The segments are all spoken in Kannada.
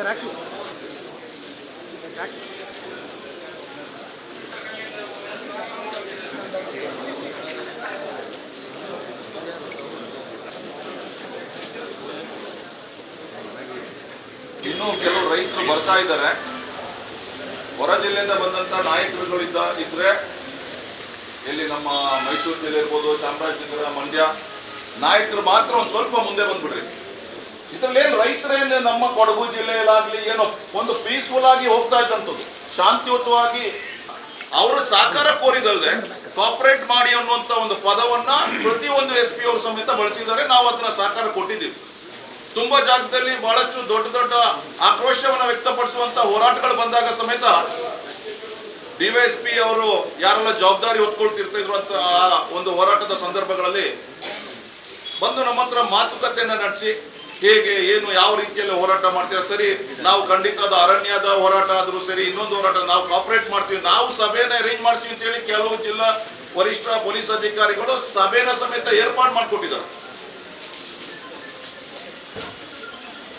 ಇನ್ನೂ ಕೆಲವು ರೈತರು ಬರ್ತಾ ಇದ್ದಾರೆ. ಹೊರ ಜಿಲ್ಲೆಯಿಂದ ಬಂದಂತ ನಾಯಕರುಗಳಿದ್ರೆ ಇಲ್ಲಿ ನಮ್ಮ ಮೈಸೂರು ಜಿಲ್ಲೆ ಇರ್ಬೋದು, ಚಾಮರಾಜನಗರ, ಮಂಡ್ಯ ನಾಯಕರು ಮಾತ್ರ ಒಂದು ಸ್ವಲ್ಪ ಮುಂದೆ ಬಂದ್ಬಿಡ್ರಿ. ಇದ್ರಲ್ಲಿ ಏನು ರೈತರೇನು ನಮ್ಮ ಕೊಡಗು ಜಿಲ್ಲೆಯಲ್ಲಾಗ್ಲಿ ಏನೋ ಒಂದು ಪೀಸ್ಫುಲ್ ಆಗಿ ಹೋಗ್ತಾ ಇದ್ದಂಥದ್ದು, ಶಾಂತಿಯುತವಾಗಿ ಅವರು ಸಹಕಾರ ಕೋರಿದಲ್ದೆ ಕಾಪರೇಟ್ ಮಾಡಿ ಅನ್ನುವಂಥ ಒಂದು ಪದವನ್ನ ಪ್ರತಿಯೊಂದು SP ಅವರು ಸಮೇತ ಬಳಸಿದ್ದಾರೆ. ನಾವು ಅದನ್ನ ಸಹಕಾರ ಕೊಟ್ಟಿದ್ದೀವಿ. ತುಂಬಾ ಜಾಗದಲ್ಲಿ ಬಹಳಷ್ಟು ದೊಡ್ಡ ದೊಡ್ಡ ಆಕ್ರೋಶವನ್ನು ವ್ಯಕ್ತಪಡಿಸುವಂತ ಹೋರಾಟಗಳು ಬಂದಾಗ ಸಮೇತ DYSP ಅವರು ಯಾರೆಲ್ಲ ಜವಾಬ್ದಾರಿ ಹೊತ್ಕೊಳ್ತಿರ್ತಿದ್ರು ಅಂತ ಒಂದು ಹೋರಾಟದ ಸಂದರ್ಭಗಳಲ್ಲಿ ಬಂದು ನಮ್ಮ ಹತ್ರ ಮಾತುಕತೆಯನ್ನ ನಡೆಸಿ ಹೇಗೆ ಏನು ಯಾವ ರೀತಿಯಲ್ಲಿ ಹೋರಾಟ ಮಾಡ್ತೀರಾ, ಸರಿ ನಾವು ಖಂಡಿತ ಅದು ಅರಣ್ಯದ ಹೋರಾಟ ಆದ್ರೂ ಸರಿ, ಇನ್ನೊಂದು ಹೋರಾಟ ನಾವು ಕಾಪರೇಟ್ ಮಾಡ್ತೀವಿ, ನಾವು ಸಭೆನ ಅರೇಂಜ್ ಮಾಡ್ತೀವಿ ಅಂತ ಹೇಳಿ ಕೆಲವು ಜಿಲ್ಲಾ ವರಿಷ್ಠ ಪೊಲೀಸ್ ಅಧಿಕಾರಿಗಳು ಸಭೆನ ಸಮೇತ ಏರ್ಪಾಡು ಮಾಡಿಕೊಟ್ಟಿದ್ದಾರೆ.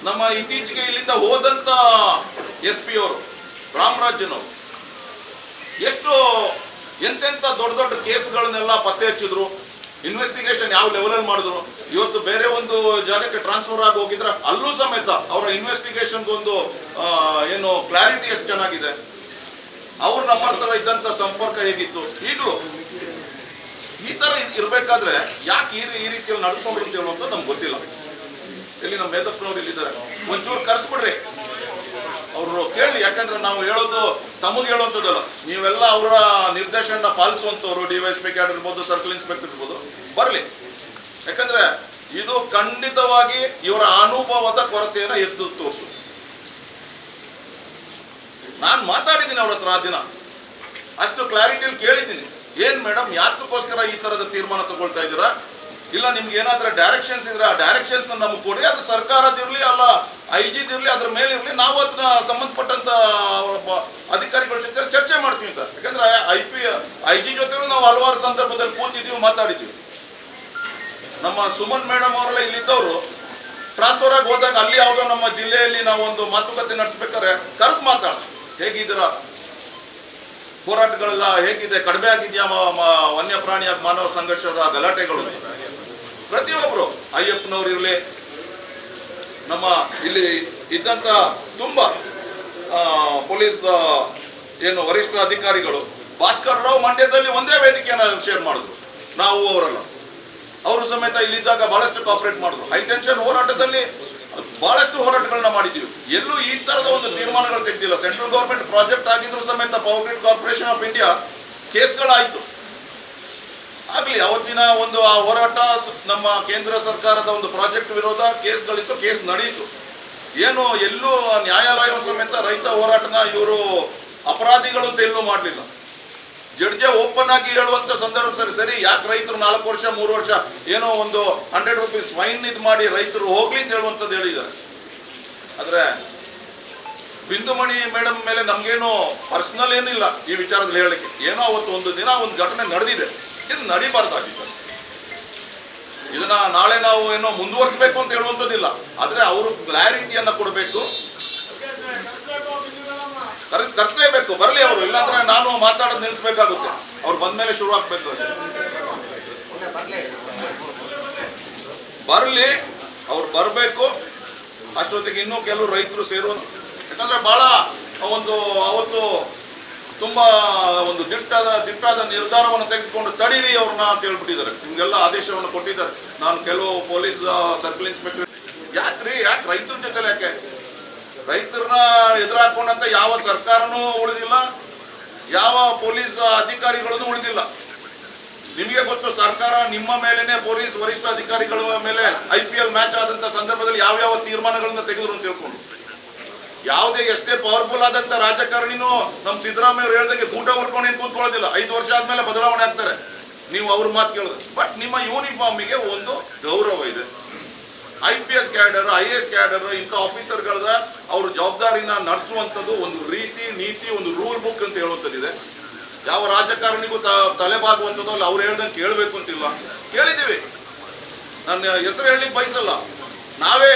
ನಮ್ಮ ಇತ್ತೀಚೆಗೆ ಇಲ್ಲಿಂದ ಹೋದಂತ SP ಅವರು ರಾಮರಾಜನವರು ಎಷ್ಟು ಎಂತೆಂಥ ದೊಡ್ಡ ದೊಡ್ಡ ಕೇಸ್ಗಳನ್ನೆಲ್ಲ ಪತ್ತೆ ಹಚ್ಚಿದ್ರು, ಇನ್ವೆಸ್ಟಿಗೇಷನ್ ಯಾವ ಲೆವೆಲಲ್ಲಿ ಮಾಡಿದ್ರು. ಇವತ್ತು ಬೇರೆ ಒಂದು ಜಾಗಕ್ಕೆ ಟ್ರಾನ್ಸ್ಫರ್ ಆಗಿ ಹೋಗಿದ್ರ ಅಲ್ಲೂ ಸಮೇತ ಅವರ ಇನ್ವೆಸ್ಟಿಗೇಷನ್ಗೊಂದು ಏನು ಕ್ಲಾರಿಟಿ ಎಷ್ಟು ಚೆನ್ನಾಗಿದೆ. ಅವ್ರು ನಮ್ಮ ಹತ್ರ ಇದ್ದಂಥ ಸಂಪರ್ಕ ಹೇಗಿತ್ತು, ಈಗಲೂ ಈ ಥರ ಇರಬೇಕಾದ್ರೆ ಯಾಕೆ ಈ ರೀತಿಯಲ್ಲಿ ನಡ್ಕೊಂಡ್ರು ಅಂತ ಹೇಳುವಂಥದ್ದು ನಮ್ಗೆ ಗೊತ್ತಿಲ್ಲ. ಇಲ್ಲಿ ನಮ್ಮ ಮೇಧಪ್ಪನವ್ರು ಇಲ್ಲಿದ್ದಾರೆ, ಒಂಚೂರು ಕರೆಸ್ಬಿಡ್ರಿ, ಅವರು ಕೇಳಿ. ಯಾಕಂದ್ರೆ ನಾವು ಹೇಳೋದು ತಮಗೆ ಹೇಳುವಂಥದ್ದಲ್ಲ, ನೀವೆಲ್ಲ ಅವರ ನಿರ್ದೇಶನ ಪಾಲಿಸುವಂಥವ್ರು, DYSP ಕ್ಯಾಡರ್ ಇರ್ಬೋದು, ಸರ್ಕಲ್ ಇನ್ಸ್ಪೆಕ್ಟರ್ ಇರ್ಬೋದು, ಬರಲಿ. ಯಾಕಂದ್ರೆ ಇದು ಖಂಡಿತವಾಗಿ ಇವರ ಅನುಭವದ ಕೊರತೆಯನ್ನು ಎದ್ದು ತೋರಿಸು. ನಾನು ಮಾತಾಡಿದ್ದೀನಿ ಅವ್ರ ಹತ್ರ ಆ ದಿನ, ಅಷ್ಟು ಕ್ಲಾರಿಟಿಯಲ್ಲಿ ಕೇಳಿದ್ದೀನಿ. ಏನ್ ಮೇಡಮ್ ಯಾತಕ್ಕೋಸ್ಕರ ಈ ತರದ ತೀರ್ಮಾನ ತಗೊಳ್ತಾ ಇದ್ದೀರಾ, ಇಲ್ಲ ನಿಮ್ಗೆ ಏನಾದ್ರೂ ಡೈರೆಕ್ಷನ್ಸ್ ಇದ್ರೆ ಆ ಡೈರೆಕ್ಷನ್ಸ್ ನಮಗೆ ಕೊಡಿ, ಅದು ಸರ್ಕಾರದಿರ್ಲಿ ಅಲ್ಲ IG-ದಿರ್ಲಿ ಅದ್ರ ಮೇಲೆ ಇರಲಿ, ನಾವು ಅದನ್ನ ಸಂಬಂಧಪಟ್ಟಂತ ಅಧಿಕಾರಿಗಳ ಜೊತೆ ಚರ್ಚೆ ಮಾಡ್ತೀವಿ ಅಂತ. ಯಾಕಂದ್ರೆ IG ಜೊತೆಗೂ ನಾವು ಹಲವಾರು ಸಂದರ್ಭದಲ್ಲಿ ಕೂತಿದ್ದೀವಿ, ಮಾತಾಡಿದ್ದೀವಿ. ನಮ್ಮ ಸುಮನ್ ಮೇಡಮ್ ಅವರೆಲ್ಲ ಇಲ್ಲಿದ್ದವರು ಟ್ರಾನ್ಸ್ಫರ್ ಆಗಿ ಹೋದಾಗ ಅಲ್ಲಿ ಯಾವುದೋ ನಮ್ಮ ಜಿಲ್ಲೆಯಲ್ಲಿ ನಾವು ಒಂದು ಮಾತುಕತೆ ನಡೆಸ್ಬೇಕಾದ್ರೆ ಕರೆದು ಮಾತಾಡ, ಹೇಗಿದ್ದೀರಾ, ಹೋರಾಟಗಳೆಲ್ಲ ಹೇಗಿದೆ, ಕಡಿಮೆ ಆಗಿದೆಯಾ ವನ್ಯ ಪ್ರಾಣಿ ಮಾನವ ಸಂಘರ್ಷದ ಗಲಾಟೆಗಳು. ಪ್ರತಿಯೊಬ್ಬರು ಅಯ್ಯಪ್ಪನವ್ರು ಇರಲಿ, ನಮ್ಮ ಇಲ್ಲಿ ಇದ್ದಂಥ ತುಂಬ ಪೊಲೀಸ್ ಏನು ವರಿಷ್ಠ ಅಧಿಕಾರಿಗಳು, ಭಾಸ್ಕರ್ ರಾವ್ ಮಂಡ್ಯದಲ್ಲಿ ಒಂದೇ ವೇದಿಕೆಯನ್ನು ಶೇರ್ ಮಾಡಿದ್ರು. ನಾವು ಅವರಲ್ಲ, ಅವರು ಸಮೇತ ಇಲ್ಲಿದ್ದಾಗ ಬಹಳಷ್ಟು ಕಾಪರೇಟ್ ಮಾಡಿದ್ರು. ಹೈಟೆನ್ಷನ್ ಹೋರಾಟದಲ್ಲಿ ಬಹಳಷ್ಟು ಹೋರಾಟಗಳನ್ನ ಮಾಡಿದ್ದೀವಿ. ಎಲ್ಲೂ ಈ ತರದ ಒಂದು ತೀರ್ಮಾನಗಳು ತೆಗೆದಿಲ್ಲ. ಸೆಂಟ್ರಲ್ ಗೌರ್ಮೆಂಟ್ ಪ್ರಾಜೆಕ್ಟ್ ಆಗಿದ್ರು ಸಮೇತ power grid corporation of India ಕೇಸ್ಗಳಾಯಿತು. ಆಗಲಿ, ಅವತ್ತಿನ ಒಂದು ಆ ಹೋರಾಟ ನಮ್ಮ ಕೇಂದ್ರ ಸರ್ಕಾರದ ಒಂದು ಪ್ರಾಜೆಕ್ಟ್ ವಿರೋಧ ಕೇಸ್ಗಳಿತ್ತು, ಕೇಸ್ ನಡೆಯಿತು. ಏನು ಎಲ್ಲೂ ನ್ಯಾಯಾಲಯ ಸಮೇತ ರೈತ ಹೋರಾಟನ ಇವರು ಅಪರಾಧಿಗಳು ಅಂತ ಎಲ್ಲೂ ಮಾಡಲಿಲ್ಲ. ಜಡ್ಜೆ ಓಪನ್ ಆಗಿ ಹೇಳುವಂತ ಸಂದರ್ಭ ಸರಿ ಯಾಕೆ ರೈತರು 4 ವರ್ಷ 3 ವರ್ಷ ಏನೋ ಒಂದು 100 ರೂಪೀಸ್ ಫೈನ್ ಇದು ಮಾಡಿ ರೈತರು ಹೋಗ್ಲಿ ಅಂತ ಹೇಳುವಂಥದ್ದು ಹೇಳಿದ್ದಾರೆ. ಆದ್ರೆ ಬಿಂದುಮಣಿ ಮೇಡಮ್ ಮೇಲೆ ನಮ್ಗೇನು ಪರ್ಸನಲ್ ಏನಿಲ್ಲ ಈ ವಿಚಾರದಲ್ಲಿ ಹೇಳಲಿಕ್ಕೆ. ಏನೋ ಅವತ್ತು ಒಂದು ದಿನ ಒಂದು ಘಟನೆ ನಡೆದಿದೆ, ಇದು ನಡಿಬಾರ್ದಾಗಿತ್ತು. ಇದನ್ನ ನಾಳೆ ನಾವು ಏನೋ ಮುಂದುವರಿಸಬೇಕು ಅಂತ ಹೇಳುವಂಥದ್ದಿಲ್ಲ. ಆದ್ರೆ ಅವರು ಕ್ಲಾರಿಟಿಯನ್ನ ಕೊಡಬೇಕು, ಕರೆಸಲೇಬೇಕು. ಬರಲಿ ಅವರು, ಇಲ್ಲಾಂದ್ರೆ ನಾನು ಮಾತಾಡೋದು ನಿಲ್ಲಿಸಬೇಕಾಗುತ್ತೆ. ಅವ್ರು ಬಂದ್ಮೇಲೆ ಶುರು ಆಗ್ಬೇಕು. ಬರಲಿ, ಅವ್ರು ಬರಬೇಕು. ಅಷ್ಟೊತ್ತಿಗೆ ಇನ್ನೂ ಕೆಲವು ರೈತರು ಸೇರುವಂತ, ಯಾಕಂದ್ರೆ ಬಹಳ ಒಂದು ಅವತ್ತು ತುಂಬಾ ಒಂದು ದಿಟ್ಟಾದ ನಿರ್ಧಾರವನ್ನು ತೆಗೆದುಕೊಂಡು ತಡೀರಿ ಅವ್ರನ್ನ ಅಂತ ಹೇಳ್ಬಿಟ್ಟಿದ್ದಾರೆ. ನಿಮ್ಗೆಲ್ಲ ಆದೇಶವನ್ನು ಕೊಟ್ಟಿದ್ದಾರೆ. ನಾನು ಕೆಲವು ಪೊಲೀಸ್ ಸರ್ಕಲ್ ಇನ್ಸ್ಪೆಕ್ಟರ್ ಯಾಕೆ ರೈತರ ಜೊತೆ ಯಾಕೆ ರೈತರನ್ನ ಎದುರಾಕೊಂಡಂತ ಯಾವ ಸರ್ಕಾರನೂ ಉಳಿದಿಲ್ಲ, ಯಾವ ಪೊಲೀಸ್ ಅಧಿಕಾರಿಗಳೂ ಉಳಿದಿಲ್ಲ. ನಿಮಗೆ ಗೊತ್ತು, ಸರ್ಕಾರ ನಿಮ್ಮ ಮೇಲೇನೆ ಪೊಲೀಸ್ ವರಿಷ್ಠ ಅಧಿಕಾರಿಗಳ ಮೇಲೆ IPL ಮ್ಯಾಚ್ ಆದಂತ ಸಂದರ್ಭದಲ್ಲಿ ಯಾವ ತೀರ್ಮಾನಗಳನ್ನ ತೆಗೆದ್ರು ಅಂತ ಹೇಳ್ಕೊಂಡು, ಯಾವುದೇ ಎಷ್ಟೇ ಪವರ್ಫುಲ್ ಆದಂತ ರಾಜಕಾರಣಿನೂ ನಮ್ಮ ಸಿದ್ದರಾಮಯ್ಯ ಅವರು ಹೇಳ್ದಂಗೆ ಗೂಟ ಹೊರ್ಕೊಂಡು ಏನು ಕೂತ್ಕೊಳ್ಳೋದಿಲ್ಲ. 5 ವರ್ಷ ಆದ್ಮೇಲೆ ಬದಲಾವಣೆ ಆಗ್ತಾರೆ, ನೀವು ಅವ್ರ ಮಾತು ಕೇಳಿದ್ರೆ. ಬಟ್ ನಿಮ್ಮ ಯೂನಿಫಾರ್ಮಿಗೆ ಒಂದು ಗೌರವ ಇದೆ. IPS ಕ್ಯಾಡರ್, IAS ಕ್ಯಾಡರ್, ಇಂಥ ಆಫೀಸರ್ಗಳದ ಅವ್ರ ಜವಾಬ್ದಾರಿನ ನಡೆಸುವಂಥದ್ದು ಒಂದು ರೀತಿ ನೀತಿ, ಒಂದು ರೂಲ್ ಬುಕ್ ಅಂತ ಹೇಳುವಂಥದ್ದಿದೆ. ಯಾವ ರಾಜಕಾರಣಿಗೂ ತಲೆಬಾಗುವಂಥದ್ದು ಅಲ್ಲ. ಅವ್ರು ಹೇಳ್ದಂಗೆ ಕೇಳಬೇಕು ಅಂತಿಲ್ಲ. ಕೇಳಿದ್ದೀವಿ, ನನ್ನ ಹೆಸರು ಹೇಳಲಿಕ್ಕೆ ಬಯಸಲ್ಲ. ನಾವೇ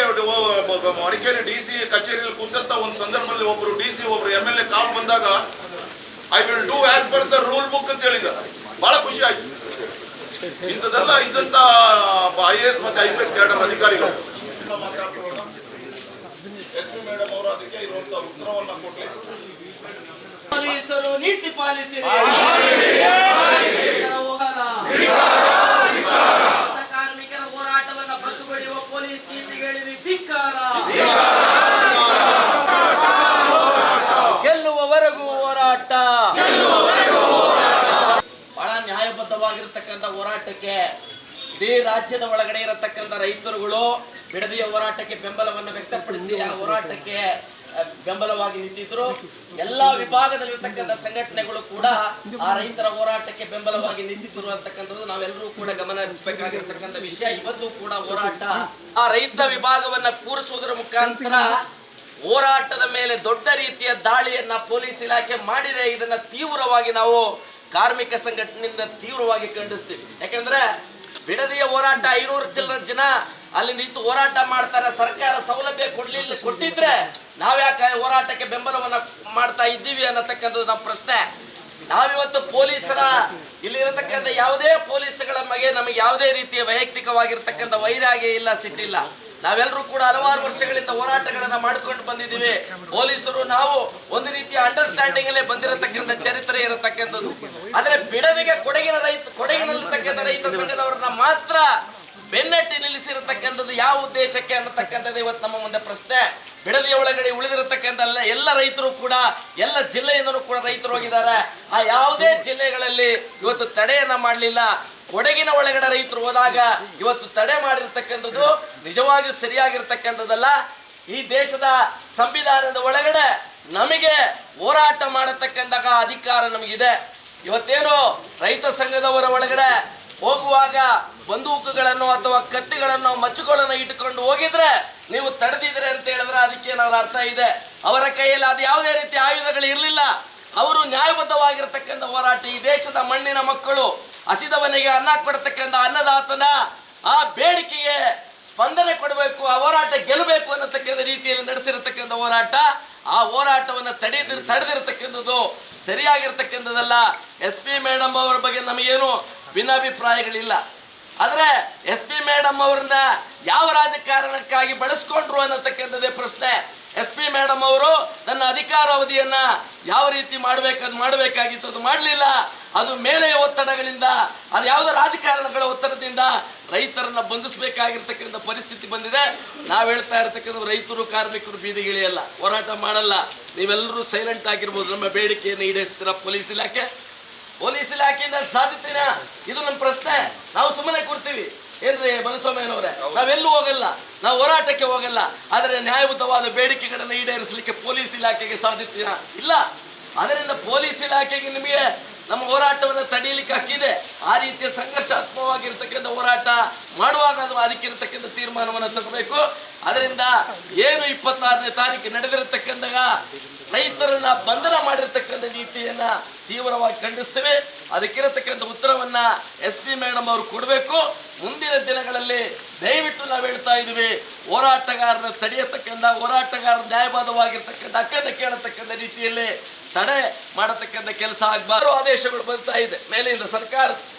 ಮಡಿಕೇರಿ DC ಕಚೇರಿಯಲ್ಲಿ ಕೂತಂತ ಒಂದು ಸಂದರ್ಭದಲ್ಲಿ ಒಬ್ರು DC ಒಬ್ರು MLA ಕಾಲ್ ಬಂದಾಗ I will do as per the rule book ಅಂತ ಹೇಳಿದ್ದಾರೆ. ಬಹಳ ಖುಷಿ ಆಯ್ತು. ಇಂಥದ್ದೆಲ್ಲ ಇದ್ದಂತ IAS ಮತ್ತೆ IPS ಕ್ಯಾಡರ್ ಅಧಿಕಾರಿಗಳು SP ಮೇಡಮ್ ಅವರು ಅದಕ್ಕೆ ಇರುವಂತ ಉತ್ತರವನ್ನ ಕೊಡ್ಲಿ. ನೀತಿ ಪಾಲಿಸಿ ಕಾರ್ಮಿಕರ ಹೋರಾಟವನ್ನ ಪ್ರತಿಭಟಿಸುವ ಪೊಲೀಸ್ ನೀತಿಗಳಿಗೆ ಧಿಕ್ಕಾರ. ಗೆಲ್ಲುವವರೆಗೂ ಹೋರಾಟ. ಬಹಳ ನ್ಯಾಯಬದ್ಧವಾಗಿರತಕ್ಕಂಥ ಹೋರಾಟಕ್ಕೆ ಇಡೀ ರಾಜ್ಯದ ಒಳಗಡೆ ಇರತಕ್ಕಂಥ ರೈತರುಗಳು ಬಿಡದಿಯ ಹೋರಾಟಕ್ಕೆ ಬೆಂಬಲವನ್ನು ವ್ಯಕ್ತಪಡಿಸಿ ಆ ಹೋರಾಟಕ್ಕೆ ಬೆಂಬಲವಾಗಿ ನಿಂತಿದ್ರು. ಎಲ್ಲಾ ವಿಭಾಗದಲ್ಲಿರ್ತಕ್ಕಂಥ ಸಂಘಟನೆಗಳು ಕೂಡ ಆ ರೈತರ ಹೋರಾಟಕ್ಕೆ ಬೆಂಬಲವಾಗಿ ನಿಂತಿದ್ರು ಅಂತಕ್ಕಂಥದ್ದು ನಾವೆಲ್ಲರೂ ಕೂಡ ಗಮನ ಹರಿಸಬೇಕಾಗಿರ್ತಕ್ಕಂಥ ವಿಷಯ. ಇವತ್ತು ಕೂಡ ಹೋರಾಟ ಆ ರೈತ ವಿಭಾಗವನ್ನ ಕೂರಿಸುವುದರ ಮುಖಾಂತರ ಹೋರಾಟದ ಮೇಲೆ ದೊಡ್ಡ ರೀತಿಯ ದಾಳಿಯನ್ನ ಪೊಲೀಸ್ ಇಲಾಖೆ ಮಾಡಿದೆ. ಇದನ್ನ ತೀವ್ರವಾಗಿ ನಾವು ಕಾರ್ಮಿಕ ಸಂಘಟನೆಯಿಂದ ತೀವ್ರವಾಗಿ ಖಂಡಿಸ್ತೀವಿ. ಯಾಕಂದ್ರೆ ಬಿಡದಿಯ ಹೋರಾಟ 500 ಚಿಲ್ಲರ ಜನ ಅಲ್ಲಿ ನಿಂತು ಹೋರಾಟ ಮಾಡ್ತಾರೆ. ಸರ್ಕಾರ ಸೌಲಭ್ಯ ಕೊಟ್ಟಿದ್ರೆ ನಾವ್ಯಾಕೆ ಹೋರಾಟಕ್ಕೆ ಬೆಂಬಲವನ್ನ ಮಾಡ್ತಾ ಇದ್ದೀವಿ ಅನ್ನತಕ್ಕಂಥದ್ದು ನಮ್ಮ ಪ್ರಶ್ನೆ. ನಾವಿವತ್ತು ಪೊಲೀಸರ ಇಲ್ಲಿರತಕ್ಕಂಥ ಯಾವುದೇ ಪೊಲೀಸ್ಗಳ ಬಗ್ಗೆ ನಮಗೆ ಯಾವುದೇ ರೀತಿಯ ವೈಯಕ್ತಿಕವಾಗಿರ್ತಕ್ಕಂಥ ವೈರಾಗ್ಯ ಇಲ್ಲ, ಸಿಟ್ಟಿಲ್ಲ. ನಾವೆಲ್ಲರೂ ಕೂಡ ಹಲವಾರು ವರ್ಷಗಳಿಂದ ಹೋರಾಟಗಳನ್ನ ಮಾಡ್ಕೊಂಡು ಬಂದಿದ್ದೀವಿ. ಪೊಲೀಸರು ನಾವು ಒಂದು ರೀತಿಯ ಅಂಡರ್ಸ್ಟ್ಯಾಂಡಿಂಗ್ ಅಲ್ಲೇ ಬಂದಿರತಕ್ಕಂಥ ಚರಿತ್ರೆ ಇರತಕ್ಕಂಥದ್ದು. ಆದ್ರೆ ಬಿಡದಿಗೆ ಕೊಡಗಿನಲ್ಲಿರ್ತಕ್ಕಂಥ ರೈತ ಸಂಘದವರನ್ನ ಮಾತ್ರ ಬೆನ್ನಟ್ಟಿ ನಿಲ್ಲಿಸಿರತಕ್ಕಂಥದ್ದು ಯಾವ ಉದ್ದೇಶಕ್ಕೆ ಅನ್ನತಕ್ಕಂಥದ್ದು ಇವತ್ತು ನಮ್ಮ ಮುಂದೆ ಪ್ರಶ್ನೆ. ಬಿಡದಿಯ ಒಳಗಡೆ ಉಳಿದಿರತಕ್ಕಂಥ ಎಲ್ಲ ರೈತರು ಕೂಡ ಎಲ್ಲ ಜಿಲ್ಲೆಯಿಂದಲೂ ಕೂಡ ರೈತರು ಹೋಗಿದ್ದಾರೆ. ಆ ಯಾವುದೇ ಜಿಲ್ಲೆಗಳಲ್ಲಿ ಇವತ್ತು ತಡೆಯನ್ನ ಮಾಡಲಿಲ್ಲ. ಕೊಡಗಿನ ಒಳಗಡೆ ರೈತರು ಹೋದಾಗ ಇವತ್ತು ತಡೆ ಮಾಡಿರ್ತಕ್ಕಂಥದ್ದು ನಿಜವಾಗಿಯೂ ಸರಿಯಾಗಿರ್ತಕ್ಕಂಥದ್ದಲ್ಲ. ಈ ದೇಶದ ಸಂವಿಧಾನದ ಒಳಗಡೆ ನಮಗೆ ಹೋರಾಟ ಮಾಡತಕ್ಕಂಥ ಅಧಿಕಾರ ನಮಗಿದೆ. ಇವತ್ತೇನು ರೈತ ಸಂಘದವರ ಒಳಗಡೆ ಹೋಗುವಾಗ ಬಂದೂಕುಗಳನ್ನು ಅಥವಾ ಕತ್ತಿಗಳನ್ನು ಮಚ್ಚುಗಳನ್ನು ಇಟ್ಟುಕೊಂಡು ಹೋಗಿದ್ರೆ ನೀವು ತಡೆದಿದ್ರೆ ಅಂತ ಹೇಳಿದ್ರೆ ಅದಕ್ಕೆ ಏನಾದ್ರು ಅರ್ಥ ಇದೆ. ಅವರ ಕೈಯಲ್ಲಿ ಅದು ಯಾವುದೇ ರೀತಿಯ ಆಯುಧಗಳು ಇರಲಿಲ್ಲ. ಅವರು ನ್ಯಾಯಬದ್ಧವಾಗಿರ್ತಕ್ಕಂಥ ಹೋರಾಟ. ಈ ದೇಶದ ಮಣ್ಣಿನ ಮಕ್ಕಳು ಹಸಿದವನಿಗೆ ಅನ್ನ ಕೊಡತಕ್ಕಂಥ ಅನ್ನದಾತನ ಆ ಬೇಡಿಕೆಗೆ ಸ್ಪಂದನೆ ಕೊಡಬೇಕು, ಆ ಹೋರಾಟ ಗೆಲ್ಲಬೇಕು ಅನ್ನತಕ್ಕಂಥ ರೀತಿಯಲ್ಲಿ ನಡೆಸಿರತಕ್ಕಂಥ ಹೋರಾಟ. ಆ ಹೋರಾಟವನ್ನು ತಡೆದಿರತಕ್ಕಂಥದ್ದು ಸರಿಯಾಗಿರ್ತಕ್ಕಂಥದ್ದಲ್ಲ. SP ಮೇಡಮ್ ಅವರ ಬಗ್ಗೆ ನಮಗೇನು ಭಿನ್ನಾಭಿಪ್ರಾಯಗಳಿಲ್ಲ. ಆದ್ರೆ SP ಮೇಡಮ್ ಅವ್ರನ್ನ ಯಾವ ರಾಜಕಾರಣಕ್ಕಾಗಿ ಬಳಸ್ಕೊಂಡ್ರು ಅನ್ನತಕ್ಕಂಥದ್ದೇ ಪ್ರಶ್ನೆ. SP ಮೇಡಮ್ ಅವರು ತನ್ನ ಅಧಿಕಾರಾವಧಿಯನ್ನ ಯಾವ ರೀತಿ ಮಾಡಬೇಕಾಗಿತ್ತು ಅದು ಮಾಡಲಿಲ್ಲ. ಅದು ಮೇಲೆ ಒತ್ತಡಗಳಿಂದ, ಅದು ಯಾವುದೋ ರಾಜಕಾರಣಗಳ ಒತ್ತಡದಿಂದ ರೈತರನ್ನ ಬಂಧಿಸಬೇಕಾಗಿರ್ತಕ್ಕಂಥ ಪರಿಸ್ಥಿತಿ ಬಂದಿದೆ. ನಾವು ಹೇಳ್ತಾ ಇರತಕ್ಕಂಥ ರೈತರು ಕಾರ್ಮಿಕರು ಬೀದಿಗಿಳಿಯಲ್ಲ, ಹೋರಾಟ ಮಾಡಲ್ಲ. ನೀವೆಲ್ಲರೂ ಸೈಲೆಂಟ್ ಆಗಿರ್ಬೋದು. ನಮ್ಮ ಬೇಡಿಕೆಯನ್ನು ಈಡೇರಿಸ್ತೀರ ಪೊಲೀಸ್ ಇಲಾಖೆಯಿಂದ ಸಾಧಿತೀನ? ಇದು ನಮ್ಮ ಪ್ರಶ್ನೆ. ನಾವು ಸುಮ್ಮನೆ ಕೊಡ್ತೀವಿ ಏನ್ರಿ ಮನಸ್ವಾಮಿಯನವರೇ? ನಾವೆಲ್ಲೂ ಹೋಗಲ್ಲ, ನಾವು ಹೋರಾಟಕ್ಕೆ ಹೋಗಲ್ಲ. ಆದರೆ ನ್ಯಾಯಬದ್ಧವಾದ ಬೇಡಿಕೆಗಳನ್ನು ಈಡೇರಿಸಲಿಕ್ಕೆ ಪೊಲೀಸ್ ಇಲಾಖೆಗೆ ಸಾಧಿತೀನ? ಇಲ್ಲ. ಅದರಿಂದ ಪೊಲೀಸ್ ಇಲಾಖೆಗೆ ನಿಮಗೆ ನಮ್ಮ ಹೋರಾಟವನ್ನು ತಡೆಯಲಿಕ್ಕೆ ಹಕ್ಕಿದೆ. ಆ ರೀತಿಯ ಸಂಘರ್ಷಾತ್ಮಕವಾಗಿರ್ತಕ್ಕಂಥ ಹೋರಾಟ ಮಾಡುವಾಗ ಅದು ಅದಕ್ಕಿರತಕ್ಕಂಥ ತೀರ್ಮಾನವನ್ನು ತಗೋಬೇಕು. ಅದರಿಂದ ಏನು 26ನೇ ತಾರೀಕು ನಡೆದಿರತಕ್ಕಂಥ ರೈತರನ್ನ ಬಂಧನ ಮಾಡಿರ್ತಕ್ಕಂಥ ನೀತಿಯನ್ನ ತೀವ್ರವಾಗಿ ಖಂಡಿಸ್ತೇವೆ. ಅದಕ್ಕಿರತಕ್ಕಂಥ ಉತ್ತರವನ್ನ SP ಮೇಡಮ್ ಅವರು ಕೊಡಬೇಕು. ಮುಂದಿನ ದಿನಗಳಲ್ಲಿ ದಯವಿಟ್ಟು ನಾವು ಹೇಳ್ತಾ ಇದ್ದೀವಿ, ಹೋರಾಟಗಾರನ ತಡೆಯತಕ್ಕಂಥ, ಹೋರಾಟಗಾರರ ನ್ಯಾಯಬದ್ಧವಾಗಿರ್ತಕ್ಕಂಥ ಹಕ್ಕನ್ನು ಕೇಳತಕ್ಕಂಥ ರೀತಿಯಲ್ಲಿ ತಡೆ ಮಾಡತಕ್ಕಂಥ ಕೆಲಸ ಆಗಬಾರ್ದು. ಆದೇಶಗಳು ಬರ್ತಾ ಇದೆ ಮೇಲಿಂದ. ಸರ್ಕಾರ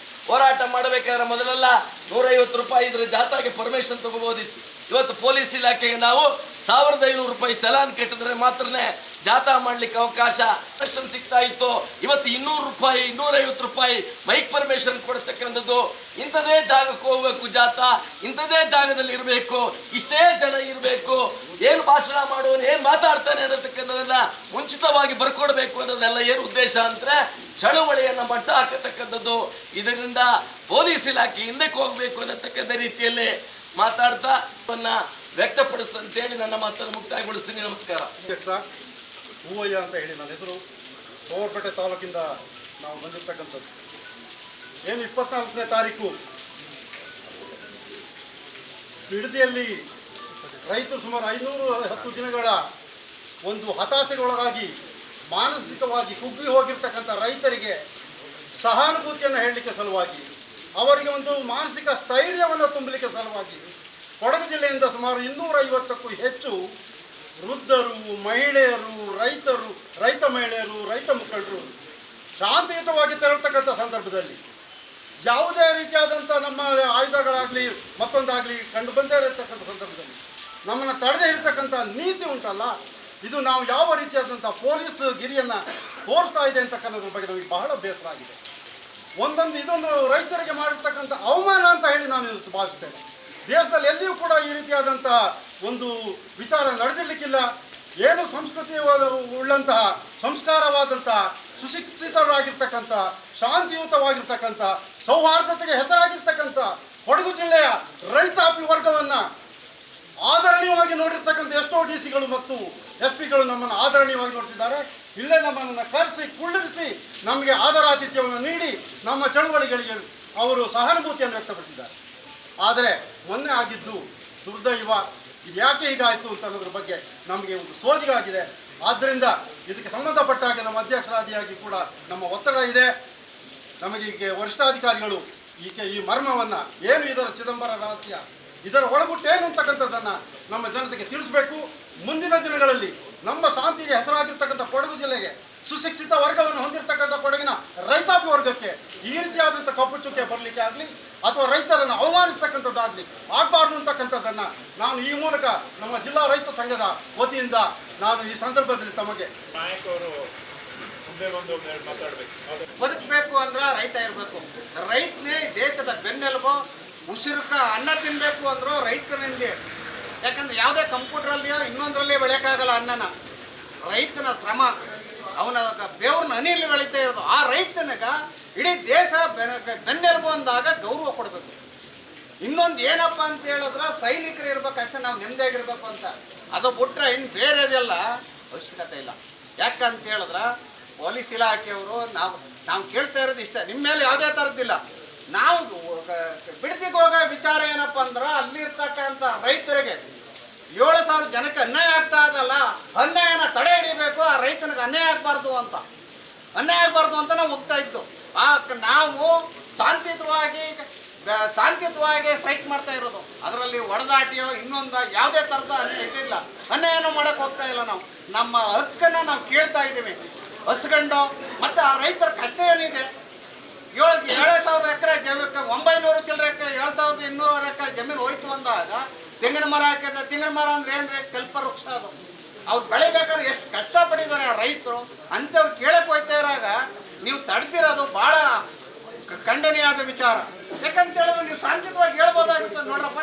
ಹೋರಾಟ ಮಾಡಬೇಕಾದ್ರೆ ಮೊದಲೆಲ್ಲ 150 ರೂಪಾಯಿ ಇದ್ರೆ ಜಾಥಾಗೆ ಪರ್ಮಿಷನ್ ತಗೋಬಹುದಿತ್ತು. ಇವತ್ತು ಪೊಲೀಸ್ ಇಲಾಖೆಗೆ ನಾವು 1500 ರೂಪಾಯಿ ಚಲಾನ್ ಕಟ್ಟಿದ್ರೆ ಮಾತ್ರನೇ ಜಾಥಾ ಮಾಡ್ಲಿಕ್ಕೆ ಅವಕಾಶ ಪರ್ಮಿಷನ್ ಸಿಗ್ತಾ ಇತ್ತು. ಇವತ್ತು 200 ರೂಪಾಯಿ 250 ರೂಪಾಯಿ ಮೈಕ್ ಪರ್ಮಿಷನ್ ಕೊಡ್ತಕ್ಕಂಥದ್ದು. ಇಂಥದೇ ಜಾಗಕ್ಕೆ ಹೋಗ್ಬೇಕು ಜಾಥಾ, ಇಂಥದೇ ಜಾಗದಲ್ಲಿ ಇರಬೇಕು, ಇಷ್ಟೇ ಜನ ಇರಬೇಕು, ಏನು ಭಾಷಣ ಮಾಡುವನು ಏನು ಮಾತಾಡ್ತಾನೆ ಅನ್ನತಕ್ಕಂಥದ್ದನ್ನ ಮುಂಚಿತವಾಗಿ ಬರ್ಕೊಡ್ಬೇಕು ಅನ್ನೋದೆಲ್ಲ ಏನು ಉದ್ದೇಶ ಅಂದ್ರೆ ಚಳುವಳಿಯನ್ನ ಮಟ್ಟ ಹಾಕತಕ್ಕಂಥದ್ದು. ಇದರಿಂದ ಪೊಲೀಸ್ ಇಲಾಖೆ ಹಿಂದಕ್ಕೆ ಹೋಗ್ಬೇಕು ಅನ್ನತಕ್ಕಂಥ ರೀತಿಯಲ್ಲಿ ಮಾತಾಡ್ತಾ ವ್ಯಕ್ತಪಡಿಸ್ತಂತೇಳಿ ನನ್ನ ಮಾತನ್ನು ಮುಕ್ತಾಯಗೊಳಿಸ್ತೀನಿ. ನಮಸ್ಕಾರ. ಹೂವಯ್ಯ ಅಂತ ಹೇಳಿ ನನ್ನ ಹೆಸರು. ಸೋಮವಾರಪೇಟೆ ತಾಲೂಕಿಂದ ನಾವು ಬಂದಿರ್ತಕ್ಕಂಥದ್ದು. ಏನು 24ನೇ ತಾರೀಕು ಬಿಡದಿಯಲ್ಲಿ ರೈತರು ಸುಮಾರು 510 ದಿನಗಳ ಒಂದು ಹತಾಶೆಗೊಳಗಾಗಿ ಮಾನಸಿಕವಾಗಿ ಕುಗ್ಗಿ ಹೋಗಿರ್ತಕ್ಕಂಥ ರೈತರಿಗೆ ಸಹಾನುಭೂತಿಯನ್ನು ಹೇಳಲಿಕ್ಕೆ ಸಲುವಾಗಿ, ಅವರಿಗೆ ಒಂದು ಮಾನಸಿಕ ಸ್ಥೈರ್ಯವನ್ನು ತುಂಬಲಿಕ್ಕೆ ಸಲುವಾಗಿ ಕೊಡಗು ಜಿಲ್ಲೆಯಿಂದ ಸುಮಾರು 250ಕ್ಕೂ ಹೆಚ್ಚು ವೃದ್ಧರು, ಮಹಿಳೆಯರು, ರೈತರು, ರೈತ ಮಹಿಳೆಯರು, ರೈತ ಮುಖಂಡರು ಶಾಂತಿಯುತವಾಗಿ ತೆರಳತಕ್ಕಂಥ ಸಂದರ್ಭದಲ್ಲಿ ಯಾವುದೇ ರೀತಿಯಾದಂಥ ನಮ್ಮ ಆಯುಧಗಳಾಗಲಿ ಮತ್ತೊಂದಾಗಲಿ ಕಂಡು ಬಂದೇ ಇರತಕ್ಕಂಥ ಸಂದರ್ಭದಲ್ಲಿ ನಮ್ಮನ್ನು ತಡೆದೇ ಇರತಕ್ಕಂಥ ನೀತಿ ಉಂಟಲ್ಲ, ಇದು ನಾವು ಯಾವ ರೀತಿಯಾದಂಥ ಪೊಲೀಸ್ ಗಿರಿಯನ್ನು ತೋರಿಸ್ತಾ ಇದೆ ಅಂತಕ್ಕನ್ನೋದ್ರ ಬಗ್ಗೆ ನಮಗೆ ಬಹಳ ಬೇಸರ ಆಗಿದೆ. ಇದೊಂದು ರೈತರಿಗೆ ಮಾಡಿರ್ತಕ್ಕಂಥ ಅವಮಾನ ಅಂತ ಹೇಳಿ ನಾನು ಇವತ್ತು ಭಾವಿಸ್ತೇನೆ. ದೇಶದಲ್ಲಿ ಎಲ್ಲಿಯೂ ಕೂಡ ಈ ರೀತಿಯಾದಂಥ ಒಂದು ವಿಚಾರ ನಡೆದಿರಲಿಕ್ಕಿಲ್ಲ. ಏನು ಸಂಸ್ಕೃತಿ ಉಳ್ಳಂತಹ ಸಂಸ್ಕಾರವಾದಂತಹ ಸುಶಿಕ್ಷಿತರಾಗಿರ್ತಕ್ಕಂಥ ಶಾಂತಿಯುತವಾಗಿರ್ತಕ್ಕಂಥ ಸೌಹಾರ್ದತೆಗೆ ಹೆಸರಾಗಿರ್ತಕ್ಕಂಥ ಕೊಡಗು ಜಿಲ್ಲೆಯ ರೈತಾಪಿ ವರ್ಗವನ್ನು ಆದರಣೀಯವಾಗಿ ನೋಡಿರ್ತಕ್ಕಂಥ ಎಷ್ಟೋ DC ಗಳು ಮತ್ತು SP ಗಳು ನಮ್ಮನ್ನು ಆದರಣೀಯವಾಗಿ ನೋಡಿಸಿದ್ದಾರೆ. ಇಲ್ಲೇ ನಮ್ಮನ್ನು ಕರೆಸಿ ಕುಳ್ಳಿರಿಸಿ ನಮಗೆ ಆದರಾತಿಥ್ಯವನ್ನು ನೀಡಿ ನಮ್ಮ ಚಳುವಳಿಗಳಿಗೆ ಅವರು ಸಹಾನುಭೂತಿಯನ್ನು ವ್ಯಕ್ತಪಡಿಸಿದ್ದಾರೆ. ಆದರೆ ಮೊನ್ನೆ ಆಗಿದ್ದು ದುರ್ದೈವ. ಇದು ಯಾಕೆ ಹೀಗಾಯಿತು ಅಂತ ಅನ್ನೋದ್ರ ಬಗ್ಗೆ ನಮಗೆ ಒಂದು ಸೋಜಿಗಾಗಿದೆ. ಆದ್ದರಿಂದ ಇದಕ್ಕೆ ಸಂಬಂಧಪಟ್ಟ ಹಾಗೆ ನಮ್ಮ ಅಧ್ಯಕ್ಷರಾದಿಯಾಗಿ ಕೂಡ ನಮ್ಮ ಒತ್ತಡ ಇದೆ. ನಮಗೆ ಈಗ ವರಿಷ್ಠಾಧಿಕಾರಿಗಳು ಈ ಮರ್ಮವನ್ನು ಏನು ಇದರ ಚಿದಂಬರ ರಹಸ್ಯ, ಇದರ ಒಳಗುಟ್ಟೇನು ಅಂತಕ್ಕಂಥದ್ದನ್ನು ನಮ್ಮ ಜನತೆಗೆ ತಿಳಿಸಬೇಕು. ಮುಂದಿನ ದಿನಗಳಲ್ಲಿ ನಮ್ಮ ಶಾಂತಿಗೆ ಹೆಸರಾಗಿರ್ತಕ್ಕಂಥ ಕೊಡಗು ಜಿಲ್ಲೆಗೆ ಸುಶಿಕ್ಷಿತ ವರ್ಗವನ್ನು ಹೊಂದಿರತಕ್ಕಂಥ ಕೊಡಗಿನ ರೈತಾಪಿ ವರ್ಗಕ್ಕೆ ಈ ರೀತಿಯಾದಂಥ ಕಪ್ಪು ಚುಕ್ಕೆ ಬರಲಿಕ್ಕೆ ಆಗಲಿ ಅಥವಾ ರೈತರನ್ನು ಅವಮಾನಿಸ್ತಕ್ಕಂಥದ್ದಾಗಲಿ ಆಗಬಾರ್ದು ಅಂತಕ್ಕಂಥದ್ದನ್ನು ನಾನು ಈ ಮೂಲಕ ನಮ್ಮ ಜಿಲ್ಲಾ ರೈತ ಸಂಘದ ವತಿಯಿಂದ ನಾನು ಈ ಸಂದರ್ಭದಲ್ಲಿ ತಮಗೆ ನಾಯಕರು ಮುಂದೆ ಬಂದು ಮಾತಾಡಬೇಕು. ಬದುಕಬೇಕು ಅಂದ್ರೆ ರೈತ ಇರಬೇಕು. ರೈತನೇ ದೇಶದ ಬೆನ್ನೆಲುಬು. ಉಸಿರುಕ ಅನ್ನ ತಿನ್ನಬೇಕು ಅಂದರೂ ರೈತನಿಂದ. ಯಾಕಂದ್ರೆ ಯಾವುದೇ ಕಂಪ್ಯೂಟ್ರಲ್ಲಿಯೋ ಇನ್ನೊಂದರಲ್ಲಿಯೋ ಬೆಳೆಯೋಕ್ಕಾಗಲ್ಲ ಅನ್ನನ. ರೈತನ ಶ್ರಮ, ಅವನ ಬೇವ್ರನ್ನ ಹನಿಯಲ್ಲಿ ಬೆಳೀತಾ ಇರೋದು. ಆ ರೈತನಿಗ ಇಡೀ ದೇಶ ಬೆನ್ನೆಲುಬು ಅಂದಾಗ ಗೌರವ ಕೊಡಬೇಕು. ಇನ್ನೊಂದು ಏನಪ್ಪ ಅಂತ ಹೇಳಿದ್ರೆ ಸೈನಿಕರು ಇರ್ಬೇಕು ಅಷ್ಟೇ, ನಾವು ನೆಮ್ಮದಿಯಾಗಿರ್ಬೇಕು ಅಂತ. ಅದು ಬಿಟ್ರೆ ಇನ್ನು ಬೇರೆದೆಲ್ಲ ಅವಶ್ಯಕತೆ ಇಲ್ಲ. ಯಾಕಂತ ಹೇಳಿದ್ರೆ ಪೊಲೀಸ್ ಇಲಾಖೆಯವರು ನಾವು ಕೇಳ್ತಾ ಇರೋದು ಇಷ್ಟ, ನಿಮ್ಮ ಮೇಲೆ ಯಾವುದೇ ಥರದ್ದಿಲ್ಲ. ನಾವು ಬಿಡದಿಗೆ ಹೋಗೋ ವಿಚಾರ ಏನಪ್ಪ ಅಂದ್ರೆ ಅಲ್ಲಿರ್ತಕ್ಕಂಥ ರೈತರಿಗೆ 7,000 ಜನಕ್ಕೆ ಅನ್ಯಾಯ ಆಗ್ತಾ ಇದಲ್ಲ, ಅನ್ಯಾಯನ ತಡೆ ಹಿಡಿಬೇಕು. ಆ ರೈತನಿಗೆ ಅನ್ಯಾಯ ಆಗಬಾರ್ದು ಅಂತ ನಾವು ಹೋಗ್ತಾ ಇದ್ದು. ನಾವು ಶಾಂತಿಯುತವಾಗಿ ಸ್ಟ್ರೈಕ್ ಮಾಡ್ತಾ ಇರೋದು. ಅದರಲ್ಲಿ ಹೊಡೆದಾಟಿಯೋ ಇನ್ನೊಂದು ಯಾವುದೇ ಥರದ ಇದಿಲ್ಲ. ಅನ್ಯಾಯನೂ ಮಾಡೋಕ್ಕೆ ಹೋಗ್ತಾ ಇಲ್ಲ. ನಾವು ನಮ್ಮ ಹಕ್ಕನ್ನು ನಾವು ಕೇಳ್ತಾ ಇದ್ದೀವಿ ಹಸ್ಕೊಂಡು. ಮತ್ತು ಆ ರೈತರ ಕಷ್ಟ ಏನಿದೆ, 7,000 ಎಕರೆ 900 ಚಿಲ್ಲರೆ 7,200 ಎಕರೆ ಜಮೀನು ಹೋಯ್ತು ಅಂದಾಗ ತೆಂಗಿನ ಮರ ಹಾಕಿದ್ರೆ, ತೆಂಗಿನ ಮರ ಅಂದ್ರೆ ಏನ್ರಿ ಕಲ್ಪವೃಕ್ಷ. ಅದು ಅವ್ರು ಬೆಳಿಬೇಕಾದ್ರೆ ಎಷ್ಟು ಕಷ್ಟಪಟ್ಟಿದ್ದಾರೆ ಆ ರೈತರು. ಅಂಥವ್ರು ಕೇಳಕ್ಕೆ ಹೋಗ್ತಾ ಇರಾಗ ನೀವು ತಡೆದಿರೋದು ಭಾಳ ಖಂಡನೀಯಾದ ವಿಚಾರ. ಯಾಕಂತ ಹೇಳಿದ್ರೆ ನೀವು ಶಾಂತಿಯುತವಾಗಿ ಹೇಳ್ಬೋದಾಗುತ್ತೆ. ನೋಡ್ರಪ್ಪ,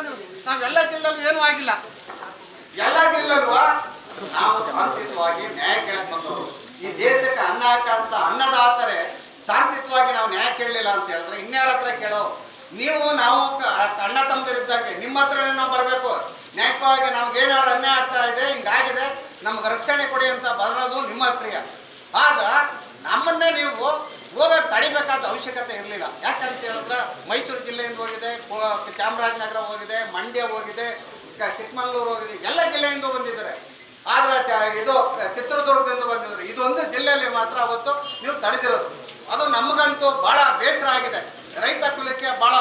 ನಾವೆಲ್ಲ ಜಿಲ್ಲೆಲ್ಲೂ ಏನೂ ಆಗಿಲ್ಲ. ಎಲ್ಲ ಜಿಲ್ಲೆಲ್ಲೂ ನಾವು ಶಾಂತಿಯುತವಾಗಿ ನ್ಯಾಯ ಕೇಳಕ್ಕೆ ಬಂದವರು. ಈ ದೇಶಕ್ಕೆ ಅನ್ನ ಹಾಕಂತ ಅನ್ನದಾತರೆ ಶಾಂತಿಯುತವಾಗಿ ನಾವು ನ್ಯಾಯ ಕೇಳಲಿಲ್ಲ ಅಂತ ಹೇಳಿದ್ರೆ ಇನ್ಯಾರ ಹತ್ರ ಕೇಳೋ? ನಾವು ಅಣ್ಣ ತಮ್ಮದಿರಿದ್ದಂಗೆ ನಿಮ್ಮ ಹತ್ರನೇ ನಾವು ಬರಬೇಕು. ನ್ಯಾಯವಾಗಿ ನಮ್ಗೇನಾದ್ರು ಅನ್ಯಾಯ ಆಗ್ತಾ ಇದೆ, ಹಿಂಗಾಗಿದೆ, ನಮ್ಗೆ ರಕ್ಷಣೆ ಕೊಡಿ ಅಂತ ಬರೋದು ನಿಮ್ಮ ಹತ್ರ. ಆದ್ರೆ ನಮ್ಮನ್ನೇ ನೀವು ಹೋಗೋಕೆ ತಡಿಬೇಕಾದ ಅವಶ್ಯಕತೆ ಇರಲಿಲ್ಲ. ಯಾಕಂತ ಹೇಳಿದ್ರೆ ಮೈಸೂರು ಜಿಲ್ಲೆಯಿಂದ ಹೋಗಿದೆ, ಚಾಮರಾಜನಗರ ಹೋಗಿದೆ, ಮಂಡ್ಯ ಹೋಗಿದೆ, ಚಿಕ್ಕಮಗಳೂರು ಹೋಗಿದೆ, ಎಲ್ಲ ಜಿಲ್ಲೆಯಿಂದ ಬಂದಿದ್ದಾರೆ. ಆದರೆ ಇದು ಚಿತ್ರದುರ್ಗದಿಂದ ಬಂದಿದ್ದಾರೆ. ಇದೊಂದು ಜಿಲ್ಲೆಯಲ್ಲಿ ಮಾತ್ರ ಅವತ್ತು ನೀವು ತಡೆದಿರೋದು. ಅದು ನಮಗಂತೂ ಭಾಳ ಬೇಸರ ಆಗಿದೆ. ರೈತ ಕುಲಕ್ಕೆ ಭಾಳ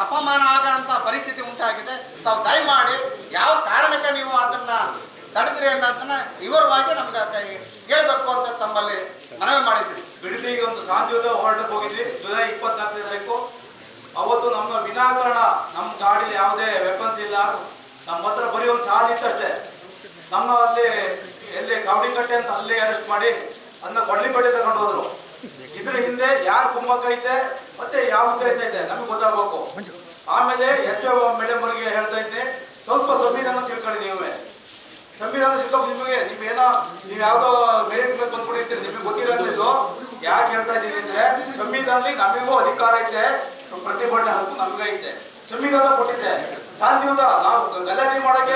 ಅಪಮಾನ ಆಗೋಂಥ ಪರಿಸ್ಥಿತಿ ಉಂಟಾಗಿದೆ. ತಾವು ದಯಮಾಡಿ ಯಾವ ಕಾರಣಕ್ಕೆ ನೀವು ಅದನ್ನು ತಡೆದ್ರಿ ಅನ್ನೋದನ್ನು ವಿವರವಾಗಿ ನಮ್ಗೆ ಹೇಳ್ಬೇಕು ಅಂತ ತಮ್ಮಲ್ಲಿ ಮನವಿ ಮಾಡಿದ್ರಿ. ಬಿಡದಿಗೆ ಒಂದು ಶಾಂತಿಯುತ ಹೋರಾಟಕ್ಕೆ ಹೋಗಿದ್ವಿ ಜುಲೈ 24ನೇ ತಾರೀಕು. ಅವತ್ತು ನಮ್ಮ ವಿನಾಕಾರಣ ನಮ್ಮ ಗಾಡಿಲಿ ಯಾವುದೇ ವೆಪನ್ಸ್ ಇಲ್ಲ, ನಮ್ಮ ಹತ್ರ ಬರೀ ಒಂದು ಸಾಲ ಇತ್ತಷ್ಟೇ. ನಮ್ಮ ಅಲ್ಲಿ ಎಲ್ಲಿ ಕಾವಡಿ ಕಟ್ಟೆ ಅಂತ ಅಲ್ಲೇ ಅರೆಸ್ಟ್ ಮಾಡಿ ಅದನ್ನ ಕೊಡ್ಲಿಪಟ್ಟಿ ತಗೊಂಡು ಹೋದ್ರು. ಇದ್ರ ಹಿಂದೆ ಯಾರು ಕುಮ್ಮಕ್ಕ ಐತೆ ಮತ್ತೆ ಯಾವ ಉದ್ದೇಶ ಇದೆ ನಮಗೆ ಗೊತ್ತಾಗಬೇಕು. ಆಮೇಲೆ ಎಷ್ಟೋ ಮೇಡಮ್ ಅವರಿಗೆ ಹೇಳ್ತಾ ಇದ್ದೆ, ಸ್ವಲ್ಪ ಸಂವಿಧಾನ ತಿಳ್ಕೊಳ್ಳಿ. ನೀವೇ ಸಂವಿಧಾನ ತಿಳ್ಕೊಂಡು ನೀವು ಯಾವ್ದೋ ಮೆರಿಟ್ ಮೇಲೆ ಬಂದ್ಕೊಂಡಿರ್ತೀರಿ, ನಿಮಗೆ ಗೊತ್ತಿರೋದಿಲ್ಲ. ಯಾಕೆ ಹೇಳ್ತಾ ಇದ್ದೀನಿ ಅಂದ್ರೆ ಸಂವಿಧಾನದಲ್ಲಿ ನಮಗೂ ಅಧಿಕಾರ ಐತೆ, ಪ್ರತಿಭಟನೆ ಹಕ್ಕು ನಮಗೂ ಐತೆ. ಸಂವಿಧಾನ ಕೊಟ್ಟಿದ್ದೆ ಶಾಂತಿಯುತ. ನಾವು ಗಲಾಟೆ ಮಾಡಕ್ಕೆ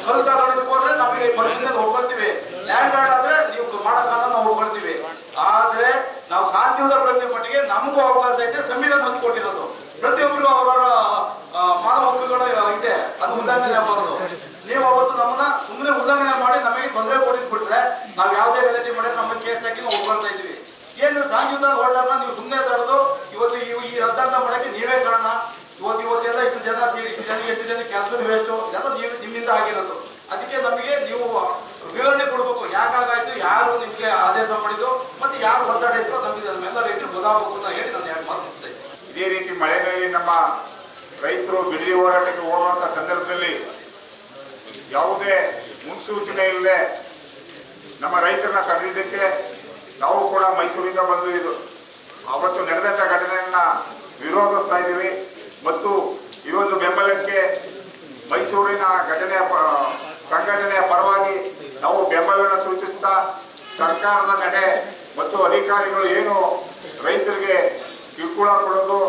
ಕಲ್ಲು ತಗೊಳ್ಳೋದಕ್ಕೆ ಹೋದ್ರೆ ನಮಗೆ ಪರ್ಮಿಷನ್ ಹೋಗ್ಕೊಳ್ತೀವಿ. ಲ್ಯಾಂಡ್ ಲಾರ್ಡ್ ಆದ್ರೆ ನೀವು ಮಾಡೋಕ್ಕಲ್ಲ ನಾವು ಹೋಗ್ಕೊಳ್ತೀವಿ. ಆದ್ರೆ ನಾವು ಶಾಂತಿಯುತ ಪ್ರತಿಭಟನೆಗೆ ನಮಗೂ ಅವಕಾಶ ಐತೆ. ಸಂವಿಧಾನ ಹಕ್ಕು ಕೊಟ್ಟಿರೋದು ಪ್ರತಿಯೊಬ್ಬರು ಅವರವರ ಮಾನವ ಹಕ್ಕುಗಳು ಇದೆ, ಅದು ಉಲ್ಲಂಘನೆ ಆಗಬಾರದು. ನೀವು ಅವತ್ತು ನಮ್ಮನ್ನ ಸುಮ್ಮನೆ ಉಲ್ಲಂಘನೆ ಮಾಡಿ ನಮಗೆ ತೊಂದರೆ ಕೊಟ್ಟಿದ್ಬಿಟ್ರೆ ನಾವು ಯಾವುದೇ ಗಲಾಟೆ ಮಾಡಿದ್ರೆ ನಮ್ಮ ಕೇಸ್ ಹಾಕಿ ನಾವು ಹೋಗ್ಕೊಳ್ತಾ ಇದ್ವಿ. ಏನು ಶಾಂತಿಯುತ ಹೋರಾಟನ ನೀವು ಸುಮ್ಮನೆ ತಡೆದು ಇವತ್ತು ಈ ರದ್ದಾಂತ ಮಾಡಕ್ಕೆ ನೀವೇ ಕಾರಣ. ಇವತ್ತೆಲ್ಲ ಇಷ್ಟು ಜನ ಸೇರಿ ಇಷ್ಟು ಜನ ಎಷ್ಟು ಜನ ಕೆಲಸದ ವೇಸ್ಟ್ ಎಲ್ಲ ನಿಮ್ಮಿಂದ ಆಗಿರೋದು. ಅದಕ್ಕೆ ನಮಗೆ ನೀವು ವಿವರಣೆ ಕೊಡಬೇಕು, ಯಾಕಾಗಾಯ್ತು, ಯಾರು ನಿಮಗೆ ಆದೇಶ ಮಾಡಿದ್ದು, ಮತ್ತೆ ಯಾರು ಒತ್ತಡ ಇದ್ರು ನಮಗೆ ನಮ್ಮೆಲ್ಲ ರೈತರು ಗೊತ್ತಾಗಬೇಕು ಅಂತ ಹೇಳಿ ನಾನು 2 ಮಾತು ಮುಗಿಸ್ತೇನೆ. ಇದೇ ರೀತಿ ಮಳೆಯಲ್ಲಿ ನಮ್ಮ ರೈತರು ಬಿಡದಿ ಹೋರಾಟಕ್ಕೆ ಹೋಗುವಂಥ ಸಂದರ್ಭದಲ್ಲಿ ಯಾವುದೇ ಮುನ್ಸೂಚನೆ ಇಲ್ಲದೆ ನಮ್ಮ ರೈತರನ್ನ ಕರೆದಿದ್ದಕ್ಕೆ ನಾವು ಕೂಡ ಮೈಸೂರಿಂದ ಬಂದು ಇದು ಅವತ್ತು ನಡೆದಂಥ ಘಟನೆಯನ್ನ ವಿರೋಧಿಸ್ತಾ ಇದ್ದೀವಿ. ಮತ್ತು ಈ ಒಂದು ಬೆಂಬಲಕ್ಕೆ ಮೈಸೂರಿನ ಸಂಘಟನೆಯ ಪರವಾಗಿ ನಾವು ಬೆಂಬಲವನ್ನು ಸೂಚಿಸ್ತಾ ಸರ್ಕಾರದ ನಡೆ ಮತ್ತು ಅಧಿಕಾರಿಗಳು ಏನು ರೈತರಿಗೆ ಕಿರುಕುಳ ಕೊಡೋದು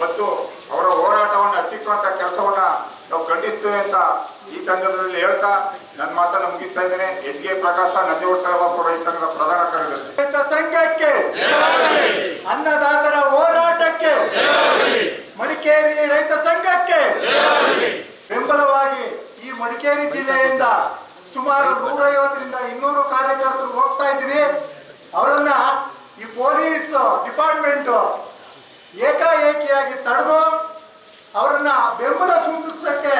ಮತ್ತು ಅವರ ಹೋರಾಟವನ್ನು ಹತ್ತಿಕ್ಕುವಂಥ ಕೆಲಸವನ್ನ ನಾವು ಖಂಡಿಸ್ತೇವೆ ಅಂತ ಈ ಸಂದರ್ಭದಲ್ಲಿ ಹೇಳ್ತಾ ನನ್ನ ಮಾತನ್ನು ಮುಗಿಸ್ತಾ ಇದ್ದೇನೆ. ಎಚ್ ಕೆ ಪ್ರಕಾಶ, ನಂಜನಗೂಡು ತಾಲೂಕು ರೈತ ಸಂಘದ ಪ್ರಧಾನ ಕಾರ್ಯದರ್ಶಿ. ರೈತ ಸಂಘಕ್ಕೆ ಅನ್ನದಾತರ ಹೋರಾಟಕ್ಕೆ, ಮಡಿಕೇರಿ ರೈತ ಸಂಘಕ್ಕೆ ಬೆಂಬಲವಾಗಿ ಈ ಮಡಿಕೇರಿ ಜಿಲ್ಲೆಯಿಂದ ಸುಮಾರು 150ರಿಂದ 200 ಕಾರ್ಯಕರ್ತರು ಹೋಗ್ತಾ ಇದ್ವಿ. ಅವರನ್ನ ಈ ಪೊಲೀಸ್ ಡಿಪಾರ್ಟ್ಮೆಂಟ್ ಏಕಾಏಕಿಯಾಗಿ ತಡೆದು ಅವರನ್ನ ಬೆಂಬಲ ಸೂಚಿಸಕ್ಕೆ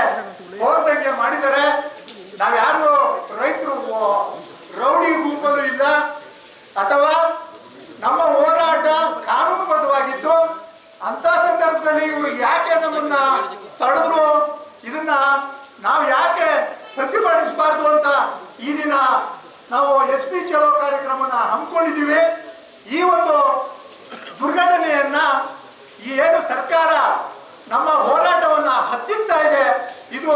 ಹೋಗದಂಗೆ ಮಾಡಿದ್ದಾರೆ. ನಾವ್ಯಾರು ರೈತರು ರೌಡಿ ಗುಂಪಲ್ಲೂ ಇಲ್ಲ ಅಥವಾ ನಮ್ಮ ಹೋರಾಟ ಕಾನೂನುಬದ್ಧವಾಗಿತ್ತು. ಅಂತ ಸಂದರ್ಭದಲ್ಲಿ ಇವರು ಯಾಕೆ ನಮ್ಮನ್ನ ತಡೆದ್ರು, ಇದನ್ನ ನಾವು ಯಾಕೆ ಪ್ರತಿಭಟಿಸಬಾರ್ದು ಅಂತ ಈ ದಿನ ನಾವು SP ಚಲೋ ಕಾರ್ಯಕ್ರಮನ ಹಮ್ಮಿಕೊಂಡಿದ್ದೀವಿ. ಈ ಒಂದು ದುರ್ಘಟನೆಯನ್ನ ಈ ಏನು ಸರ್ಕಾರ ನಮ್ಮ ಹೋರಾಟವನ್ನ ಹತ್ತಿಕ್ತಾ ಇದೆ, ಇದು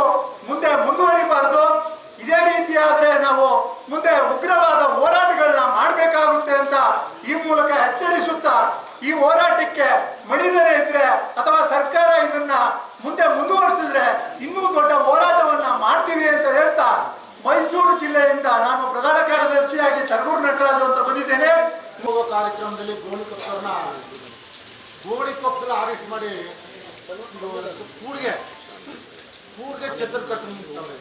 ಮುಂದೆ ಮುಂದುವರಿಬಾರ್ದು. ಇದೇ ರೀತಿಯಾದ್ರೆ ನಾವು ಮುಂದೆ ಉಗ್ರವಾದ ಹೋರಾಟಗಳನ್ನ ಮಾಡಬೇಕಾಗುತ್ತೆ ಅಂತ ಈ ಮೂಲಕ ಎಚ್ಚರಿಸುತ್ತಾ, ಈ ಹೋರಾಟಕ್ಕೆ ಮಣಿದರೆ ಇದ್ರೆ ಅಥವಾ ಸರ್ಕಾರ ಇದನ್ನ ಮುಂದೆ ಮುಂದುವರಿಸಿದ್ರೆ ಇನ್ನೂ ದೊಡ್ಡ ಹೋರಾಟವನ್ನ ಮಾಡ್ತೀವಿ ಅಂತ ಹೇಳ್ತಾ, ಮೈಸೂರು ಜಿಲ್ಲೆಯಿಂದ ನಾನು ಪ್ರಧಾನ ಕಾರ್ಯದರ್ಶಿಯಾಗಿ ಸರ್ಗೂರು ನಟರಾಜು ಅಂತ ಬಂದಿದ್ದೇನೆ. ಕಾರ್ಯಕ್ರಮದಲ್ಲಿ ಗೋಳಿಕೊಪ್ಪದಲ್ಲಿ ಅರೆಸ್ಟ್ ಮಾಡಿ ಕೂಡಿಗೆ ಛತ್ರ ಕಟ್ಟಿಬಿಟ್ಟವ್ರೆ.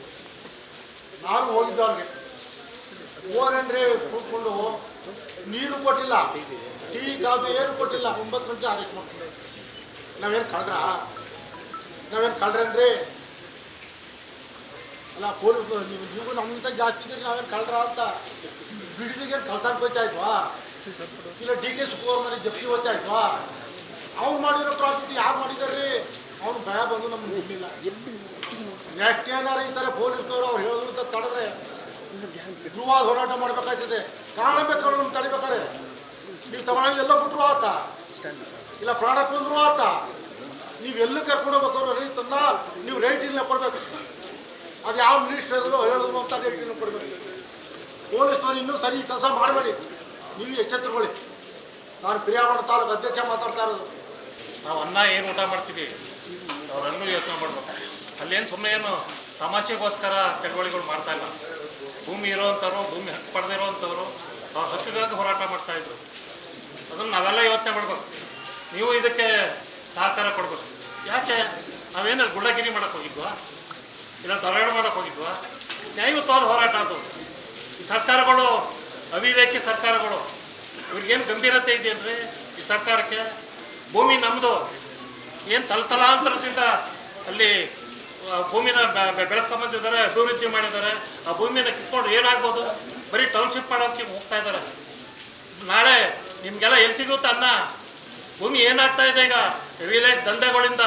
ನಾನು ಹೋಗಿದ್ದೆ ಅವ್ರಿಗೆ. ಓರೇನ್ರಿ ಕೂತ್ಕೊಂಡು ನೀರು ಕೊಟ್ಟಿಲ್ಲ, ಟೀ ಕಾಫಿ ಏನು ಕೊಟ್ಟಿಲ್ಲ. 9 ಗಂಟೆ ಅರೆಸ್ಟ್ ಮಾಡ್ತಾರೆ. ನಾವೇನು ಕಳ್ರೇನ್ರಿ? ಅಲ್ಲ ಪೊಲೀಸ್ ನೀವು ನಮ್ಮಿಂದ ಜಾಸ್ತಿ ಇದ್ರಿ, ನಾವೇನು ಕಳ್ರ ಅಂತ ಬಿಡಿದಿಗೆ ಕಳ್ತಾನ್ ಹೋಗ್ತಾ ಇದ್ವಾ? ಇಲ್ಲ DK ಶಿವಕುಮಾರ್ ಜಪ್ತಿ ಹೋಗ್ತಾ ಇದ್ವಾ? ಅವ್ನು ಮಾಡಿರೋ ಪ್ರಾಫಿಟ್ ಯಾರು ಮಾಡಿದಾರ್ರಿ? ಅವ್ನು ಭಯ ಬಂದು ನಮ್ಗೆ ಬಿಡಲಿಲ್ಲ. ನೆಕ್ಸ್ಟ್ ಏನಾರು ಈ ಥರ ಪೊಲೀಸ್ನವರು ಅವ್ರು ಹೇಳಿದ್ರು ಅಂತ ತಡೆದ್ರೆ ಗೃಹವಾದ ಹೋರಾಟ ಮಾಡ್ಬೇಕಾಗ್ತದೆ. ಕಾರಣ ಬೇಕಾದ್ರೆ ನಮ್ಗೆ ತಡಿಬೇಕಾರೆ ನೀವು ತಗೊಂಡಾಗ ಎಲ್ಲ ಬಿಟ್ರು ಆತ, ಇಲ್ಲ ಪ್ರಾಣ ಕೊಂದ್ರು ಆತ. ನೀವು ಎಲ್ಲ ಕರ್ಕೊಂಡು ಹೋಗ್ಬೇಕಾದ್ರು ರೈತನ್ನ ನೀವು ರೈಟ್ ಇಲ್ಲ ಕೊಡ್ಬೇಕು. ಅದು ಯಾವ ಮಿನಿಸ್ಟರ್ ಹೇಳಿದ್ರು ಅಂತ ರೈಟ್ ಇಲ್ಲ ಕೊಡ್ಬೇಕು. ಪೊಲೀಸ್ನವ್ರು ಇನ್ನೂ ಸರಿ ಕೆಲಸ ಮಾಡಬೇಡಿ, ನೀವು ಎಚ್ಚೆತ್ತುಕೊಳ್ಳಿ. ನಾನು ಪ್ರಿಯಾಮಠ ತಾಲೂಕು ಅಧ್ಯಕ್ಷ ಮಾತಾಡ್ತಾ ಇರೋದು. ನಾವು ಅನ್ನ ಏನು ಊಟ ಮಾಡ್ತೀವಿ ಅವರನ್ನು ಯೋಚನೆ ಮಾಡ್ಬೇಕು. ಅಲ್ಲೇನು ಸುಮ್ಮನೆ ಏನು ತಮಾಷೆಗೋಸ್ಕರ ಚಳವಳಿಗಳು ಮಾಡ್ತಾ ಇಲ್ಲ. ಭೂಮಿ ಇರೋವಂಥವ್ರು, ಭೂಮಿ ಹಕ್ಕು ಪಡೆದಿರೋವಂಥವ್ರು ಅವ್ರ ಹಕ್ಕುಗಾಗಿ ಹೋರಾಟ ಮಾಡ್ತಾಯಿದ್ರು. ಅದನ್ನು ನಾವೆಲ್ಲ ಯೋಚನೆ ಮಾಡ್ಬೇಕು. ನೀವು ಇದಕ್ಕೆ ಸಹಕಾರ ಕೊಡ್ಬೇಕು. ಯಾಕೆ ನಾವೇನು ಗುಳ್ಳಗಿರಿ ಮಾಡೋಕ್ಕೆ ಹೋಗಿದ್ವಾ, ಇಲ್ಲ ಧರಣಿ ಮಾಡೋಕ್ಕೆ ಹೋಗಿದ್ವಾ? ನ್ಯಾಯಯುತವಾದ ಹೋರಾಟ ಅದು. ಈ ಸರ್ಕಾರಗಳು ಅವಿವೇಕಿ ಸರ್ಕಾರಗಳು, ಇವ್ರಿಗೇನು ಗಂಭೀರತೆ ಇದೆಯಲ್ರಿ ಈ ಸರ್ಕಾರಕ್ಕೆ? ಭೂಮಿ ನಮ್ಮದು, ಏನು ತಲತಲಾಂತರದಿಂದ ಅಲ್ಲಿ ಭೂಮಿನ ಬೆಳೆಸ್ಕೊಂಬಂದಿದ್ದಾರೆ, ಅಭಿವೃದ್ಧಿ ಮಾಡಿದ್ದಾರೆ. ಆ ಭೂಮಿನ ಕಿತ್ಕೊಂಡು ಏನಾಗ್ಬೋದು? ಬರೀ ಟೌನ್ಶಿಪ್ ಮಾಡೋಕ್ಕೆ ಹೋಗ್ತಾ ಇದ್ದಾರೆ. ನಾಳೆ ನಿಮಗೆಲ್ಲ ಎಲ್ಲಿ ಸಿಗುತ್ತೆ ಅನ್ನ? ಭೂಮಿ ಏನಾಗ್ತಾ ಇದೆ ಈಗ ರಿಯಲ್ ಎಸ್ಟೇಟ್ ದಂಧೆಗಳಿಂದ?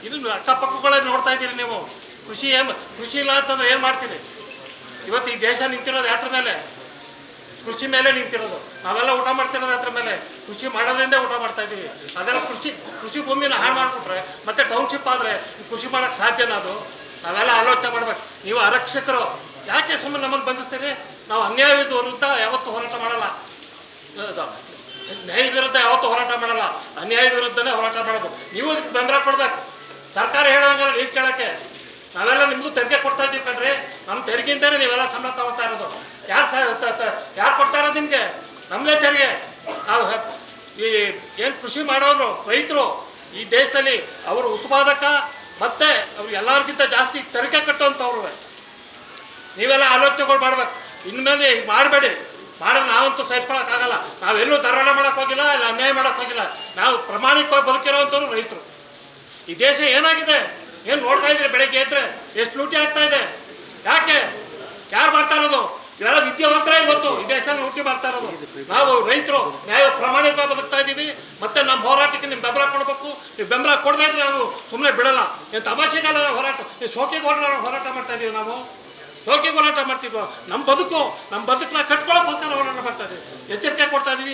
ಇದು ಅಕ್ಕಪಕ್ಕಗಳೇ ನೋಡ್ತಾ ಇದ್ದೀರಿ ನೀವು. ಕೃಷಿ ಇಲ್ಲ ಅಂತಂದ್ರೆ ಏನು ಮಾಡ್ತೀರಿ? ಇವತ್ತು ಈ ದೇಶ ನಿಂತಿರೋದು ಯಾತ್ರ ಮೇಲೆ? ಕೃಷಿ ಮೇಲೆ ನಿಂತಿರೋದು. ನಾವೆಲ್ಲ ಊಟ ಮಾಡ್ತಿರೋದು ಅದ್ರ ಮೇಲೆ. ಕೃಷಿ ಮಾಡೋದ್ರಿಂದ ಊಟ ಮಾಡ್ತಾ ಇದ್ದೀವಿ. ಅದೆಲ್ಲ ಕೃಷಿ ಭೂಮಿನ ಹಾಳು ಮಾಡಿಬಿಟ್ರೆ ಮತ್ತೆ ಟೌನ್ಶಿಪ್ ಆದರೆ ಕೃಷಿ ಮಾಡೋಕ್ಕೆ ಸಾಧ್ಯನಾ? ಅದು ನಾವೆಲ್ಲ ಆಲೋಚನೆ ಮಾಡ್ಬೇಕು. ನೀವು ಆರಕ್ಷಕರು ಯಾಕೆ ಸುಮ್ಮನೆ ನಮ್ಮನ್ನು ಬಂಧಿಸ್ತೀರಿ? ನಾವು ಅನ್ಯಾಯದ ವಿರುದ್ಧ ಯಾವತ್ತೂ ಹೋರಾಟ ಮಾಡಲ್ಲ, ನ್ಯಾಯ ವಿರುದ್ಧ ಯಾವತ್ತೂ ಹೋರಾಟ ಮಾಡಲ್ಲ, ಅನ್ಯಾಯದ ವಿರುದ್ಧನೇ ಹೋರಾಟ ಮಾಡಬೇಕು. ನೀವು ಬೆಂಬಲ ಕೊಡ್ಬೇಕು. ಸರ್ಕಾರ ಹೇಳೋಂಗಲ್ಲ ನೀವು ಕೇಳೋಕ್ಕೆ. ನಾವೆಲ್ಲ ನಿಮಗೂ ತೆರಿಗೆ ಕೊಡ್ತಾ ಇದ್ದೀವಿ ಕಣ್ರಿ. ನಮ್ಮ ತೆರಿಗೆಯಿಂದನೇ ನೀವೆಲ್ಲ ಸಂಬಳ ತಗೊಳ್ತಾ ಇರೋದು. ಯಾರು ಕೊಡ್ತಾ ಇರೋದು ನಿಮಗೆ? ನಮ್ಮದೇ ತೆರಿಗೆ. ನಾವು ಈ ಏನು ಕೃಷಿ ಮಾಡೋರು ರೈತರು ಈ ದೇಶದಲ್ಲಿ ಅವರು ಉತ್ಪಾದಕ ಮತ್ತು ಅವ್ರು ಎಲ್ಲರಿಗಿಂತ ಜಾಸ್ತಿ ತೆರಿಗೆ ಕಟ್ಟುವಂಥವ್ರು. ನೀವೆಲ್ಲ ಆಲೋಚನೆಗಳು ಮಾಡ್ಬೇಕು. ಇನ್ಮೇಲೆ ಈಗ ಮಾಡಬೇಡಿ. ಮಾಡಿದ್ರೆ ನಾವಂತೂ ಸಹಿಸ್ಕೊಳಕ್ಕಾಗಲ್ಲ. ನಾವೆಲ್ಲೂ ಧಾರಣ ಮಾಡೋಕ್ಕೆ ಹೋಗಿಲ್ಲ, ಇಲ್ಲ ಅನ್ಯಾಯ ಮಾಡೋಕ್ಕೆ ಹೋಗಿಲ್ಲ. ನಾವು ಪ್ರಾಮಾಣಿಕವಾಗಿ ಬದುಕಿರೋವಂಥವ್ರು ರೈತರು. ಈ ದೇಶ ಏನಾಗಿದೆ? ಏನು ನೋಡ್ತಾ ಇದ್ದೀರಿ ಬೆಳಗ್ಗೆ ಎದ್ರೆ ಎಷ್ಟು ಲೂಟಿ ಆಗ್ತಾ ಇದೆ? ಯಾಕೆ? ಯಾರು ಮಾಡ್ತಾ ಇರೋದು? ಇವೆಲ್ಲ ವಿದ್ಯಾವಂತರ ಇವತ್ತು ಈ ದೇಶದಲ್ಲಿ ಲೂಟಿ ಮಾಡ್ತಾ ಇರೋದು. ನಾವು ರೈತರು ನ್ಯಾಯ ಪ್ರಾಮಾಣಿಕ ಬದುಕ್ತಾ ಇದ್ದೀವಿ. ಮತ್ತೆ ನಮ್ಮ ಹೋರಾಟಕ್ಕೆ ನಿಮ್ಮ ಬೆಂಬಲ ಕೊಡಬೇಕು. ನೀವು ಬೆಂಬಲ ಕೊಡದೇ ಇದ್ರೆ ನಾವು ಸುಮ್ಮನೆ ಬಿಡಲ್ಲ. ಏನು ತಮಾಷೆಗೆಲ್ಲ ಹೋರಾಟ, ಶೋಕಿಗೆ ಹೋರಾಟ ಮಾಡ್ತಾ ಇದ್ದೀವಿ. ನಾವು ಶೋಕಿಗೆ ಹೋರಾಟ ಮಾಡ್ತಿದ್ವು. ನಮ್ಮ ಬದುಕನ್ನ ಕಟ್ಕೊಳ್ಳೋಕ್ಕೋಸ್ಕರ ಹೋರಾಟ ಮಾಡ್ತಾ ಇದ್ದೀವಿ. ಎಚ್ಚರಿಕೆ ಕೊಡ್ತಾ ಇದ್ದೀವಿ,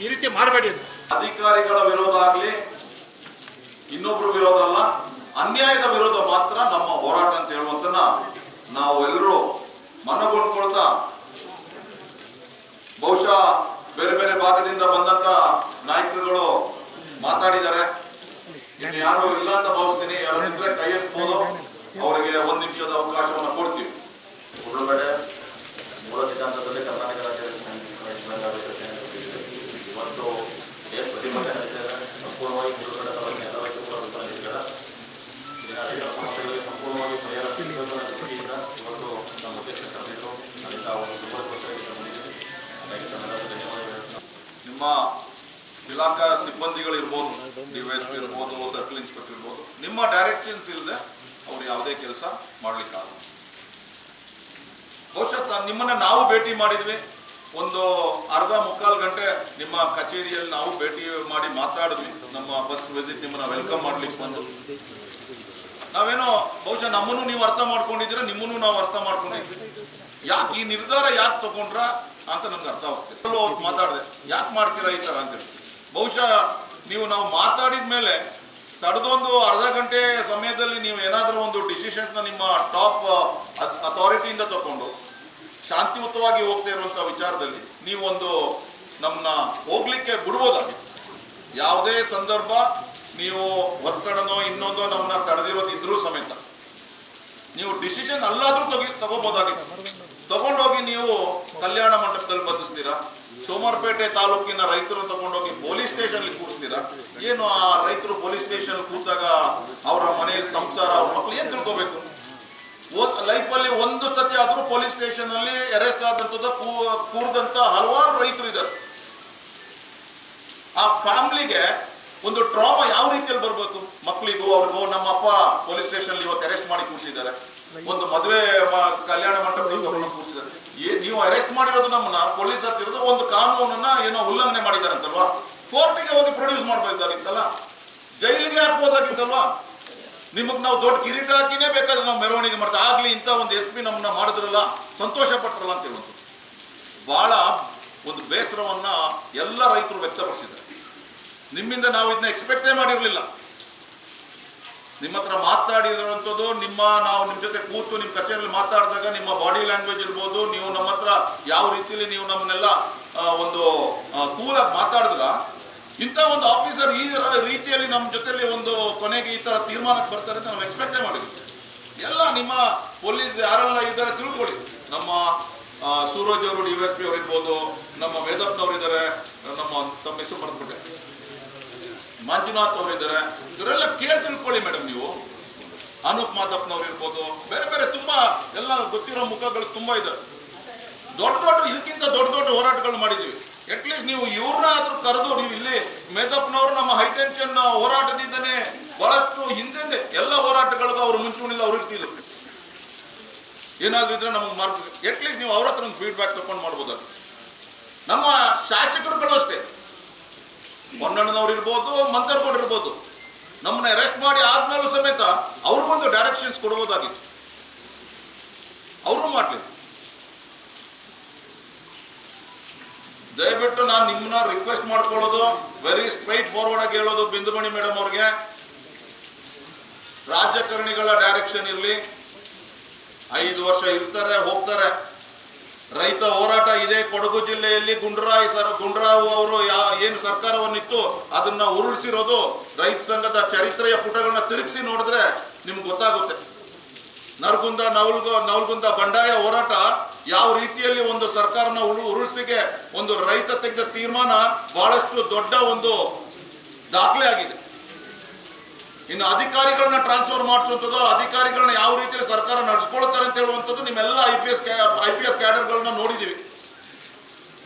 ಈ ರೀತಿ ಮಾಡಬೇಡಿ ಅಂತ. ಅಧಿಕಾರಿಗಳ ವಿರೋಧ ಆಗಲಿ, ಇನ್ನೊಬ್ರು ವಿರೋಧ ಅಲ್ಲ, ಅನ್ಯಾಯದ ವಿರೋಧ ಮಾತ್ರ ನಮ್ಮ ಹೋರಾಟ ಅಂತ ಹೇಳುವಂತನ್ನ ನಾವು ಎಲ್ಲರೂ ಮನಗೊಂಡ್ಕೊಳ್ತಾ, ಬಹುಶಃ ಬೇರೆ ಬೇರೆ ಭಾಗದಿಂದ ಬಂದಂತ ನಾಯಕರುಗಳು ಮಾತಾಡಿದ್ದಾರೆ. ಇನ್ನು ಯಾರು ಇಲ್ಲ ಅಂತ ಭಾವಿಸ್ತೀನಿ. ಯಾರಿದ್ರೆ ಕೈ ಎತ್ಬೋದು, ಅವರಿಗೆ 1 ನಿಮಿಷದ ಅವಕಾಶವನ್ನು ಕೊಡ್ತೀವಿ. ಉಳ್ಳಗಡೆ ಮೂಲ ಸಿದ್ಧಾಂತದಲ್ಲಿ ಕರ್ನಾಟಕ ರಾಜ್ಯ ಇವತ್ತು ಏನು ಪ್ರತಿಭಟನೆ ನಡೆಸಿದ್ದಾರೆ, ಸಂಪೂರ್ಣವಾಗಿ ಮುಳುಗಡೆ ಎಲ್ಲ ರೈತರು ಕೂಡ ಬೆಂಬಲಿಸಿದ್ದಾರೆ. ರೈತರ ಸಮಸ್ಯೆಗಳಿಗೆ ಸಂಪೂರ್ಣವಾಗಿ ಪರಿಹಾರ ಸಿಗಬೇಕು ದೃಷ್ಟಿಯಿಂದ ಇವತ್ತು ನಮ್ಮ ಅಧ್ಯಕ್ಷ ಕರೆದಿದ್ದು ಅದರಿಂದ ಒಂದು ದುರ್ಬಲಗೊಳಿಸಿ ಬಂದಿದ್ದೀವಿ. ಹಾಗಾಗಿ ತಮ್ಮೆಲ್ಲರಿಗೂ ಧನ್ಯವಾದಗಳು. ನಿಮ್ಮ ಇಲಾಖಾ ಸಿಬ್ಬಂದಿಗಳಿರ್ಬೋದು, DYSP ಇರ್ಬೋದು, ಸರ್ಕಲ್ ಇನ್ಸ್ಪೆಕ್ಟರ್ ಇರ್ಬೋದು, ನಿಮ್ಮ ಡೈರೆಕ್ಷನ್ಸ್ ಇಲ್ಲದೆ ಅವ್ರು ಯಾವುದೇ ಕೆಲಸ ಮಾಡ್ಲಿಕ್ಕಾಗಲ್ಲ. ಬಹುಶಃ ನಿಮ್ಮನ್ನ ನಾವು ಭೇಟಿ ಮಾಡಿದ್ವಿ. ಒಂದು ಅರ್ಧ ಮುಕ್ಕಾಲು ಗಂಟೆ ನಿಮ್ಮ ಕಚೇರಿಯಲ್ಲಿ ನಾವು ಭೇಟಿ ಮಾಡಿ ಮಾತಾಡಿದ್ವಿ. ನಮ್ಮ ಫಸ್ಟ್ ವಿಸಿಟ್ ನಿಮ್ಮನ್ನ ವೆಲ್ಕಮ್ ಮಾಡ್ಲಿಕ್ಕೆ ಬಂದು ನಾವೇನೋ ಬಹುಶಃ ನಮ್ಮನ್ನು ನೀವು ಅರ್ಥ ಮಾಡ್ಕೊಂಡಿದ್ದೀರ, ನಿಮ್ಮನ್ನು ನಾವು ಅರ್ಥ ಮಾಡ್ಕೊಂಡಿದ್ವಿ. ಯಾಕೆ ಈ ನಿರ್ಧಾರ ಯಾಕೆ ತಗೊಂಡ್ರ ಅಂತ ನಮ್ಗೆ ಅರ್ಥ ಆಗ್ತದೆ. ಅವತ್ತು ಮಾತಾಡಿದೆ, ಯಾಕೆ ಮಾಡ್ತೀರಾ ಈ ಥರ ಅಂತೇಳಿ. ಬಹುಶಃ ನಾವು ಮಾತಾಡಿದ ಮೇಲೆ ತಡೆದೊಂದು ಅರ್ಧ ಗಂಟೆ ಸಮಯದಲ್ಲಿ ನೀವು ಏನಾದರೂ ಒಂದು ಡಿಸಿಷನ್ಸ್ನ ನಿಮ್ಮ ಟಾಪ್ ಅಥಾರಿಟಿಯಿಂದ ತಗೊಂಡು ಶಾಂತಿಯುತವಾಗಿ ಹೋಗ್ತಾ ಇರುವಂಥ ವಿಚಾರದಲ್ಲಿ ನೀವೊಂದು ನಮ್ಮನ್ನ ಹೋಗ್ಲಿಕ್ಕೆ ಬಿಡ್ಬೋದಾಗಿತ್ತು. ಯಾವುದೇ ಸಂದರ್ಭ ನೀವು ಒತ್ತಡನೋ ಇನ್ನೊಂದೋ ನಮ್ಮನ್ನ ತಡೆದಿರೋದಿದ್ರೂ ಸಮೇತ ನೀವು ಡಿಸಿಷನ್ ಅಲ್ಲಾದ್ರೂ ತಗೋಬೋದಾಗಿತ್ತು. ತಗೊಂಡೋಗಿ ನೀವು ಕಲ್ಯಾಣ ಮಂಟಪದಲ್ಲಿ ಬಂಧಿಸ್ತೀರಾ, ಸೋಮವಾರಪೇಟೆ ತಾಲೂಕಿನ ರೈತರು ತಗೊಂಡೋಗಿ ಪೊಲೀಸ್ ಸ್ಟೇಷನ್ ಕೂರಿಸ್ತೀರಾ. ಏನು ಆ ರೈತರು ಪೊಲೀಸ್ ಸ್ಟೇಷನ್ ಕೂತಾಗ ಅವರ ಮನೆಯಲ್ಲಿ ಸಂಸಾರ, ಅವ್ರ ಮಕ್ಕಳು ಏನ್ ತಿಳ್ಕೋಬೇಕು? ಲೈಫಲ್ಲಿ ಒಂದು ಸತಿ ಆದ್ರೂ ಪೊಲೀಸ್ ಸ್ಟೇಷನ್ ಅಲ್ಲಿ ಅರೆಸ್ಟ್ ಆದಂತದ್ದು ಕೂರ್ದಂತ ಹಲವಾರು ರೈತರು ಇದ್ದಾರೆ. ಆ ಫ್ಯಾಮಿಲಿಗೆ ಒಂದು ಟ್ರಾಮಾ ಯಾವ ರೀತಿಯಲ್ಲಿ ಬರ್ಬೇಕು? ಮಕ್ಕಳಿಗೂ ಅವ್ರಿಗೂ ನಮ್ಮ ಅಪ್ಪ ಪೊಲೀಸ್ ಸ್ಟೇಷನ್ ಇವತ್ತು ಅರೆಸ್ಟ್ ಮಾಡಿ ಕೂರಿಸಿದ್ದಾರೆ, ಒಂದು ಮದುವೆ ಕಲ್ಯಾಣ ಮಂಟಪದಲ್ಲಿ ಕೂರಿಸಿದ್ದಾರೆ. ನೀವು ಅರೆಸ್ಟ್ ಮಾಡಿರೋದು ನಮ್ಮನ್ನ ಪೊಲೀಸ್ ಹಚ್ಚಿರೋದು ಒಂದು ಕಾನೂನನ್ನ ಏನೋ ಉಲ್ಲಂಘನೆ ಮಾಡಿದಾರಂತಲ್ವಾ? ಕೋರ್ಟಿಗೆ ಹೋಗಿ ಪ್ರೊಡ್ಯೂಸ್ ಮಾಡ್ಬೋದಾಗಿತ್ತಲ್ಲ, ಜೈಲಿಗೆ ಹಾಕ್ಬೋದಾಗಿತ್ತಲ್ವಾ? ನಿಮಗೆ ನಾವು ದೊಡ್ಡ ಕಿರೀಟ ಹಾಕಿನೇ ಬೇಕಾದ್ರೆ ನಾವು ಮೆರವಣಿಗೆ ಮಾಡ್ತಾ ಆಗ್ಲಿ ಇಂಥ ಒಂದು SP ನಮ್ಮನ್ನ ಮಾಡಿದ್ರಲ್ಲ, ಸಂತೋಷ ಪಟ್ರಲ್ಲ ಅಂತ ಹೇಳುವಂಥದ್ದು. ಬಹಳ ಒಂದು ಬೇಸರವನ್ನ ಎಲ್ಲ ರೈತರು ವ್ಯಕ್ತಪಡಿಸಿದ್ದಾರೆ. ನಿಮ್ಮಿಂದ ನಾವು ಇದನ್ನ ಎಕ್ಸ್ಪೆಕ್ಟೇ ಮಾಡಿರಲಿಲ್ಲ. ನಿಮ್ಮ ಹತ್ರ ಮಾತಾಡಿರುವಂಥದ್ದು, ನಾವು ನಿಮ್ಮ ಜೊತೆ ಕೂತು ನಿಮ್ಮ ಕಚೇರಿಯಲ್ಲಿ ಮಾತಾಡಿದಾಗ ನಿಮ್ಮ ಬಾಡಿ ಲ್ಯಾಂಗ್ವೇಜ್ ಇರ್ಬೋದು, ನೀವು ನಮ್ಮ ಹತ್ರ ಯಾವ ರೀತಿಯಲ್ಲಿ ನೀವು ನಮ್ಮನ್ನೆಲ್ಲ ಒಂದು ಕೂಲಾಗಿ ಮಾತಾಡಿದ್ರ, ಇಂಥ ಒಂದು ಆಫೀಸರ್ ಈ ರೀತಿಯಲ್ಲಿ ನಮ್ಮ ಜೊತೆಲಿ ಒಂದು ಕೊನೆಗೆ ಈ ಥರ ತೀರ್ಮಾನಕ್ಕೆ ಬರ್ತಾರೆ ಅಂತ ನಾವು ಎಕ್ಸ್ಪೆಕ್ಟೇ ಮಾಡಿದ್ವಿ. ಎಲ್ಲ ನಿಮ್ಮ ಪೊಲೀಸ್ ಯಾರೆಲ್ಲ ಇದ್ದಾರೆ ತಿಳ್ಕೊಳ್ಳಿ. ನಮ್ಮ ಸೂರಜ್ ಅವರು DYSP ಅವರು ಇರ್ಬೋದು, ನಮ್ಮ ವೇದಪ್ಪನವರು ಇದ್ದಾರೆ, ನಮ್ಮ ತಮ್ಮ ಹೆಸರು ಮರೆತುಬಿಟ್ಟೆ, ಮಂಜುನಾಥ್ ಅವರು ಇದ್ದಾರೆ. ಇವರೆಲ್ಲ ಕೇಳಿ ತಿಳ್ಕೊಳ್ಳಿ ಮೇಡಮ್. ನೀವು ಅನೂಪ್ ಮಾದಪ್ಪನವ್ರು ಇರ್ಬೋದು, ಬೇರೆ ಬೇರೆ ತುಂಬಾ ಎಲ್ಲ ಗೊತ್ತಿರೋ ಮುಖಗಳು ತುಂಬಾ ಇದೆ. ಇದಕ್ಕಿಂತ ದೊಡ್ಡ ಹೋರಾಟಗಳು ಮಾಡಿದ್ದೀವಿ. ಅಟ್ಲೀಸ್ಟ್ ನೀವು ಇವ್ರನ್ನ ಆದ್ರೂ ಕರೆದು, ನೀವು ಇಲ್ಲಿ ಮೇದಪ್ಪನವರು ನಮ್ಮ ಹೈಟೆನ್ಷನ್ ಹೋರಾಟದಿಂದನೇ ಬಹಳಷ್ಟು ಹಿಂದೆ ಎಲ್ಲ ಹೋರಾಟಗಳಿಗೂ ಅವರು ಮುಂಚೂಣಿಲ್ಲ, ಅವ್ರು ಇರ್ತಿದ್ರು. ಏನಾದ್ರೂ ಇದ್ರೆ ನಮಗೆ ಮಾರ್ಕ್ ಅಟ್ಲೀಸ್ಟ್ ನೀವು ಅವ್ರ ಹತ್ರ ಒಂದು ಫೀಡ್ಬ್ಯಾಕ್ ತಗೊಂಡು ಮಾಡ್ಬೋದಾಗ. ನಮ್ಮ ಶಾಸಕರುಗಳು ಅಷ್ಟೇ, ಹೊನ್ನಣ್ಣನವ್ರು ಇರ್ಬೋದು, ಮಂತರ್ಗೌಡ್ರು ಇರ್ಬೋದು, ನಮ್ಮನ್ನ ಅರೆಸ್ಟ್ ಮಾಡಿ ಆದ್ಮೇಲೂ ಸಮೇತ ಅವ್ರಿಗೊಂದು ಡೈರೆಕ್ಷನ್ಸ್ ಕೊಡ್ಬೋದಾಗಿತ್ತು. ಅವರು ಮಾಡ್ಲಿಲ್ಲ. ದಯವಿಟ್ಟು ನಾನು ನಿಮ್ಮನ್ನ ರಿಕ್ವೆಸ್ಟ್ ಮಾಡ್ಕೊಳ್ಳೋದು, ವೆರಿ ಸ್ಟ್ರೈಟ್ ಫಾರ್ವರ್ಡ್ ಆಗಿ ಹೇಳೋದು, ಬಿಂದುಮಣಿ ಮೇಡಮ್ ಅವ್ರಿಗೆ, ರಾಜಕಾರಣಿಗಳ ಡೈರೆಕ್ಷನ್ ಇರಲಿ. 5 ವರ್ಷ ಇರ್ತಾರೆ, ಹೋಗ್ತಾರೆ. ರೈತ ಹೋರಾಟ ಇದೆ ಕೊಡಗು ಜಿಲ್ಲೆಯಲ್ಲಿ. ಗುಂಡ್ರಾವ್ ಅವರು ಏನು ಸರ್ಕಾರವನ್ನಿತ್ತು ಅದನ್ನ ಉರುಳಿಸಿರೋದು, ರೈತ ಸಂಘದ ಚರಿತ್ರೆಯ ಪುಟಗಳನ್ನ ತಿರುಗಿಸಿ ನೋಡಿದ್ರೆ ನಿಮ್ಗೆ ಗೊತ್ತಾಗುತ್ತೆ. ನವಲ್ಗುಂದ ಬಂಡಾಯ ಹೋರಾಟ ಯಾವ ರೀತಿಯಲ್ಲಿ ಒಂದು ಸರ್ಕಾರನ ಉರುಳಿಸಿಗೆ ಒಂದು ರೈತ ತೆಗೆದ ತೀರ್ಮಾನ ಬಹಳಷ್ಟು ದೊಡ್ಡ ಒಂದು ದಾಖಲೆ ಆಗಿದೆ. ಇನ್ನು ಅಧಿಕಾರಿಗಳನ್ನ ಟ್ರಾನ್ಸ್ಫರ್ ಮಾಡಿಸುವಂಥದ್ದು, ಅಧಿಕಾರಿಗಳನ್ನ ಯಾವ ರೀತಿಯಲ್ಲಿ ಸರ್ಕಾರ ನಡೆಸ್ಕೊಳ್ತಾರೆ ಅಂತ ಹೇಳುವಂಥದ್ದು ನಿಮ್ಮೆಲ್ಲ IPS ಕ್ಯಾಡರ್ಗಳನ್ನ ನೋಡಿದೀವಿ.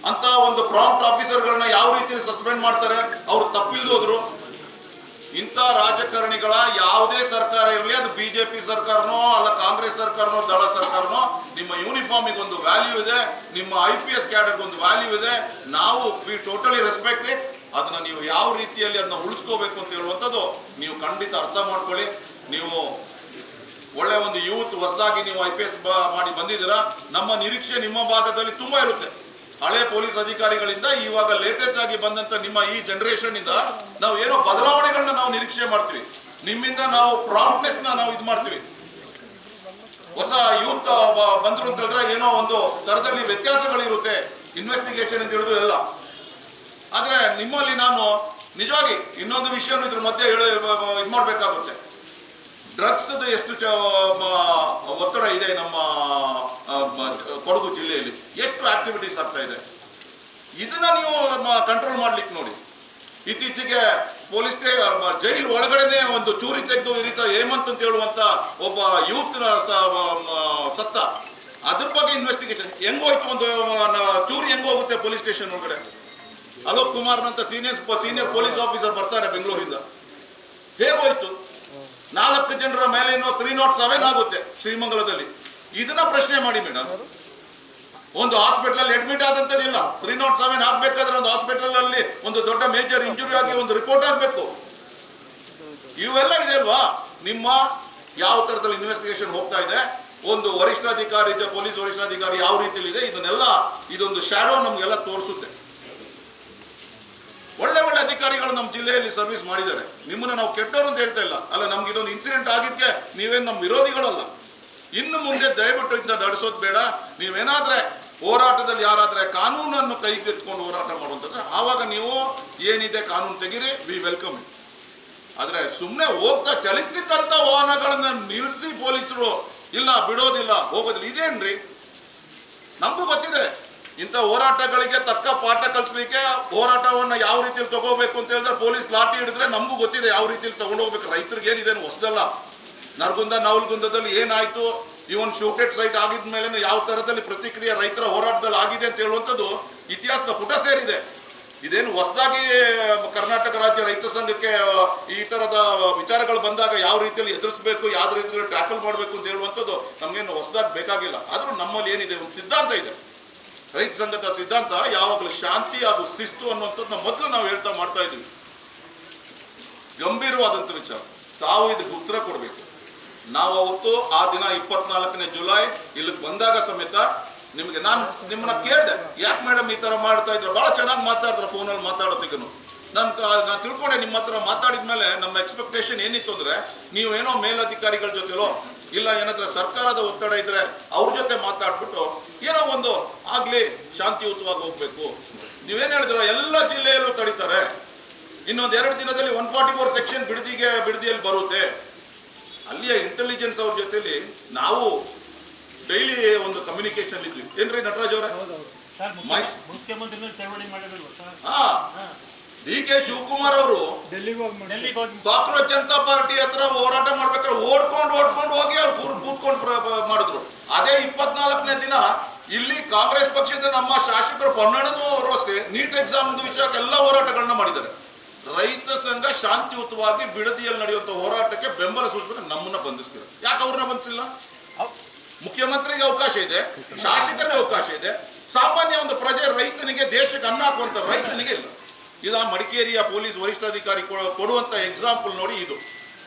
ಅಂತ ಒಂದು ಪ್ರಾಂಪ್ಟ್ ಆಫೀಸರ್ಗಳನ್ನ ಯಾವ ರೀತಿಯಲ್ಲಿ ಸಸ್ಪೆಂಡ್ ಮಾಡ್ತಾರೆ, ಅವ್ರು ತಪ್ಪಿಲ್ದೋದ್ರು. ಇಂಥ ರಾಜಕಾರಣಿಗಳ ಯಾವುದೇ ಸರ್ಕಾರ ಇರಲಿ, ಅದು ಬಿಜೆಪಿ ಸರ್ಕಾರನೋ ಅಲ್ಲ ಕಾಂಗ್ರೆಸ್ ಸರ್ಕಾರನೋ ದಳ ಸರ್ಕಾರನೋ, ನಿಮ್ಮ ಯೂನಿಫಾರ್ಮಿಗೆ ಒಂದು ವ್ಯಾಲ್ಯೂ ಇದೆ, ನಿಮ್ಮ IPS ಕ್ಯಾಡರ್ಗೆ ಒಂದು ವ್ಯಾಲ್ಯೂ ಇದೆ. ನಾವು ವಿ ಟೋಟಲಿ ರೆಸ್ಪೆಕ್ಟ್ ಇಟ್. ಅದನ್ನ ನೀವು ಯಾವ ರೀತಿಯಲ್ಲಿ ಅದನ್ನ ಉಳಿಸ್ಕೋಬೇಕು ಅಂತ ಹೇಳುವಂಥದ್ದು ನೀವು ಖಂಡಿತ ಅರ್ಥ ಮಾಡ್ಕೊಳ್ಳಿ. ನೀವು ಒಳ್ಳೆ ಒಂದು ಯೂತ್ ಹೊಸದಾಗಿ ನೀವು IPS ಮಾಡಿ ಬಂದಿದ್ದೀರಾ. ನಮ್ಮ ನಿರೀಕ್ಷೆ ನಿಮ್ಮ ಭಾಗದಲ್ಲಿ ತುಂಬಾ ಇರುತ್ತೆ. ಹಳೆ ಪೊಲೀಸ್ ಅಧಿಕಾರಿಗಳಿಂದ ಇವಾಗ ಲೇಟೆಸ್ಟ್ ಆಗಿ ಬಂದಂತ ನಿಮ್ಮ ಈ ಜನರೇಷನ್ ಇಂದ ನಾವು ಏನೋ ಬದಲಾವಣೆಗಳನ್ನ ನಾವು ನಿರೀಕ್ಷೆ ಮಾಡ್ತೀವಿ. ನಿಮ್ಮಿಂದ ನಾವು ಪ್ರಾಂಪ್ಟ್ನೆಸ್ ನಾವು ಇದು ಮಾಡ್ತೀವಿ. ಹೊಸ ಯೂತ್ ಬಂದ್ರು ಅಂತ ಹೇಳಿದ್ರೆ ಏನೋ ಒಂದು ತರದಲ್ಲಿ ವ್ಯತ್ಯಾಸಗಳಿರುತ್ತೆ, ಇನ್ವೆಸ್ಟಿಗೇಷನ್ ಅಂತ ಹೇಳಿದ್ರು ಎಲ್ಲ. ಆದ್ರೆ ನಿಮ್ಮಲ್ಲಿ ನಾನು ನಿಜವಾಗಿ ಇನ್ನೊಂದು ವಿಷಯನೂ ಇದ್ರ ಮಧ್ಯೆ ಇದು ಮಾಡ್ಬೇಕಾಗುತ್ತೆ. ಡ್ರಗ್ಸ್ ಎಷ್ಟು ಒತ್ತಡ ಇದೆ ನಮ್ಮ ಕೊಡಗು ಜಿಲ್ಲೆಯಲ್ಲಿ, ಎಷ್ಟು ಆಕ್ಟಿವಿಟೀಸ್ ಆಗ್ತಾ ಇದೆ, ಇದನ್ನ ನೀವು ಕಂಟ್ರೋಲ್ ಮಾಡ್ಲಿಕ್ಕೆ ನೋಡಿ. ಇತ್ತೀಚೆಗೆ ಪೊಲೀಸ್ ಜೈಲು ಒಳಗಡೆನೆ ಒಂದು ಚೂರಿ ತೆಗೆದು ಈ ರೀತಿ ಹೇಮಂತ್ ಅಂತ ಹೇಳುವಂತ ಒಬ್ಬ ಯೂತ್ ಸತ್ತ. ಅದ್ರ ಬಗ್ಗೆ ಇನ್ವೆಸ್ಟಿಗೇಷನ್ ಹೆಂಗೋಯ್ತು, ಒಂದು ಚೂರಿ ಹೆಂಗೋಗುತ್ತೆ ಪೊಲೀಸ್ ಸ್ಟೇಷನ್ ಒಳಗಡೆ. ಅಲೋಕ್ ಕುಮಾರ್ ಅಂತ ಸೀನಿಯರ್ ಪೊಲೀಸ್ ಆಫೀಸರ್ ಬರ್ತಾರೆ ಬೆಂಗಳೂರಿಂದ, ಹೇಗೋಯ್ತು? 4 ಜನರ ಮೇಲೆ 307 ಆಗುತ್ತೆ ಶ್ರೀಮಂಗಲದಲ್ಲಿ. ಇದನ್ನ ಪ್ರಶ್ನೆ ಮಾಡಿ ಮೇಡಮ್. ಒಂದು ಹಾಸ್ಪಿಟಲ್ ಅಲ್ಲಿ ಅಡ್ಮಿಟ್ ಆದಂತದಿಲ್ಲ, 307 ಆಗ್ಬೇಕಾದ್ರೆ ಒಂದು ಹಾಸ್ಪಿಟಲ್ ಅಲ್ಲಿ ಒಂದು ದೊಡ್ಡ ಮೇಜರ್ ಇಂಜುರಿ ಆಗಿ ಒಂದು ರಿಪೋರ್ಟ್ ಆಗ್ಬೇಕು. ಇವೆಲ್ಲ ಇದೆ ಅಲ್ವಾ? ನಿಮ್ಮ ಯಾವ ತರದಲ್ಲಿ ಇನ್ವೆಸ್ಟಿಗೇಷನ್ ಹೋಗ್ತಾ ಇದೆ, ಒಂದು ವರಿಷ್ಠಾಧಿಕಾರಿ ಪೊಲೀಸ್ ವರಿಷ್ಠಾಧಿಕಾರಿ ಯಾವ ರೀತಿಯಲ್ಲಿ ಇದೆ, ಇದನ್ನೆಲ್ಲ ಇದೊಂದು ಶ್ಯಾಡೋ ನಮ್ಗೆಲ್ಲ ತೋರಿಸುತ್ತೆ. ಒಳ್ಳೆ ಒಳ್ಳೆ ಅಧಿಕಾರಿಗಳು ನಮ್ಮ ಜಿಲ್ಲೆಯಲ್ಲಿ ಸರ್ವಿಸ್ ಮಾಡಿದ್ದಾರೆ. ನಿಮ್ಮನ್ನ ನಾವು ಕೆಟ್ಟವರು ಅಂತ ಹೇಳ್ತಾ ಇಲ್ಲ, ಅಲ್ಲ ನಮ್ಗೆ ಇದೊಂದು ಇನ್ಸಿಡೆಂಟ್ ಆಗಿದ್ಕೆ ನೀವೇನು ನಮ್ಮ ವಿರೋಧಿಗಳಲ್ಲ. ಇನ್ನು ಮುಂದೆ ದಯವಿಟ್ಟು ಇದನ್ನ ನಡೆಸೋದು ಬೇಡ. ನೀವೇನಾದ್ರೆ ಹೋರಾಟದಲ್ಲಿ ಯಾರಾದ್ರೆ ಕಾನೂನನ್ನು ಕೈಗೆತ್ಕೊಂಡು ಹೋರಾಟ ಮಾಡುವಂತಂದ್ರೆ ಆವಾಗ ನೀವು ಏನಿದೆ ಕಾನೂನು ತೆಗೀರಿ, ವಿ ವೆಲ್ಕಮ್ ಇಟ್. ಆದ್ರೆ ಸುಮ್ಮನೆ ಹೋಗ್ತಾ ಚಲಿಸ್ತಿದ್ದಂತ ವಾಹನಗಳನ್ನ ನಿಲ್ಲಿಸಿ ಪೊಲೀಸರು ಇಲ್ಲ ಬಿಡೋದಿಲ್ಲ ಹೋಗೋದಿಲ್ಲ, ಇದೇನ್ರಿ? ನಮಗೂ ಗೊತ್ತಿದೆ ಇಂಥ ಹೋರಾಟಗಳಿಗೆ ತಕ್ಕ ಪಾಠ ಕಲಿಸ್ಲಿಕ್ಕೆ ಹೋರಾಟವನ್ನ ಯಾವ ರೀತಿಯಲ್ಲಿ ತಗೋಬೇಕು ಅಂತ ಹೇಳಿದ್ರೆ ಪೊಲೀಸ್ ಲಾಠಿ ಹಿಡಿದ್ರೆ ನಮಗೂ ಗೊತ್ತಿದೆ ಯಾವ ರೀತಿಯಲ್ಲಿ ತಗೊಂಡು ಹೋಗ್ಬೇಕು. ರೈತರಿಗೆ ಏನಿದೇನು ಹೊಸದಲ್ಲ. ನರಗುಂದ ನವಲ್ಗುಂದದಲ್ಲಿ ಏನಾಯ್ತು, ಇವನ್ ಶೂಟೆಡ್ ಸೈಟ್ ಆಗಿದ್ಮೇಲೆ ಯಾವ ತರದಲ್ಲಿ ಪ್ರತಿಕ್ರಿಯೆ ರೈತರ ಹೋರಾಟದಲ್ಲಿ ಆಗಿದೆ ಅಂತ ಹೇಳುವಂಥದ್ದು ಇತಿಹಾಸದ ಪುಟ ಸೇರಿದೆ. ಇದೇನು ಹೊಸದಾಗಿ ಕರ್ನಾಟಕ ರಾಜ್ಯ ರೈತ ಸಂಘಕ್ಕೆ ಈ ತರದ ವಿಚಾರಗಳು ಬಂದಾಗ ಯಾವ ರೀತಿಯಲ್ಲಿ ಎದುರಿಸಬೇಕು, ಯಾವ ರೀತಿಯಲ್ಲಿ ಟ್ಯಾಕಲ್ ಮಾಡಬೇಕು ಅಂತ ಹೇಳುವಂಥದ್ದು ನಮ್ಗೇನು ಹೊಸದಾಗಿ ಬೇಕಾಗಿಲ್ಲ. ಆದ್ರೂ ನಮ್ಮಲ್ಲಿ ಏನಿದೆ, ಒಂದು ಸಿದ್ಧಾಂತ ಇದೆ. ರೈತ ಸಂಘದ ಸಿದ್ಧಾಂತ ಯಾವಾಗಲೂ ಶಾಂತಿ ಹಾಗೂ ಶಿಸ್ತು ಅನ್ನುವಂಥದ್ದು ಮೊದಲು ನಾವು ಹೇಳ್ತಾ ಮಾಡ್ತಾ ಇದ್ವಿ. ಗಂಭೀರವಾದಂಥ ವಿಚಾರ, ತಾವು ಇದಕ್ಕೆ ಉತ್ತರ ಕೊಡಬೇಕು. ನಾವು ಅವತ್ತು ಆ ದಿನ 24ನೇ ಜುಲೈ ಇಲ್ಲಿಗೆ ಬಂದಾಗ ಸಮೇತ ನಿಮಗೆ ನಾನು ನಿಮ್ಮನ್ನ ಕೇಳಿದೆ, ಯಾಕೆ ಮೇಡಮ್ ಈ ತರ ಮಾಡ್ತಾ ಇದ್ರು, ಬಹಳ ಚೆನ್ನಾಗಿ ಮಾತಾಡಿದ್ರೆ ಫೋನಲ್ಲಿ ಮಾತಾಡೋದಿಗೂ. ನಾನು ತಿಳ್ಕೊಂಡೆ ನಿಮ್ಮ ಹತ್ರ ಮಾತಾಡಿದ್ಮೇಲೆ ನಮ್ಮ ಎಕ್ಸ್ಪೆಕ್ಟೇಷನ್ ಏನಿತ್ತು ಅಂದ್ರೆ ನೀವೇನೋ ಮೇಲಧಿಕಾರಿಗಳ ಜೊತೆಲೋ ಇಲ್ಲ ಏನಾದ್ರೆ ಸರ್ಕಾರದ ಒತ್ತಡ ಇದ್ರೆ ಅವ್ರ ಜೊತೆ ಮಾತಾಡ್ಬಿಟ್ಟು ಏನೋ ಒಂದು ಆಗ್ಲಿ ಶಾಂತಿಯುತವಾಗಿ ಹೋಗ್ಬೇಕು. ನೀವೇನ್ ಹೇಳಿದ್ರು ಎಲ್ಲ ಜಿಲ್ಲೆಯಲ್ಲೂ ತಡೀತಾರೆ, ಇನ್ನೊಂದು 2 ದಿನದಲ್ಲಿ 144 ಸೆಕ್ಷನ್ ಬಿಡದಿಯಲ್ಲಿ ಬರುತ್ತೆ. ಅಲ್ಲಿಯ ಇಂಟೆಲಿಜೆನ್ಸ್ ಅವ್ರ ಜೊತೆಲಿ ನಾವು ಡೈಲಿ ಒಂದು ಕಮ್ಯುನಿಕೇಶನ್ ಇದ್ವಿ. ಏನ್ರಿ ನಟರಾಜ್ ಅವರೇ? DK ಶಿವಕುಮಾರ್ ಅವರು ಕಾಕ್ರೋಚ್ ಜನತಾ ಪಾರ್ಟಿ ಹತ್ರ ಹೋರಾಟ ಮಾಡ್ಬೇಕಾದ್ರೆ ಓಡ್ಕೊಂಡು ಹೋಗಿ ಅವ್ರು ಕೂತ್ಕೊಂಡು ಮಾಡಿದ್ರು. ಅದೇ 24ನೇ ದಿನ ಇಲ್ಲಿ ಕಾಂಗ್ರೆಸ್ ಪಕ್ಷದ ನಮ್ಮ ಶಾಸಕರು ಪೊನ್ನಣ್ಣನೂ ಅವರು ಅಷ್ಟೇ ನೀಟ್ ಎಕ್ಸಾಮ್ ವಿಷಯಕ್ಕೆ ಎಲ್ಲ ಹೋರಾಟಗಳನ್ನ ಮಾಡಿದ್ದಾರೆ. ರೈತ ಸಂಘ ಶಾಂತಿಯುತವಾಗಿ ಬಿಡದಿಯಲ್ಲಿ ನಡೆಯುವಂತ ಹೋರಾಟಕ್ಕೆ ಬೆಂಬಲ ಸೂಚಿಸಿದ್ರೆ ನಮ್ಮನ್ನ ಬಂಧಿಸ್ತಾರೆ. ಯಾಕೆ ಅವ್ರನ್ನ ಬಂಧಿಸಿಲ್ಲ? ಮುಖ್ಯಮಂತ್ರಿಗೆ ಅವಕಾಶ ಇದೆ, ಶಾಸಕರಿಗೆ ಅವಕಾಶ ಇದೆ, ಸಾಮಾನ್ಯ ಒಂದು ಪ್ರಜೆ ರೈತನಿಗೆ ದೇಶಕ್ಕೆ ಅನ್ನ ಹಾಕುವಂತ ರೈತನಿಗೆ ಇಲ್ಲ. ಇದ ಮಡಿಕೇರಿಯ ಪೊಲೀಸ್ ವರಿಷ್ಠಾಧಿಕಾರಿ ಕೊಡುವಂತ ಎಕ್ಸಾಂಪಲ್ ನೋಡಿ. ಇದು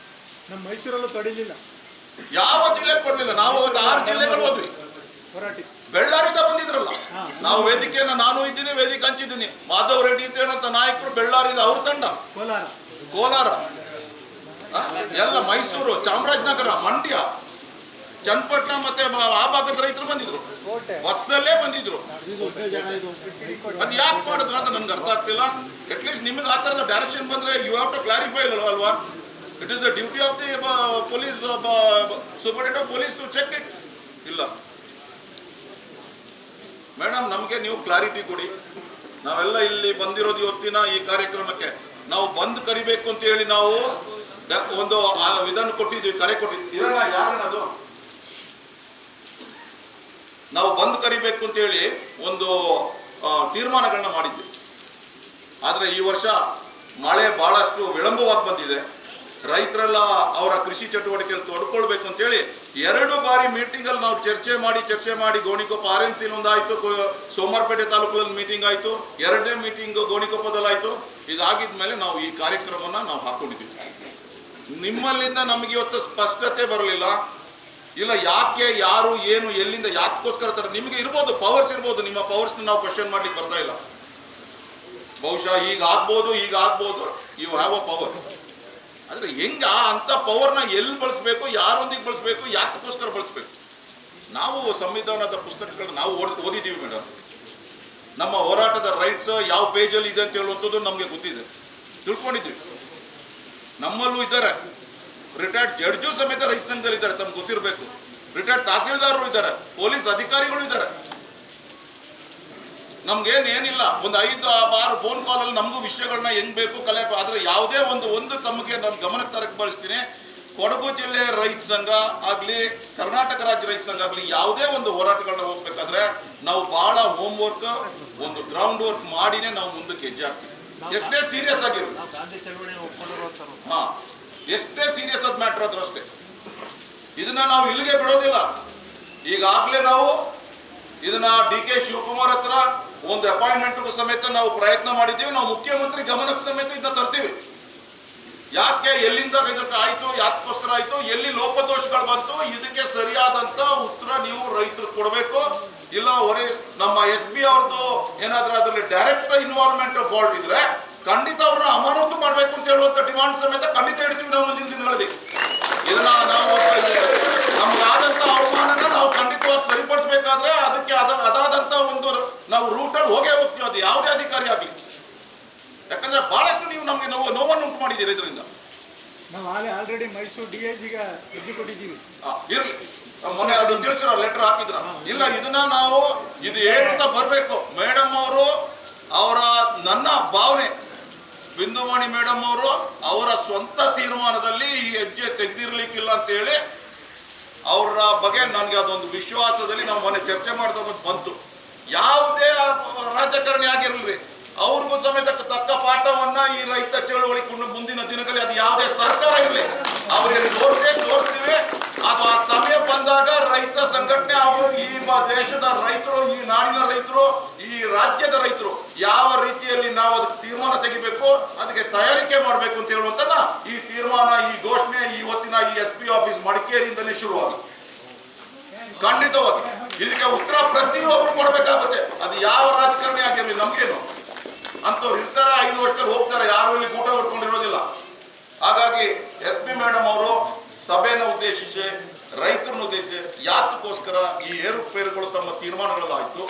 ನಮ್ಮ ಮೈಸೂರಲ್ಲೂ ತಡಿಲಿಲ್ಲ, ಯಾವ ಜಿಲ್ಲೆ ಕೊಡ್ಲಿಲ್ಲ. ನಾವು 6 ಜಿಲ್ಲೆಗಳು ಹೋದ್ವಿ. ಬೆಳ್ಳಾರಿಂದ ಬಂದಿದ್ರಲ್ಲ, ನಾವು ವೇದಿಕೆಯನ್ನ ನಾನು ಇದ್ದೀನಿ, ವೇದಿಕೆ ಹಂಚಿದ್ದೀನಿ. ಮಾಧವ್ ರೆಡ್ಡಿ ಅಂತ ಹೇಳುವಂತ ನಾಯಕರು ಬೆಳ್ಳಾರಿಂದ ಅವ್ರ ತಂಡ, ಕೋಲಾರ ಎಲ್ಲ, ಮೈಸೂರು, ಚಾಮರಾಜನಗರ, ಮಂಡ್ಯ, ಚನ್ನಪಟ್ಟಣ ಮತ್ತೆ ಆ ಭಾಗದ ರೈತರು ಬಂದಿದ್ರು, ಬಸ್ಸಲ್ಲೇ ಬಂದಿದ್ರು. ಅದು ಯಾಕೆ ಮಾಡಿದ್ರ ಅಂತ ನನ್ಗೆ ಅರ್ಥ ಆಗ್ತಿಲ್ಲ. ಅಟ್ಲೀಸ್ಟ್ ನಿಮಗೆ ಆ ತರದ ಡೈರೆಕ್ಷನ್ ಬಂದ್ರೆ ಯು ಹ್ಯಾವ್ ಟು ಕ್ಲಾರಿಫೈ ಅಲ್ವಾ? It is the duty of the police superintendent of police to check it. ಇಲ್ಲ ಮೇಡಮ್, ನಮಗೆ ನೀವು ಕ್ಲಾರಿಟಿ ಕೊಡಿ. ನಾವೆಲ್ಲ ಇಲ್ಲಿ ಬಂದಿರೋದು ಇವತ್ತಿನ ಈ ಕಾರ್ಯಕ್ರಮಕ್ಕೆ ನಾವು ಬಂದ್ ಕರಿಬೇಕು ಅಂತ ಹೇಳಿ ನಾವು ಒಂದು ವಿಧಾನ ಕೊಟ್ಟಿದ್ವಿ, ಕರೆ ಕೊಟ್ಟಿದ್ವಿ. ಯಾರನ್ನದು ನಾವು ಬಂದ್ ಕರಿಬೇಕು ಅಂತ ಹೇಳಿ ಒಂದು ತೀರ್ಮಾನಗಳನ್ನ ಮಾಡಿದ್ವಿ. ಆದ್ರೆ ಈ ವರ್ಷ ಮಳೆ ಬಹಳಷ್ಟು ವಿಳಂಬವಾಗಿ ಬಂದಿದೆ. ರೈತರೆಲ್ಲ ಅವರ ಕೃಷಿ ಚಟುವಟಿಕೆಯಲ್ಲಿ ತೊಡ್ಕೊಳ್ಬೇಕು ಅಂತೇಳಿ 2 ಬಾರಿ ಮೀಟಿಂಗಲ್ಲಿ ನಾವು ಚರ್ಚೆ ಮಾಡಿ ಗೋಣಿಕೊಪ್ಪ RMC ಒಂದಾಯಿತು, ಸೋಮವಾರಪೇಟೆ ತಾಲೂಕಲ್ಲಿ ಮೀಟಿಂಗ್ ಆಯಿತು, 2ನೇ ಮೀಟಿಂಗ್ ಗೋಣಿಕೊಪ್ಪದಲ್ಲಿ ಆಯಿತು. ಇದಾಗಿದ ಮೇಲೆ ನಾವು ಈ ಕಾರ್ಯಕ್ರಮನ ನಾವು ಹಾಕೊಂಡಿದ್ದೀವಿ. ನಿಮ್ಮಲ್ಲಿಂದ ನಮಗೆ ಇವತ್ತು ಸ್ಪಷ್ಟತೆ ಬರಲಿಲ್ಲ, ಇಲ್ಲ ಯಾಕೆ, ಯಾರು, ಏನು, ಎಲ್ಲಿಂದ, ಯಾಕೋಸ್ಕರ ತರ ನಿಮಗೆ ಇರ್ಬೋದು, ಪವರ್ಸ್ ಇರ್ಬೋದು, ನಿಮ್ಮ ಪವರ್ಸ್ನ ನಾವು ಕ್ವಶನ್ ಮಾಡ್ಲಿಕ್ಕೆ ಬರ್ತಾ ಇಲ್ಲ. ಬಹುಶಃ ಈಗ ಆಗ್ಬೋದು ಯು ಹ್ಯಾವ್ ಅ ಪವರ್. ಆದರೆ ಹೆಂಗ ಅಂತ ಪವರ್ನ ಎಲ್ಲಿ ಬಳಸಬೇಕು, ಯಾರೊಂದಿಗೆ ಬಳಸಬೇಕು, ಯಾಕೋಸ್ಕರ ಬಳಸಬೇಕು? ನಾವು ಸಂವಿಧಾನದ ಪುಸ್ತಕಗಳನ್ನ ನಾವು ಓದಿದ್ದೀವಿ ಮೇಡಮ್. ನಮ್ಮ ಹೋರಾಟದ ರೈಟ್ಸ್ ಯಾವ ಪೇಜಲ್ಲಿ ಇದೆ ಅಂತ ಹೇಳುವಂಥದ್ದು ನಮಗೆ ಗೊತ್ತಿದೆ, ತಿಳ್ಕೊಂಡಿದ್ದೀವಿ. ನಮ್ಮಲ್ಲೂ ಇದ್ದಾರೆ, ರಿಟೈರ್ಡ್ ಜಡ್ಜು ಸಮೇತ ರೈತ ಸಂಘದಲ್ಲಿ ಇದ್ದಾರೆ, ತಮ್ಗೆ ಗೊತ್ತಿರಬೇಕು. ರಿಟೈರ್ಡ್ ತಹಸೀಲ್ದಾರರು ಇದ್ದಾರೆ, ಪೊಲೀಸ್ ಅಧಿಕಾರಿಗಳು ಇದ್ದಾರೆ. ನಮ್ಗೇನಿಲ್ಲ, ಒಂದು 5-6 ಫೋನ್ ಕಾಲಲ್ಲಿ ನಮಗೂ ವಿಷಯಗಳನ್ನ ಹೆಂಗ್ ಬೇಕು ಕಲಿಯಬೇಕು. ಆದ್ರೆ ಯಾವುದೇ ಒಂದು ತಮಗೆ ನಮ್ಮ ಗಮನಕ್ಕೆ ತರಕ್ಕೆ ಬಳಸ್ತೀನಿ, ಕೊಡಗು ಜಿಲ್ಲೆ ರೈತ ಸಂಘ ಆಗಲಿ, ಕರ್ನಾಟಕ ರಾಜ್ಯ ರೈತ ಸಂಘ ಆಗಲಿ, ಯಾವುದೇ ಒಂದು ಹೋರಾಟಗಳನ್ನ ಹೋಗ್ಬೇಕಾದ್ರೆ ನಾವು ಬಹಳ ಹೋಮ್ ವರ್ಕ್, ಒಂದು ಗ್ರೌಂಡ್ ವರ್ಕ್ ಮಾಡಿನೇ ನಾವು ಮುಂದಕ್ಕೆ ಹೆಜ್ಜೆ ಹಾಕ್ತೀವಿ. ಎಷ್ಟೇ ಸೀರಿಯಸ್ ಆಗಿರೋದು, ಎಷ್ಟೇ ಸೀರಿಯಸ್ ಆದ ಮ್ಯಾಟ್ರ್ ಆದ್ರೂ ಅಷ್ಟೇ, ಇದನ್ನ ನಾವು ಇಲ್ಲಿಗೆ ಬಿಡೋದಿಲ್ಲ. ಈಗಾಗಲೇ ನಾವು ಇದನ್ನ DK ಶಿವಕುಮಾರ್ ಹತ್ರ ಒಂದು ಅಪಾಯಿಂಟ್ಮೆಂಟ್ಗೂ ಸಮೇತ ನಾವು ಪ್ರಯತ್ನ ಮಾಡಿದ್ದೀವಿ. ನಾವು ಮುಖ್ಯಮಂತ್ರಿ ಗಮನಕ್ಕೆ ಸಮೇತ ಇದನ್ನ ತರ್ತೀವಿ. ಯಾಕೆ, ಎಲ್ಲಿಂದ ಇದಕ್ಕೆ ಆಯ್ತು, ಯಾಕೋಸ್ಕರ ಆಯ್ತು, ಎಲ್ಲಿ ಲೋಪದೋಷಗಳು ಬಂತು, ಇದಕ್ಕೆ ಸರಿಯಾದಂತ ಉತ್ತರ ನೀವು ರೈತರು ಕೊಡಬೇಕು. ಇಲ್ಲ ನಮ್ಮ SB ಅವ್ರದ್ದು ಏನಾದ್ರೂ ಅದರಲ್ಲಿ ಡೈರೆಕ್ಟ್ ಇನ್ವಾಲ್ವ್ಮೆಂಟ್ ಫಾಲ್ಟ್ ಇದ್ರೆ ಖಂಡಿತ ಅವ್ರನ್ನ ಅಮಾನತು ಮಾಡಬೇಕು ಅಂತ ಹೇಳುವಂತ ಡಿಮಾಂಡ್ ಸಮೇತ ಖಂಡಿತ ಇಡ್ತೀವಿ ನಾವು ಮುಂದಿನ ದಿನಗಳಲ್ಲಿ. ಇದನ್ನ ನಾವು ನಮ್ಗಾದಂತ ಅವಮಾನನ ನಾವು ಖಂಡಿತವಾಗಿ ಸರಿಪಡಿಸಬೇಕಾದ್ರೆ ಅದಕ್ಕೆ ಅದಾದಂತ ಒಂದು ನಾವು ರೂಟಲ್ಲಿ ಹೋಗ್ತೀವಿ, ಅದು ಯಾವುದೇ ಅಧಿಕಾರಿ ಆಗಲಿ. ಯಾಕಂದ್ರೆ ಬಹಳಷ್ಟು ನೀವು ನಮ್ಗೆ ನೋವನ್ನು ಉಂಟು ಮಾಡಿದ್ದೀರಿ ಇದರಿಂದ. ನಾವು ಆಲ್ರೆಡಿ ಮೈಸೂರು DIGಗೆ ಅರ್ಜಿ ಕೊಟ್ಟಿದ್ದೀವಿ. ಇರ್ಲಿ, ಮೊನ್ನೆ ಅದು ತಿಳಿಸಿರೋ ಲೆಟರ್ ಹಾಕಿದ್ರ ಇಲ್ಲ, ಇದನ್ನ ನಾವು ಇದು ಏನಂತ ಬರ್ಬೇಕು. ಮೇಡಮ್ ಅವರು ನನ್ನ ಭಾವನೆ, ಬಿಂದುವಾಣಿ ಮೇಡಮ್ ಅವರು ಅವರ ಸ್ವಂತ ತೀರ್ಮಾನದಲ್ಲಿ ಈ ಹೆಜ್ಜೆ ತೆಗೆದಿರ್ಲಿಕ್ಕಿಲ್ಲ ಅಂತ ಹೇಳಿ ಅವರ ಬಗ್ಗೆ ನನಗೆ ಅದೊಂದು ವಿಶ್ವಾಸದಲ್ಲಿ ನಾವು ಮೊನ್ನೆ ಚರ್ಚೆ ಮಾಡಿದಾಗ ಬಂತು. ಯಾವುದೇ ರಾಜಕಾರಣಿ ಆಗಿರಲ್ರಿ, ಅವ್ರಿಗೂ ಸಮೇತ ತಕ್ಕ ಪಾಠವನ್ನ ಈ ರೈತ ಚಳವಳಿ ಮುಂದಿನ ದಿನಗಳಲ್ಲಿ ಅದು ಯಾವುದೇ ಸರ್ಕಾರ ಇರಲಿ ಅವ್ರಿಗೆ ತೋರಿಸ್ತೀವಿ. ಅದು ಆ ಸಮಯ ಬಂದಾಗ ರೈತ ಸಂಘಟನೆ ಹಾಗೂ ಈ ದೇಶದ ರೈತರು, ಈ ನಾಡಿನ ರೈತರು, ಈ ರಾಜ್ಯದ ರೈತರು ಯಾವ ರೀತಿಯಲ್ಲಿ ನಾವು ಅದಕ್ಕೆ ತೀರ್ಮಾನ ತೆಗಿಬೇಕು, ಅದಕ್ಕೆ ತಯಾರಿಕೆ ಮಾಡಬೇಕು ಅಂತ ಹೇಳುವಂತನ್ನ ಈ ತೀರ್ಮಾನ, ಈ ಘೋಷಣೆ ಇವತ್ತಿನ ಈ SP ಆಫೀಸ್ ಮಡಿಕೇರಿಯಿಂದಲೇ ಶುರುವಾಗಿ ಖಂಡಿತವಾಗಿ ಇದಕ್ಕೆ ಉತ್ತರ ಪ್ರತಿಯೊಬ್ಬರು ಕೊಡಬೇಕಾಗುತ್ತೆ. ಅದು ಯಾವ ರಾಜಕಾರಣಿ ಆಗಿರಲಿ, ನಮ್ಗೇನು ಅಂತವ್ರು ಇರ್ತಾರೆ, 5 ವರ್ಷದಲ್ಲಿ ಹೋಗ್ತಾರೆ, ಯಾರು ಇಲ್ಲಿ ಊಟ ಹೊಡ್ಕೊಂಡಿರೋದಿಲ್ಲ. ಹಾಗಾಗಿ SP ಮೇಡಮ್ ಅವರು ಸಭೆಯನ್ನು ಉದ್ದೇಶಿಸಿ ರೈತರನ್ನು ಉದ್ದೇಶಿಸಿ ಯಾತಕ್ಕೋಸ್ಕರ ಈ ಏರುಪೇರುಗಳು ತಮ್ಮ ತೀರ್ಮಾನಗಳಾಯ್ತು,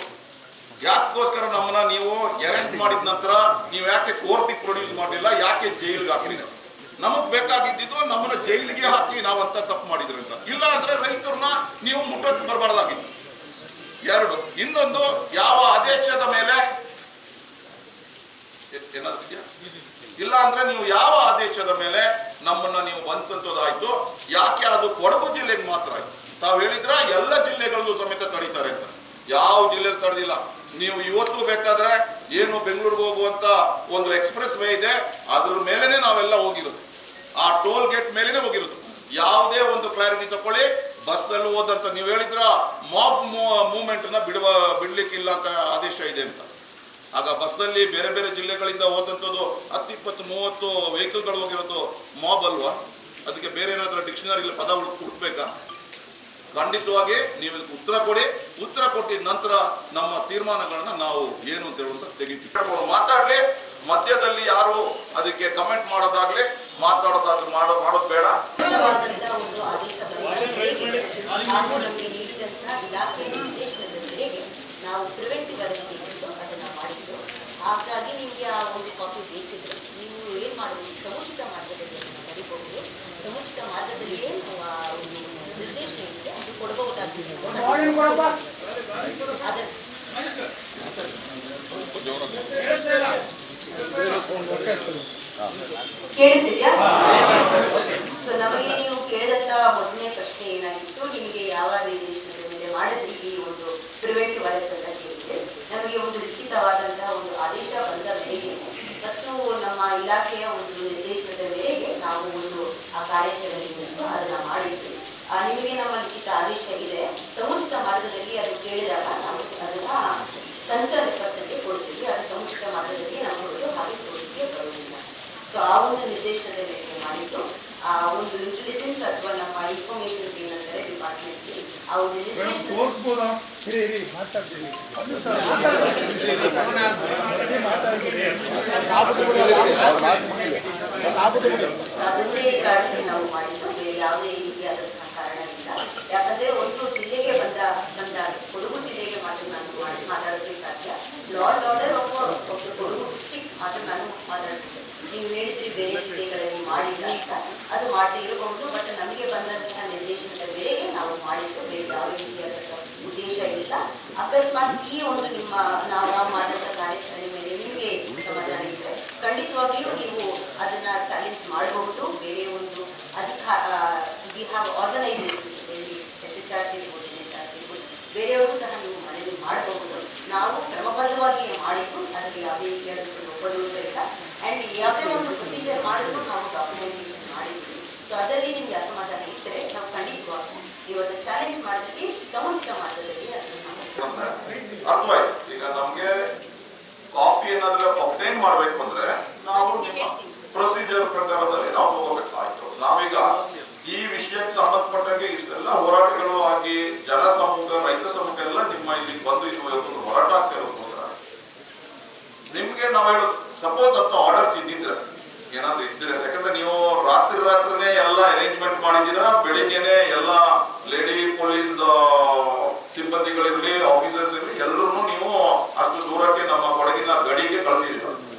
ಯಾತಕ್ಕೋಸ್ಕರ ನಮ್ಮನ್ನ ನೀವು ಅರೆಸ್ಟ್ ಮಾಡಿದ ನಂತರ ನೀವು ಯಾಕೆ ಕೋರ್ಟಿಗೆ ಪ್ರೊಡ್ಯೂಸ್ ಮಾಡಲಿಲ್ಲ, ಯಾಕೆ ಜೈಲಿಗೆ ಹಾಕಲಿಲ್ಲ? ನಮಗ್ ಬೇಕಾಗಿದ್ದು ನಮ್ಮನ್ನ ಜೈಲಿಗೆ ಹಾಕಿ ನಾವಂತ ತಪ್ಪು ಮಾಡಿದ್ರಿ ಅಂತ. ಇಲ್ಲ ಅಂದ್ರೆ ರೈತರನ್ನ ನೀವು ಮುಟ್ಟಕ್ಕೆ ಬರಬಾರ್ದಾಗಿತ್ತು. 2 ಇನ್ನೊಂದು, ಯಾವ ಆದೇಶದ ಮೇಲೆ ಏನಾದ್ರು ಇಲ್ಲ ಅಂದ್ರೆ ನೀವು ಯಾವ ಆದೇಶದ ಮೇಲೆ ನಮ್ಮನ್ನ ನೀವು ಬಂಧಿಸಂತದಾಯ್ತು, ಯಾಕೆ ಅದು ಕೊಡಗು ಜಿಲ್ಲೆಗೆ ಮಾತ್ರ ಆಯ್ತು? ತಾವು ಹೇಳಿದ್ರ ಎಲ್ಲ ಜಿಲ್ಲೆಗಳಲ್ಲೂ ಸಮೇತ ತಡೀತಾರೆ ಅಂತ. ಯಾವ ಜಿಲ್ಲೆಯಲ್ಲಿ ತಡೆದಿಲ್ಲ. ನೀವು ಇವತ್ತು ಬೇಕಾದ್ರೆ ಏನು ಬೆಂಗಳೂರಿಗೆ ಹೋಗುವಂತ ಒಂದು ಎಕ್ಸ್ಪ್ರೆಸ್ ವೇ ಇದೆ, ಅದ್ರ ಮೇಲೆನೆ ನಾವೆಲ್ಲ ಹೋಗಿರೋದು, ಆ ಟೋಲ್ ಗೇಟ್ ಮೇಲೆನೆ ಹೋಗಿರೋದು. ಯಾವುದೇ ಒಂದು ಕ್ಲಾರಿಟಿ ತಕೊಳ್ಳಿ. ಬಸ್ಸಲ್ಲಿ ಹೋದಂತ ನೀವು ಹೇಳಿದ್ರ ಮಾಬ್ ಮೂವ್ಮೆಂಟ್ ನ ಬಿಡ್ಲಿಕ್ಕಿಲ್ಲ ಅಂತ ಆದೇಶ ಇದೆ ಅಂತ. ಆಗ ಬಸ್ಸಲ್ಲಿ ಬೇರೆ ಬೇರೆ ಜಿಲ್ಲೆಗಳಿಂದ ಹೋದಂಥದ್ದು 10, 20, 30 ವೆಹಿಕಲ್ಗಳು ಹೋಗಿರೋದು ಮಾಬ್ ಅಲ್ವಾ? ಅದಕ್ಕೆ ಬೇರೆ ಏನಾದ್ರೂ ಡಿಕ್ಷನರಿ ಪದ ಹುಡುಕ್ಬೇಕಾ? ಖಂಡಿತವಾಗಿ ನೀವು ಇದಕ್ಕೆ ಉತ್ತರ ಕೊಡಿ. ಉತ್ತರ ಕೊಟ್ಟಿದ ನಂತರ ನಮ್ಮ ತೀರ್ಮಾನಗಳನ್ನ ನಾವು ಏನು ಅಂತ ಹೇಳುವಂತ ತೆಗಿತೀವಿ. ಮಾತಾಡ್ಲಿ, ಮಧ್ಯದಲ್ಲಿ ಯಾರು ಅದಕ್ಕೆ ಕಮೆಂಟ್ ಮಾಡೋದಾಗ್ಲಿ ಮಾಡೋದು ಬೇಡ. ನಾವು ಪ್ರಿವೆಂಟಿವ್ ಅರೆಸ್ಟ್ ಅದನ್ನ ಮಾಡಿದ್ದು, ಹಾಗಾಗಿ ನಿಮಗೆ ಆ ಒಂದು ಕಾಪಿ ಬೇಕಿದ್ರೆ ನೀವು ಏನು ಮಾಡಬೇಕು, ಸಮುಚಿತ ಮಾರ್ಗದಲ್ಲಿ ನಡಿಬಹುದು. ಸಮುಚಿತ ಮಾರ್ಗದಲ್ಲಿಯೇ ಒಂದು ನಿರ್ದೇಶನ ಇದೆ, ಅದು ಕೊಡಬಹುದಾಗಿದೆ. ಕೇಳಿಸಿದ್ಯಾ? ಸೊ ನಮಗೆ ನೀವು ಕೇಳಿದಂತ ಮೊದಲನೇ ಪ್ರಶ್ನೆ ಏನಾಗಿತ್ತು, ನಿಮಗೆ ಯಾವ ನಿರ್ದೇಶನದ ಮೇಲೆ ಮಾಡಿದ್ರಿ ಈ ಒಂದು ಪ್ರಿವೆಂಟಿವ್ ಅರೆಸ್ಟ್ ಅಂತ ಕೇಳಿದ್ರೆ, ನಮಗೆ ಒಂದು ಲಿಖಿತವಾದಂತಹ ಒಂದು ಆದೇಶ ಬಂದ ಮೇಲೆ ಮತ್ತು ನಮ್ಮ ಇಲಾಖೆಯ ಕಾರ್ಯಾಚರಣೆ ಇತ್ತು, ಅದನ್ನ ಮಾಡಿದ್ವಿ. ನಿಮಗೆ ನಮ್ಮ ಲಿಖಿತ ಆದೇಶ ಇದೆ. ಸಮುಚಿತ ಮಾರ್ಗದಲ್ಲಿ ಅದು ಕೇಳಿದಾಗ ನಾವು ಅದನ್ನ ಕನ್ಸರ್ನ್ ರೆಫರ್ಸ್ಗೆ ಕೊಡ್ತೀವಿ. ಅದು ಸಮುಚಿತ ಮಾರ್ಗದಲ್ಲಿ ನಾವು ಹಾಗೆ ಕೊಡಲಿಕ್ಕೆ ಬರುವುದಿಲ್ಲ. ಸೊ ಆ ಒಂದು ನಿರ್ದೇಶನದ ಮೇರೆಗೆ ಮಾಡಿದ್ದು ಆ ಒಂದು ಇಂಟೆಲಿಜೆನ್ಸ್ ಅಥವಾ ನಮ್ಮ ಇನ್ಫಾರ್ಮೇಶನ್ ಏನಂತಾರೆ ಡಿಪಾರ್ಟ್ಮೆಂಟ್ಗೆ ಆ ಒಂದು ನಿರ್ದೇಶನ ಅದನ್ನೇ ಕಾರಣಕ್ಕೆ ನಾವು ಮಾಡಿದ್ದು, ಬೇರೆ ಯಾವುದೇ ರೀತಿಯಾದಂತಹ ಕಾರಣ ಇಲ್ಲ. ಯಾಕಂದ್ರೆ ಒಂದು ಜಿಲ್ಲೆಗೆ ಬಂದಾಗ ಕೊಡಗು ಜಿಲ್ಲೆಗೆ ಮಾತ್ರ ನಾನು ಮಾತಾಡೋದಕ್ಕೆ ಸಾಧ್ಯ. Law and order of Kodagu district ಮಾತ್ರ ನಾನು ಮಾತಾಡ್ತಿದ್ದೆ. ನೀವು ಹೇಳಿದ್ರಿ ಬೇರೆ ಜಿಲ್ಲೆಗಳಲ್ಲಿ ಮಾಡಿಲ್ಲ ಅಂತ, ಅದು ಮಾಡದೇ ಇರಬಹುದು. ಬಟ್ ನಮಗೆ ಬಂದಂತಹ ನಿರ್ದೇಶನದ ಮೇರೆಗೆ ನಾವು ಮಾಡಿದ್ದು, ಬೇರೆ ಯಾವ ರೀತಿಯಾದಂತಹ ಉದ್ದೇಶ ಇಲ್ಲ. ಅಕಸ್ಮಾತ್ ಈ ಒಂದು ನಿಮ್ಮ ನಾವು ಮಾಡಿದ ಕಾರ್ಯಾಚರಣೆ ಮೇಲೆ ನಿಮಗೆ ಸಮಾಧಾನ ಇದ್ದರೆ ಖಂಡಿತವಾಗಿಯೂ ನೀವು ಅದನ್ನ ಚಾಲೆಂಜ್ ಮಾಡಬಹುದು. ಬೇರೆ ಒಂದು ವಿ ಹ್ಯಾವ್ ಆರ್ಗನೈಸೇಷನ್ SHRC ಇರ್ಬೋದು, NHRC ಇರ್ಬೋದು, ಬೇರೆಯವರು ಸಹ ನೀವು ಮನೆಯಲ್ಲಿ ಮಾಡಬಹುದು. ನಾವು ಕ್ರಮಬದ್ಧವಾಗಿ ಮಾಡಿದ್ದು, ಅದಕ್ಕೆ ಯಾವುದೇ ರೀತಿಯಾದಂತಹ ಒಪ್ಪಂದ ಇಲ್ಲ. ಆ್ಯಂಡ್ ಯಾವುದೇ ಒಂದು ಪ್ರೊಸೀಜರ್ ಮಾಡಿದ್ರು ನಾವು ಡಾಕ್ಯುಮೆಂಟೇಷನ್ ಮಾಡಿದ್ವಿ. ಸೊ ಅದರಲ್ಲಿ ನಿಮಗೆ ಅಸಮಾಧಾನ ಇದ್ದರೆ ನಾವು ಖಂಡಿತವಾಗಿ ಇವತ್ತು ಚಾಲೆಂಜ್ ಮಾಡೋದಕ್ಕೆ ಸಮುಚಿತ ಮಾರ್ಗದಲ್ಲಿ ಅರ್ಥವಾಯ್ತು. ಈಗ ನಮ್ಗೆ ಕಾಪಿ ಏನಾದ್ರೆ ಅಪ್ಡೇಟ್ ಮಾಡ್ಬೇಕು ಅಂದ್ರೆ ನಾವು ನಿಮ್ಮ ಪ್ರೊಸೀಜರ್ ಪ್ರಕಾರದಲ್ಲಿ ನಾವು ತಗೋಬೇಕಾಯ್ತು. ನಾವೀಗ ಈ ವಿಷಯಕ್ಕೆ ಸಂಬಂಧಪಟ್ಟಾಗೆ ಇಷ್ಟೆಲ್ಲ ಹೋರಾಟಗಳು ಆಗಿ ಜನ ಸಮೂಹ, ರೈತ ಸಮೂಹ ಎಲ್ಲ ನಿಮ್ಮ ಇಲ್ಲಿಗೆ ಬಂದು ಇವತ್ತು ಹೋರಾಟ ಆಗ್ತಾ ಇರೋದ್ರಿಂದ ನಿಮ್ಗೆ ನಾವು ಹೇಳೋದು, ಸಪೋಸ್ ಅಂತ ಆರ್ಡರ್ಸ್ ಇದ್ದಿದ್ರೆ ಏನಾದ್ರು ಇದ್ದಿದ್ರೆ, ಯಾಕಂದ್ರೆ ನೀವು ರಾತ್ರಿನೇ ಎಲ್ಲ ಅರೇಂಜ್ಮೆಂಟ್ ಮಾಡಿದ್ದೀರಾ. ಬೆಳಿಗ್ಗೆನೆ ಎಲ್ಲ ಲೇಡಿ ಪೊಲೀಸ್ ಸಿಬ್ಬಂದಿಗಳಿರ್ಲಿ, ಆಫೀಸರ್ಸ್ ಇರಲಿ, ಎಲ್ಲರೂ ನೀವು ಅಷ್ಟು ದೂರಕ್ಕೆ ನಮ್ಮ ಕೊಡಗಿನ ಗಡಿಗೆ ಕಳಿಸಿದ್ದೀರ.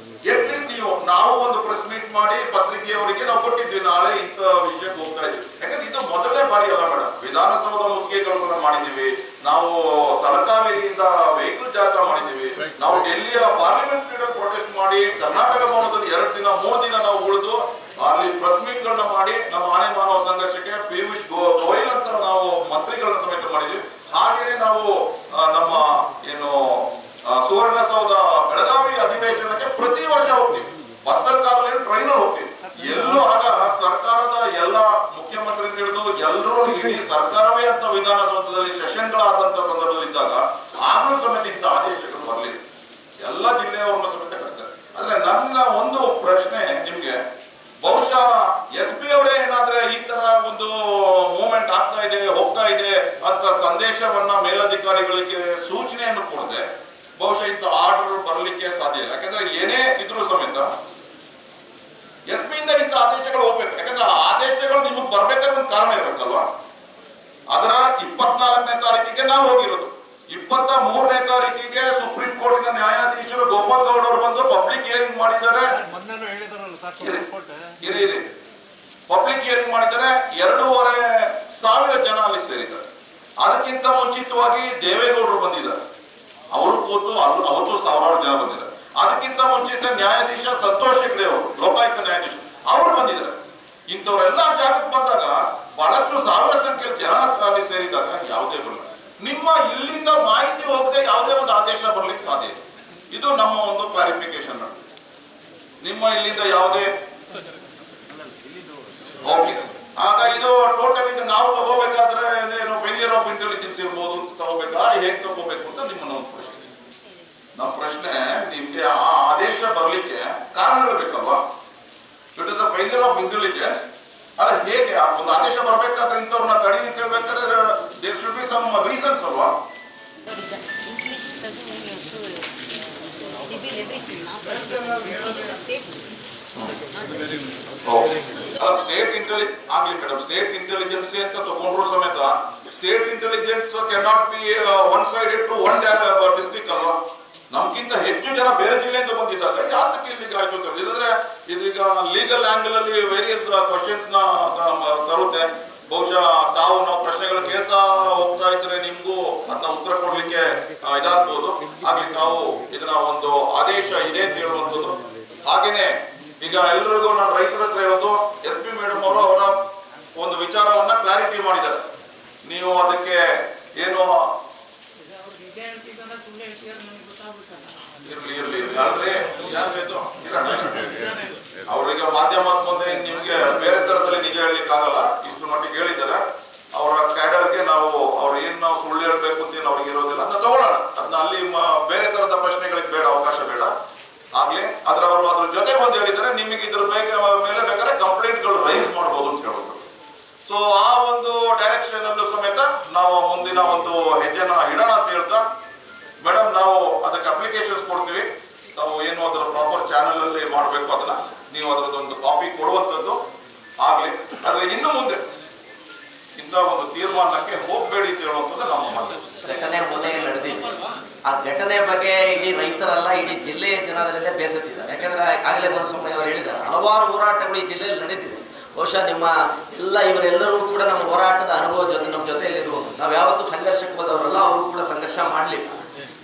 ಅಟ್ಲೀಸ್ಟ್ ನಾವು ಒಂದು ಪ್ರೆಸ್ ಮೀಟ್ ಮಾಡಿ ಪತ್ರಿಕೆಯವರಿಗೆ ನಾವು ಕೊಟ್ಟಿದ್ವಿ, ನಾಳೆ ಇಂಥ ವಿಷಯಕ್ಕೆ ಹೋಗ್ತಾ ಇದ್ವಿ. ಯಾಕಂದ್ರೆ ಇದು ಮೊದಲನೇ ಬಾರಿ ಅಲ್ಲ ಮೇಡಮ್. ವಿಧಾನಸೌಧ ಮುತ್ತಿಗೆಗಳು ಮಾಡಿದ್ದೀವಿ, ನಾವು ತಲಕಾವೇರಿಯಿಂದ ವೆಹಿಕಲ್ ಜಾಥಾ ಮಾಡಿದ್ದೀವಿ, ನಾವು ಡೆಲ್ಲಿಯ ಪಾರ್ಲಿಮೆಂಟ್ ಲೀಡರ್ ಪ್ರೊಟೆಸ್ಟ್ ಮಾಡಿ ಕರ್ನಾಟಕ ಭವನದಲ್ಲಿ 2 ದಿನ 3 ದಿನ ನಾವು ಉಳಿದು ಅಲ್ಲಿ ಪ್ರೆಸ್ ಮೀಟ್ ಗಳನ್ನ ಮಾಡಿ ನಮ್ಮ ಆನೆ ಮಾನವ ಸಂಘರ್ಷಕ್ಕೆ ಪಿಯೂಷ್ ಗೋಯಲ್ ಅಂತ ನಾವು ಮಂತ್ರಿಗಳನ್ನ ಸಮೇತ ಮಾಡಿದ್ವಿ. ಹಾಗೇನೆ ನಾವು ನಮ್ಮ ಏನು ಸುವರ್ಣಸೌಧ ಬೆಳಗಾವಿ ಅಧಿವೇಶನಕ್ಕೆ ಪ್ರತಿ ವರ್ಷ ಹೋಗ್ತೀವಿ. ಬಸ್ ಸರ್ಕಾರದಲ್ಲಿ ಟ್ರೈನಲ್ಲಿ ಹೋಗ್ತೀವಿ. ಎಲ್ಲೂ ಆಗ ಸರ್ಕಾರದ ಎಲ್ಲ ಮುಖ್ಯಮಂತ್ರಿಗಳು ಹಿಡಿದು ಎಲ್ಲರೂ ಇಡೀ ಸರ್ಕಾರವೇ ಅಂತ ವಿಧಾನಸೌಧದಲ್ಲಿ ಸೆಷನ್ಗಳಾದಂತ ಸಂದರ್ಭದಲ್ಲಿ ಇದ್ದಾಗ ಆಗ್ಲೂ ಸಮೇತ ಇಂಥ ಆದೇಶಗಳು ಬರಲಿಲ್ಲ. ಎಲ್ಲ ಜಿಲ್ಲೆಯವ್ರನ್ನ ಸಮೇತ ಕರೀತಾರೆ. ಆದ್ರೆ ನನ್ನ ಒಂದು ಪ್ರಶ್ನೆ ನಿಮ್ಗೆ, ಬಹುಶಃ SP ಅವರೇ ಏನಾದ್ರೆ ಈ ತರ ಒಂದು ಮೂವ್ಮೆಂಟ್ ಆಗ್ತಾ ಇದೆ, ಹೋಗ್ತಾ ಇದೆ ಅಂತ ಸಂದೇಶವನ್ನ ಮೇಲಧಿಕಾರಿಗಳಿಗೆ ಸೂಚನೆಯನ್ನು ಕೊಡದೆ ಬಹುಶಃ ಇಂಥ ಆರ್ಡರ್ ಬರಲಿಕ್ಕೆ ಸಾಧ್ಯ ಇಲ್ಲ. ಯಾಕಂದ್ರೆ ಏನೇ ಇದ್ರೂ ಸಮೇತ SP ಇಂದ ಇಂಥ ಆದೇಶಗಳು ಹೋಗ್ಬೇಕು. ಯಾಕಂದ್ರೆ ಆ ಆದೇಶಗಳು ನಿಮಗೆ ಬರ್ಬೇಕಾದ್ರೆ ಒಂದು ಕಾರಣ ಇರಬೇಕಲ್ವಾ. ಅದರ 24ನೇ ತಾರೀಕಿಗೆ ನಾವು ಹೋಗಿರೋದು. 23ನೇ ತಾರೀಕಿಗೆ ಸುಪ್ರೀಂ ಕೋರ್ಟಿನ ನ್ಯಾಯಾಧೀಶರು ಗೋಪಾಲ್ ಗೌಡ್ ಅವರು ಬಂದು ಪಬ್ಲಿಕ್ ಹಿಯರಿಂಗ್ ಮಾಡಿದ್ದಾರೆ. ಪಬ್ಲಿಕ್ ಹಿಯರಿಂಗ್ ಮಾಡಿದ್ದಾರೆ. 2,500 ಜನ ಅಲ್ಲಿ ಸೇರಿದ್ದಾರೆ. ಅದಕ್ಕಿಂತ ಮುಂಚಿತವಾಗಿ ದೇವೇಗೌಡರು ಬಂದಿದ್ದಾರೆ, ಅವರು ಕೂತು ಅವತ್ತು 1,000 ಜನ ಬಂದಿದ್ದಾರೆ. ಅದಕ್ಕಿಂತ ಮುಂಚಿತ ನ್ಯಾಯಾಧೀಶ ಸಂತೋಷ್ ಹೆಗ್ಡೆ ಅವರು, ಲೋಕಾಯುಕ್ತ ನ್ಯಾಯಾಧೀಶ, ಅವರು ಬಂದಿದ್ದಾರೆ. ಇಂಥವರೆಲ್ಲ ಜಾಗಕ್ಕೆ ಬಂದಾಗ ಬಹಳಷ್ಟು 1000 ಸಂಖ್ಯೆಯಲ್ಲಿ ಜನ ಅಲ್ಲಿ ಸೇರಿದಾಗ ಯಾವುದೇ ಬರಲ್ಲ. ನಿಮ್ಮ ಇಲ್ಲಿಂದ ಮಾಹಿತಿ ಹೋಗದೆ ಯಾವುದೇ ಒಂದು ಆದೇಶ ಬರ್ಲಿಕ್ಕೆ ಸಾಧ್ಯ ಇದೆ. ಇದು ನಮ್ಮ ಒಂದು ಕ್ಲಾರಿಫಿಕೇಶನ್. ನಿಮ್ಮ ಇಲ್ಲಿಂದ ಯಾವುದೇ ಹೋಗಿದೆ. ಆಗ ಇದು ಟೋಟಲ್ ಈಗ ನಾವು ತಗೋಬೇಕಾದ್ರೆ ಏನು ಫೇಲಿಯರ್ ಆಫ್ ಇಂಟೆಲಿಜೆನ್ಸ್ ಇರ್ಬೋದು ಅಂತ ತಗೋಬೇಕಾ, ಹೇಗೆ ತಗೋಬೇಕು ಅಂತ ನಿಮ್ಮ ಒಂದು ಪ್ರಶ್ನೆ. ನಮ್ಮ ಪ್ರಶ್ನೆ ನಿಮ್ಗೆ ಆ ಆದೇಶ ಬರಲಿಕ್ಕೆ ಕಾರಣಗಳು ಬೇಕಲ್ವಾ. It is a failure of intelligence. ಅಲ್ಲ, ಹೇಗೆ ಒಂದು ಆದೇಶ ಬರಬೇಕಾದ್ರೆ ಇಂಥವ್ರನ್ನ ತಡಿ ಅಂತ ಹೇಳ್ಬೇಕಾದ್ರೆ there should be some reasons ಅಲ್ವಾ. ಸ್ಟೇಟ್ ಇಂಟೆಲಿಜೆನ್ಸ್ ಆಗ್ಲಿ ಮೇಡಮ್, ಸ್ಟೇಟ್ ಇಂಟೆಲಿಜೆನ್ಸ್ ಅಂತ ತಗೊಂಡ್ರು ಸಮೇತ state intelligence cannot be one sided to one district ಅಲ್ವಾ. ನಮ್ಗಿಂತ ಹೆಚ್ಚು ಜನ ಬೇರೆ ಜಿಲ್ಲೆಯಿಂದ ಬಂದಿದ್ದಾಗ ಯಾತಕ್ಕೆ ಇಲ್ಲಿಗೆ ಆಯ್ತು ಅಂತ ಹೇಳಿದ್ರೆ ಇದೀಗ ಲೀಗಲ್ ಆಂಗಲ್ ಅಲ್ಲಿ ವೇರಿಯಸ್ ಕ್ವಶನ್ಸ್ ನ ತರುತ್ತೆ. ಬಹುಶಃ ನಾವು ಪ್ರಶ್ನೆಗಳು ಕೇಳ್ತಾ ಹೋಗ್ತಾ ಇದ್ರೆ ನಿಮ್ಗೂ ಅದನ್ನ ಉತ್ತರ ಕೊಡ್ಲಿಕ್ಕೆ ಇದಾಗ್ಬೋದು. ಆಗ್ಲಿ ತಾವು ಇದನ್ನ ಒಂದು ಆದೇಶ ಇದೆ ಅಂತ ಹೇಳುವಂಥದ್ದು. ಹಾಗೇನೆ ಈಗ ಎಲ್ರಿಗೂ ನಾನು ರೈತರ ಹತ್ರ ಹೇಳೋದು, SP ಮೇಡಮ್ ಅವರು ಅವರ ಒಂದು ವಿಚಾರವನ್ನ ಕ್ಲಾರಿಟಿ ಮಾಡಿದ್ದಾರೆ. ನೀವು ಅದಕ್ಕೆ ಏನು ಇರ್ಲಿ ಅಲ್ರಿ ಯಾರು ಅವರಿಗೆ ಮಾಧ್ಯಮದ ಮುಂದೆ ನಿಮ್ಗೆ ಬೇರೆ ತರದಲ್ಲಿ ನಿಜ ಹೇಳಲಿಕ್ಕಾಗಲ್ಲ. ಇಷ್ಟು ಮಟ್ಟಿಗೆ ಹೇಳಿದ್ದಾರೆ. ಅವರ ಕ್ಯಾಡರ್ಗೆ ನಾವು ಅವ್ರು ಏನ್ ನಾವು ಸುಳ್ಳು ಹೇಳ್ಬೇಕು ಅಂತ ಏನು ಅವ್ರಿಗೆ ಇರೋದಿಲ್ಲ, ಅದನ್ನ ತಗೊಳ್ಳೋಣ. ಅದನ್ನ ಅಲ್ಲಿ ಬೇರೆ ತರದ ಪ್ರಶ್ನೆಗಳಿಗೆ ಬೇಡ, ಅವಕಾಶ ಬೇಡ ಆಗ್ಲಿ. ಆದ್ರೆ ಅವರು ಅದ್ರ ಜೊತೆಗೆ ಒಂದು ಹೇಳಿದ್ದಾರೆ, ನಿಮಗೆ ಇದ್ರ ಮೇಲೆ ಬೇಕಾದ್ರೆ ಕಂಪ್ಲೇಂಟ್ಗಳು ರೈಸ್ ಮಾಡ್ಬೋದು ಅಂತ ಹೇಳೋದು. ಸೊ ಆ ಒಂದು ಡೈರೆಕ್ಷನ್ ಅಲ್ಲೂ ಸಮೇತ ನಾವು ಮುಂದಿನ ಒಂದು ಹೆಜ್ಜೆನ ಇಡೋಣ ಅಂತ ಹೇಳ್ತಾ, ಮೇಡಮ್ ನಾವು ಅದಕ್ಕೆ ಅಪ್ಲಿಕೇಶನ್ಸ್ ಕೊಡ್ತೀವಿ, ನಾವು ಏನು ಅದರ ಪ್ರಾಪರ್ ಚಾನಲ್ ಅಲ್ಲಿ ಮಾಡಬೇಕು, ಅದನ್ನ ನೀವು ಅದರದೊಂದು ಕಾಪಿ ಕೊಡುವಂಥದ್ದು ಆಗ್ಲಿ. ಆದ್ರೆ ಇನ್ನು ಮುಂದೆ ಇಂಥ ಒಂದು ತೀರ್ಮಾನಕ್ಕೆ ಹೋಗಬೇಡಿ ಅಂತ ಹೇಳುವಂಥದ್ದು ನಮ್ಮ ಮಾತು. ಘಟನೆ ಮೊನ್ನೆ ನಡೆದಿದೆ. ಆ ಘಟನೆ ಬಗ್ಗೆ ಇಡೀ ರೈತರಲ್ಲ, ಇಡೀ ಜಿಲ್ಲೆಯ ಜನರಿಂದ ಬೇಸತ್ತಿದ್ದಾರೆ. ಯಾಕಂದ್ರೆ ಆಗಲೇ ಮನಸ್ವಾಮಿ ಅವರು ಹೇಳಿದ್ದಾರೆ, ಹಲವಾರು ಹೋರಾಟಗಳು ಈ ಜಿಲ್ಲೆಯಲ್ಲಿ ನಡೆದಿದೆ. ಬಹುಶಃ ನಿಮ್ಮ ಇವರೆಲ್ಲರೂ ಕೂಡ ನಮ್ಮ ಹೋರಾಟದ ಅನುಭವ ಜೊತೆ ನಮ್ಮ ಜೊತೆಯಲ್ಲಿರುವುದು. ನಾವು ಯಾವತ್ತೂ ಸಂಘರ್ಷಕ್ಕೆ ಹೋದವರಲ್ಲ, ಅವರು ಕೂಡ ಸಂಘರ್ಷ ಮಾಡಲಿಲ್ಲ.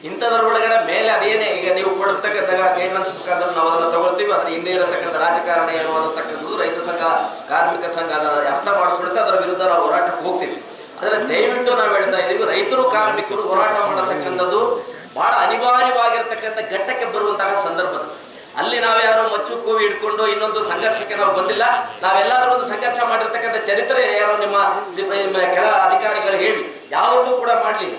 ಇಂಥದ್ರ ಒಳಗಡೆ ಮೇಲೆ ಅದೇನೇ ಈಗ ನೀವು ಕೊಡಿರ್ತಕ್ಕಂಥ ಗೈಡ್ಲೈನ್ಸ್ ಮುಖಾಂತರ ನಾವು ಅದನ್ನು ತಗೊಳ್ತೀವಿ. ಅದ್ರ ಹಿಂದೆ ಇರತಕ್ಕಂಥ ರಾಜಕಾರಣ ಏನು ಅನ್ನತಕ್ಕಂಥದ್ದು ರೈತ ಸಂಘ, ಕಾರ್ಮಿಕ ಸಂಘ ಅದರ ಅರ್ಥ ಮಾಡಿಕೊಡುತ್ತೆ. ಅದರ ವಿರುದ್ಧ ನಾವು ಹೋರಾಟಕ್ಕೆ ಹೋಗ್ತೀವಿ. ಆದರೆ ದಯವಿಟ್ಟು ನಾವು ಹೇಳ್ತಾ ಇದ್ದೀವಿ, ರೈತರು ಕಾರ್ಮಿಕರು ಹೋರಾಟ ಮಾಡತಕ್ಕಂಥದ್ದು ಬಹಳ ಅನಿವಾರ್ಯವಾಗಿರ್ತಕ್ಕಂಥ ಘಟ್ಟಕ್ಕೆ ಬರುವಂತಹ ಸಂದರ್ಭದಲ್ಲಿ ಅಲ್ಲಿ ನಾವ್ಯಾರು ಮಚ್ಚು ಕೂವಿ ಹಿಡ್ಕೊಂಡು ಇನ್ನೊಂದು ಸಂಘರ್ಷಕ್ಕೆ ನಾವು ಬಂದಿಲ್ಲ. ನಾವೆಲ್ಲರೂ ಒಂದು ಸಂಘರ್ಷ ಮಾಡಿರ್ತಕ್ಕಂಥ ಚರಿತ್ರೆ ಯಾರೋ ನಿಮ್ಮ ಕೆಲ ಅಧಿಕಾರಿಗಳು ಹೇಳಿ ಯಾವತ್ತೂ ಕೂಡ ಮಾಡಲಿಲ್ಲ.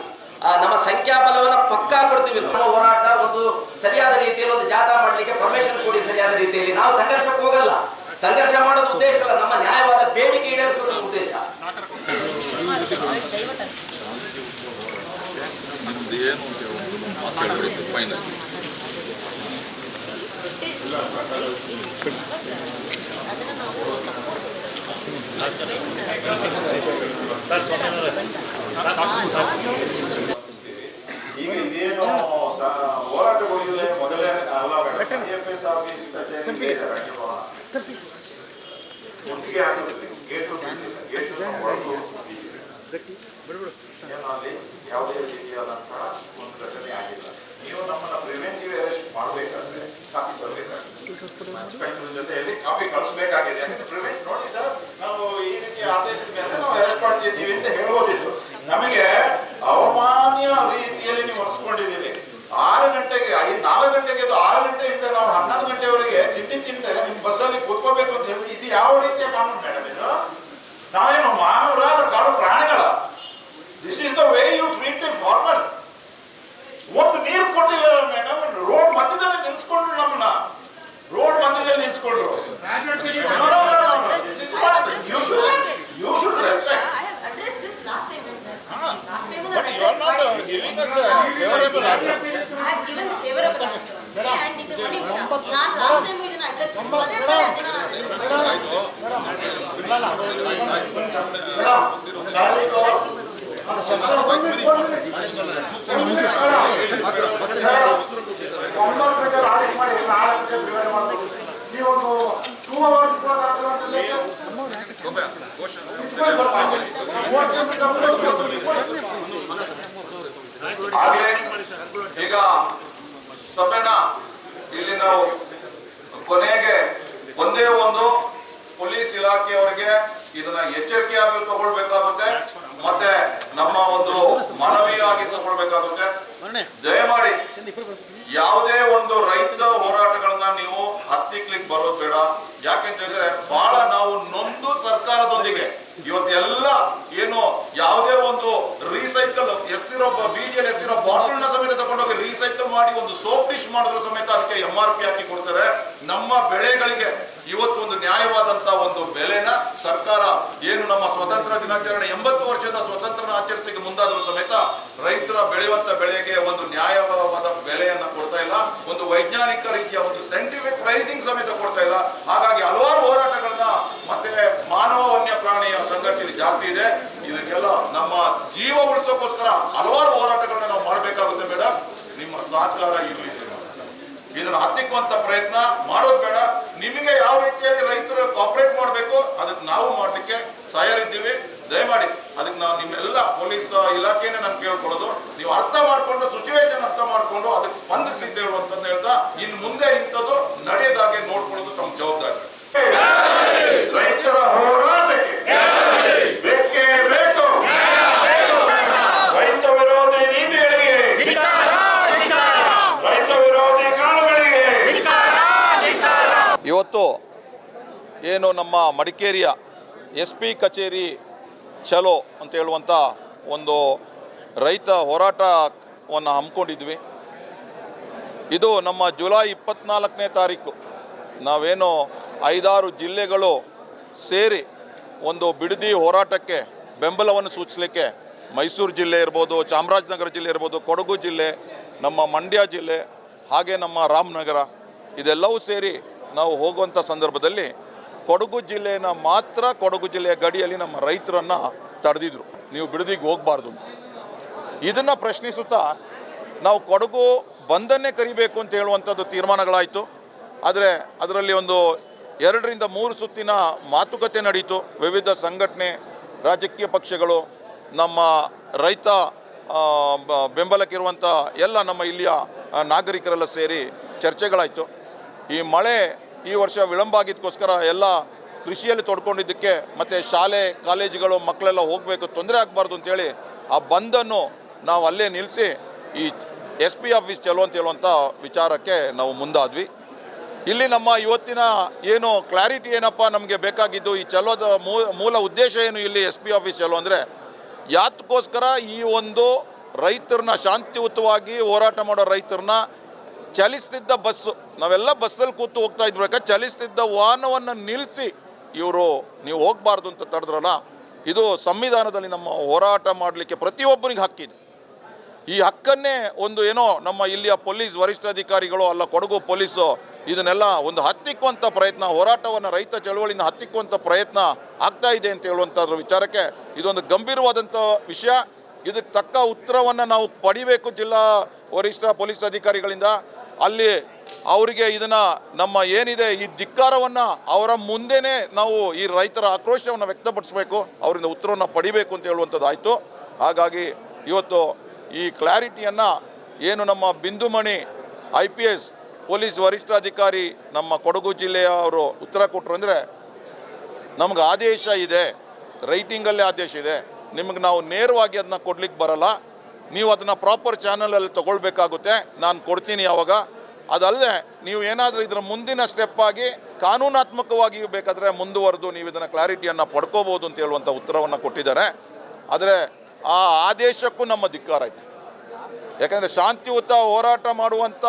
ನಮ್ಮ ಸಂಖ್ಯಾಬಲವನ್ನು ಪಕ್ಕಾ ಕೊಡ್ತೀವಿ. ನಮ್ಮ ಹೋರಾಟ ಒಂದು ಸರಿಯಾದ ರೀತಿಯಲ್ಲಿ ಒಂದು ಜಾಥಾ ಮಾಡಲಿಕ್ಕೆ ಪರ್ಮಿಷನ್ ಕೊಡಿ ಸರಿಯಾದ ರೀತಿಯಲ್ಲಿ. ನಾವು ಸಂಘರ್ಷಕ್ಕೆ ಹೋಗಲ್ಲ, ಸಂಘರ್ಷ ಮಾಡೋದು ಉದ್ದೇಶ ಅಲ್ಲ, ನಮ್ಮ ನ್ಯಾಯವಾದ ಬೇಡಿಕೆ ಈಡೇರಿಸೋದು ಉದ್ದೇಶ. ಏನು ಮಾತಾಡಬೇಡಿ ಫೈನಲ್. ಈಗ ಇದೇನು ಹೋರಾಟಗಳಿದೆ ಮೊದಲೇ ಅಲ್ಲ ಮೇಡಮ್, IFS ಆಫೀಸ್ ಕಚೇರಿ ಒಟ್ಟಿಗೆ ಹಾಕೋದಕ್ಕೆ ಗೇಟು ಒಳಗೂ ಅಲ್ಲಿ ಯಾವುದೇ ರೀತಿಯಾದಂತಹ ಒಂದು ಘಟನೆ ಆಗಿಲ್ಲ. ನೀವು ನಮ್ಮನ್ನ ಪ್ರಿವೆಂಟಿವ್ ಅರೆಸ್ಟ್ ಮಾಡಬೇಕಾದ್ರೆ ಕಾಪಿ ತರಬೇಕಾಗುತ್ತೆ, ಇನ್ಸ್ಪೆಕ್ಟರ್ ಜೊತೆಯಲ್ಲಿ ಕಾಪಿ ಕಳಿಸ್ಬೇಕಾಗಿದೆ. ಯಾಕಂದ್ರೆ ಪ್ರಿವೆಂಟ್ ನೋಡಿ ಸರ್, ನಾವು ಈ ರೀತಿ ಆದೇಶದ ಮೇಲೆ ನಾವು ಅರೆಸ್ಟ್ ಮಾಡ್ತಿದ್ದೀವಿ ಅಂತ ಹೇಳ್ಬೋದಿತ್ತು. ನಮಗೆ ಅವಮಾನ್ಯ ರೀತಿಯಲ್ಲಿ ನೀವು ಹೊರಿಸ್ಕೊಂಡಿದ್ದೀರಿ. 6 ಗಂಟೆಗೆ 4 ಗಂಟೆಗೆ 6 ಗಂಟೆಯಿಂದ ನಾವು 11 ಗಂಟೆವರೆಗೆ ತಿಂಡಿ ತಿಂತಾರೆ ನಿಮ್ ಬಸ್ಸಲ್ಲಿ ಕೂತ್ಕೋಬೇಕು ಅಂತ ಹೇಳಿ, ಇದು ಯಾವ ರೀತಿಯ ಕಾನೂನು ಮೇಡಮ್ ಇದು? ನಾವೇನು ಮಾನವರಾದ ಕಾಡು ಪ್ರಾಣಿಗಳ? This is the way you treat the farmers. ಒಂದು ನೀರು ಕೊಟ್ಟಿಲ್ಲ ಮೇಡಮ್, ರೋಡ್ ಮಧ್ಯದಲ್ಲಿ ನಿಲ್ಸ್ಕೊಂಡ್ರು, ನಮ್ಮನ್ನ ರೋಡ್ ಮಧ್ಯದಲ್ಲಿ ನಿಲ್ಸ್ಕೊಂಡ್ರು. You should respect. I have addressed this last time. Last time But you are not giving us a favorable answer. I have given the favorable answer. And ಇದು ನೋಡಿ ನಾನು ಲಾಸ್ಟ್ ಟೈಮ್ ಇದನ್ನ ಅಡ್ರೆಸ್ ಪದೇ ಪದೇ ಅದನ್ನ ನೀವೊಂದು 2 hours ಆಗ್ಲೇ ಈಗ ಸಭೆನ ಇಲ್ಲಿ ನಾವು ಕೊನೆಗೆ ಒಂದೇ ಒಂದು ಪೊಲೀಸ್ ಇಲಾಖೆಯವರಿಗೆ ಇದನ್ನ ಎಚ್ಚರಿಕೆಯಾಗಿ ತಗೊಳ್ಬೇಕಾಗುತ್ತೆ, ಮತ್ತೆ ನಮ್ಮ ಒಂದು ಮನವಿಯಾಗಿ ತಗೊಳ್ಬೇಕಾಗುತ್ತೆ. ದಯಮಾಡಿ ಯಾವುದೇ ಒಂದು ರೈತ ಹೋರಾಟಗಳನ್ನ ನೀವು ಹತ್ತಿಕ್ಲಿಕ್ಕೆ ಬರೋದು ಬೇಡ. ಯಾಕೆಂತ ಹೇಳಿದ್ರೆ ಬಹಳ ನಾವು ನೊಂದು ಸರ್ಕಾರದೊಂದಿಗೆ ಇವತ್ತೆಲ್ಲ ಏನು ಯಾವುದೇ ಒಂದು ರೀಸೈಕಲ್ ಎಸ್ತಿರೋ ಬೀದಿಯಲ್ಲಿ ಎಸ್ತಿರೋ ಬಾಟಲ್ನ ಸಮೇತ ತಗೊಂಡೋಗಿ ರೀಸೈಕಲ್ ಮಾಡಿ ಒಂದು ಸೋಪ್ ಡಿಶ್ ಮಾಡಿದ್ರು ಸಮೇತ ಅದಕ್ಕೆ MRP ಹಾಕಿ ಕೊಡ್ತಾರೆ. ನಮ್ಮ ಬೆಳೆಗಳಿಗೆ ಇವತ್ತು ಒಂದು ನ್ಯಾಯವಾದಂತ ಒಂದು ಬೆಲೆನ ಸರ್ಕಾರ ಏನು ನಮ್ಮ ಸ್ವತಂತ್ರ ದಿನಾಚರಣೆ 80 ವರ್ಷದ ಸ್ವತಂತ್ರನ ಆಚರಿಸಲಿಕ್ಕೆ ಮುಂದಾದರೂ ಸಮೇತ ರೈತರ ಬೆಳೆಯುವಂತ ಬೆಳೆಗೆ ಒಂದು ನ್ಯಾಯವಾದ ಬೆಲೆಯನ್ನ ಕೊಡ್ತಾ ಇಲ್ಲ, ಒಂದು ವೈಜ್ಞಾನಿಕ ರೀತಿಯ ಒಂದು ಸೈಂಟಿಫಿಕ್ ಪ್ರೈಸಿಂಗ್ ಸಮೇತ ಕೊಡ್ತಾ ಇಲ್ಲ. ಹಾಗಾಗಿ ಹಲವಾರು ಹೋರಾಟಗಳನ್ನ ಮತ್ತೆ ಮಾನವ ವನ್ಯ ಪ್ರಾಣಿಯ ಸಂಘರ್ಷ ಜಾಸ್ತಿ ಇದೆ. ಇದಕ್ಕೆಲ್ಲ ನಮ್ಮ ಜೀವ ಉಳಿಸೋಕೋಸ್ಕರ ಹಲವಾರು ಹೋರಾಟಗಳನ್ನ ನಾವು ಮಾಡಬೇಕಾಗುತ್ತೆ ಮೇಡಮ್. ನಿಮ್ಮ ಸಹಕಾರ ಇರಲಿದೆ. ಇದನ್ನ ಹತ್ತಿಕ್ಕುವಂತ ಪ್ರಯತ್ನ ಮಾಡೋದು ಬೇಡ. ನಿಮಗೆ ಯಾವ ರೀತಿಯಲ್ಲಿ ರೈತರು ಕೋಆಪರೇಟ್ ಮಾಡಬೇಕು ಅದಕ್ಕೆ ನಾವು ಮಾಡ್ಲಿಕ್ಕೆ ತಯಾರಿದ್ದೀವಿ. ದಯಮಾಡಿ ಅದಕ್ಕೆ ನಾವು ನಿಮ್ಮೆಲ್ಲ ಪೊಲೀಸ್ ಇಲಾಖೆನೇ ನಾನು ಕೇಳ್ಕೊಳ್ಳೋದು, ನೀವು ಅರ್ಥ ಮಾಡ್ಕೊಂಡು ಸಿಚುವೇಶನ್ ಅರ್ಥ ಮಾಡ್ಕೊಂಡು ಅದಕ್ಕೆ ಸ್ಪಂದಿಸಿ ಅಂತ ಹೇಳುವಂತದ್ದು ಹೇಳ್ತಾ, ಇನ್ನು ಮುಂದೆ ಇಂಥದ್ದು ನಡೆಯದಾಗೆ ನೋಡ್ಕೊಳ್ಳೋದು ತಮ್ಮ ಜವಾಬ್ದಾರಿ. ರೈತರ ಹೋರಾಟಕ್ಕೆ ಬೇಕೇ ಬೇಕು. ರೈತ ವಿರೋಧಿ ನೀತಿಗಳಿಗೆ, ರೈತ ವಿರೋಧಿ ಕಾನೂನುಗಳಿಗೆ ಇವತ್ತು ಏನು ನಮ್ಮ ಮಡಿಕೇರಿಯ SP ಕಚೇರಿ ಚಲೋ ಅಂತ ಹೇಳುವಂಥ ಒಂದು ರೈತ ಹೋರಾಟವನ್ನು ಹಮ್ಮಿಕೊಂಡಿದ್ವಿ. ಇದು ನಮ್ಮ ಜುಲೈ 24ನೇ ತಾರೀಕು ನಾವೇನು 5-6 ಜಿಲ್ಲೆಗಳು ಸೇರಿ ಒಂದು ಬಿಡದಿ ಹೋರಾಟಕ್ಕೆ ಬೆಂಬಲವನ್ನು ಸೂಚಿಸಲಿಕ್ಕೆ ಮೈಸೂರು ಜಿಲ್ಲೆ ಇರ್ಬೋದು, ಚಾಮರಾಜನಗರ ಜಿಲ್ಲೆ ಇರ್ಬೋದು, ಕೊಡಗು ಜಿಲ್ಲೆ, ನಮ್ಮ ಮಂಡ್ಯ ಜಿಲ್ಲೆ, ಹಾಗೆ ನಮ್ಮ ರಾಮನಗರ ಇದೆಲ್ಲವೂ ಸೇರಿ ನಾವು ಹೋಗುವಂಥ ಸಂದರ್ಭದಲ್ಲಿ ಕೊಡಗು ಜಿಲ್ಲೆನ ಮಾತ್ರ ಕೊಡಗು ಜಿಲ್ಲೆಯ ಗಡಿಯಲ್ಲಿ ನಮ್ಮ ರೈತರನ್ನು ತಡೆದಿದ್ರು, ನೀವು ಬಿಡದಿಗೆ ಹೋಗಬಾರ್ದು ಅಂತ. ಇದನ್ನು ಪ್ರಶ್ನಿಸುತ್ತಾ ನಾವು ಕೊಡಗು ಬಂದನ್ನೇ ಕರಿಬೇಕು ಅಂತ ಹೇಳುವಂಥದ್ದು ತೀರ್ಮಾನಗಳಾಯಿತು. ಆದರೆ ಅದರಲ್ಲಿ ಒಂದು 2-3 ಸುತ್ತಿನ ಮಾತುಕತೆ ನಡೀತು. ವಿವಿಧ ಸಂಘಟನೆ, ರಾಜಕೀಯ ಪಕ್ಷಗಳು, ನಮ್ಮ ರೈತ ಬೆಂಬಲಕ್ಕಿರುವಂಥ ಎಲ್ಲ ನಮ್ಮ ಇಲ್ಲಿಯ ನಾಗರಿಕರೆಲ್ಲ ಸೇರಿ ಚರ್ಚೆಗಳಾಯಿತು. ಈ ಮಳೆ ಈ ವರ್ಷ ವಿಳಂಬ ಆಗಿದ್ದಕ್ಕೋಸ್ಕರ ಎಲ್ಲ ಕೃಷಿಯಲ್ಲಿ ತೊಡ್ಕೊಂಡಿದ್ದಕ್ಕೆ ಮತ್ತು ಶಾಲೆ ಕಾಲೇಜುಗಳು ಮಕ್ಕಳೆಲ್ಲ ಹೋಗಬೇಕು, ತೊಂದರೆ ಆಗಬಾರ್ದು ಅಂತೇಳಿ ಆ ಬಂದನ್ನು ನಾವು ಅಲ್ಲೇ ನಿಲ್ಲಿಸಿ ಈ SP ಆಫೀಸ್ ಚಲೋ ಅಂತ ಹೇಳುವಂಥ ವಿಚಾರಕ್ಕೆ ನಾವು ಮುಂದಾದ್ವಿ. ಇಲ್ಲಿ ನಮ್ಮ ಇವತ್ತಿನ ಏನು ಕ್ಲಾರಿಟಿ ಏನಪ್ಪ ನಮಗೆ ಬೇಕಾಗಿದ್ದು, ಈ ಚಲೋದ ಮೂಲ ಉದ್ದೇಶ ಏನು ಇಲ್ಲಿ SP ಆಫೀಸ್ ಚಲೋ ಅಂದರೆ ಯಾತಕ್ಕೋಸ್ಕರ ಈ ಒಂದು ರೈತರನ್ನ ಶಾಂತಿಯುತವಾಗಿ ಹೋರಾಟ ಮಾಡೋ ರೈತರನ್ನ ಚಲಿಸ್ತಿದ್ದ ಬಸ್ಸು, ನಾವೆಲ್ಲ ಬಸ್ಸಲ್ಲಿ ಕೂತು ಹೋಗ್ತಾ ಇದ್ಬೇಕಾ, ಚಲಿಸ್ತಿದ್ದ ವಾಹನವನ್ನು ನಿಲ್ಲಿಸಿ ಇವರು ನೀವು ಹೋಗಬಾರ್ದು ಅಂತ ತಡೆದ್ರಲ್ಲ, ಇದು ಸಂವಿಧಾನದಲ್ಲಿ ನಮ್ಮ ಹೋರಾಟ ಮಾಡಲಿಕ್ಕೆ ಪ್ರತಿಯೊಬ್ಬನಿಗೆ ಹಕ್ಕಿದೆ. ಈ ಹಕ್ಕನ್ನೇ ಒಂದು ಏನೋ ನಮ್ಮ ಇಲ್ಲಿಯ ಪೊಲೀಸ್ ವರಿಷ್ಠಾಧಿಕಾರಿಗಳು ಅಲ್ಲ ಕೊಡಗು ಪೊಲೀಸು ಇದನ್ನೆಲ್ಲ ಒಂದು ಹತ್ತಿಕ್ಕುವಂಥ ಪ್ರಯತ್ನ, ಹೋರಾಟವನ್ನು ರೈತ ಚಳವಳಿನ ಹತ್ತಿಕ್ಕುವಂಥ ಪ್ರಯತ್ನ ಆಗ್ತಾ ಇದೆ ಅಂತ ಹೇಳುವಂಥದ್ರ ವಿಚಾರಕ್ಕೆ ಇದೊಂದು ಗಂಭೀರವಾದಂಥ ವಿಷಯ. ಇದಕ್ಕೆ ತಕ್ಕ ಉತ್ತರವನ್ನು ನಾವು ಪಡಿಬೇಕು ಜಿಲ್ಲಾ ವರಿಷ್ಠ ಪೊಲೀಸ್ ಅಧಿಕಾರಿಗಳಿಂದ. ಅಲ್ಲಿ ಅವರಿಗೆ ಇದನ್ನು ನಮ್ಮ ಏನಿದೆ ಈ ಧಿಕ್ಕಾರವನ್ನು ಅವರ ಮುಂದೆನೇ ನಾವು ಈ ರೈತರ ಆಕ್ರೋಶವನ್ನು ವ್ಯಕ್ತಪಡಿಸಬೇಕು, ಅವರಿಂದ ಉತ್ತರವನ್ನು ಪಡಿಬೇಕು ಅಂತ ಹೇಳುವಂಥದ್ದು ಆಯಿತು. ಹಾಗಾಗಿ ಇವತ್ತು ಈ ಕ್ಲಾರಿಟಿಯನ್ನು ಏನು ನಮ್ಮ ಬಿಂದುಮಣಿ IPS ಪೊಲೀಸ್ ವರಿಷ್ಠಾಧಿಕಾರಿ ನಮ್ಮ ಕೊಡಗು ಜಿಲ್ಲೆಯ ಅವರು ಉತ್ತರ ಕೊಟ್ಟರು ಅಂದರೆ, ನಮ್ಗೆ ಆದೇಶ ಇದೆ, ರೈಟಿಂಗಲ್ಲೇ ಆದೇಶ ಇದೆ, ನಿಮಗೆ ನಾವು ನೇರವಾಗಿ ಅದನ್ನ ಕೊಡ್ಲಿಕ್ಕೆ ಬರಲ್ಲ, ನೀವು ಅದನ್ನು ಪ್ರಾಪರ್ ಚಾನಲಲ್ಲಿ ತೊಗೊಳ್ಬೇಕಾಗುತ್ತೆ, ನಾನು ಕೊಡ್ತೀನಿ ಯಾವಾಗ. ಅದಲ್ಲದೆ ನೀವು ಏನಾದರೂ ಇದರ ಮುಂದಿನ ಸ್ಟೆಪ್ ಆಗಿ ಕಾನೂನಾತ್ಮಕವಾಗಿ ಬೇಕಾದರೆ ಮುಂದುವರೆದು ನೀವು ಇದನ್ನು ಕ್ಲಾರಿಟಿಯನ್ನು ಪಡ್ಕೋಬೋದು ಅಂತ ಹೇಳುವಂಥ ಉತ್ತರವನ್ನು ಕೊಟ್ಟಿದ್ದಾರೆ. ಆದರೆ ಆ ಆದೇಶಕ್ಕೂ ನಮ್ಮ ಧಿಕ್ಕಾರ ಇದೆ. ಯಾಕಂದರೆ ಶಾಂತಿಯುತ ಹೋರಾಟ ಮಾಡುವಂಥ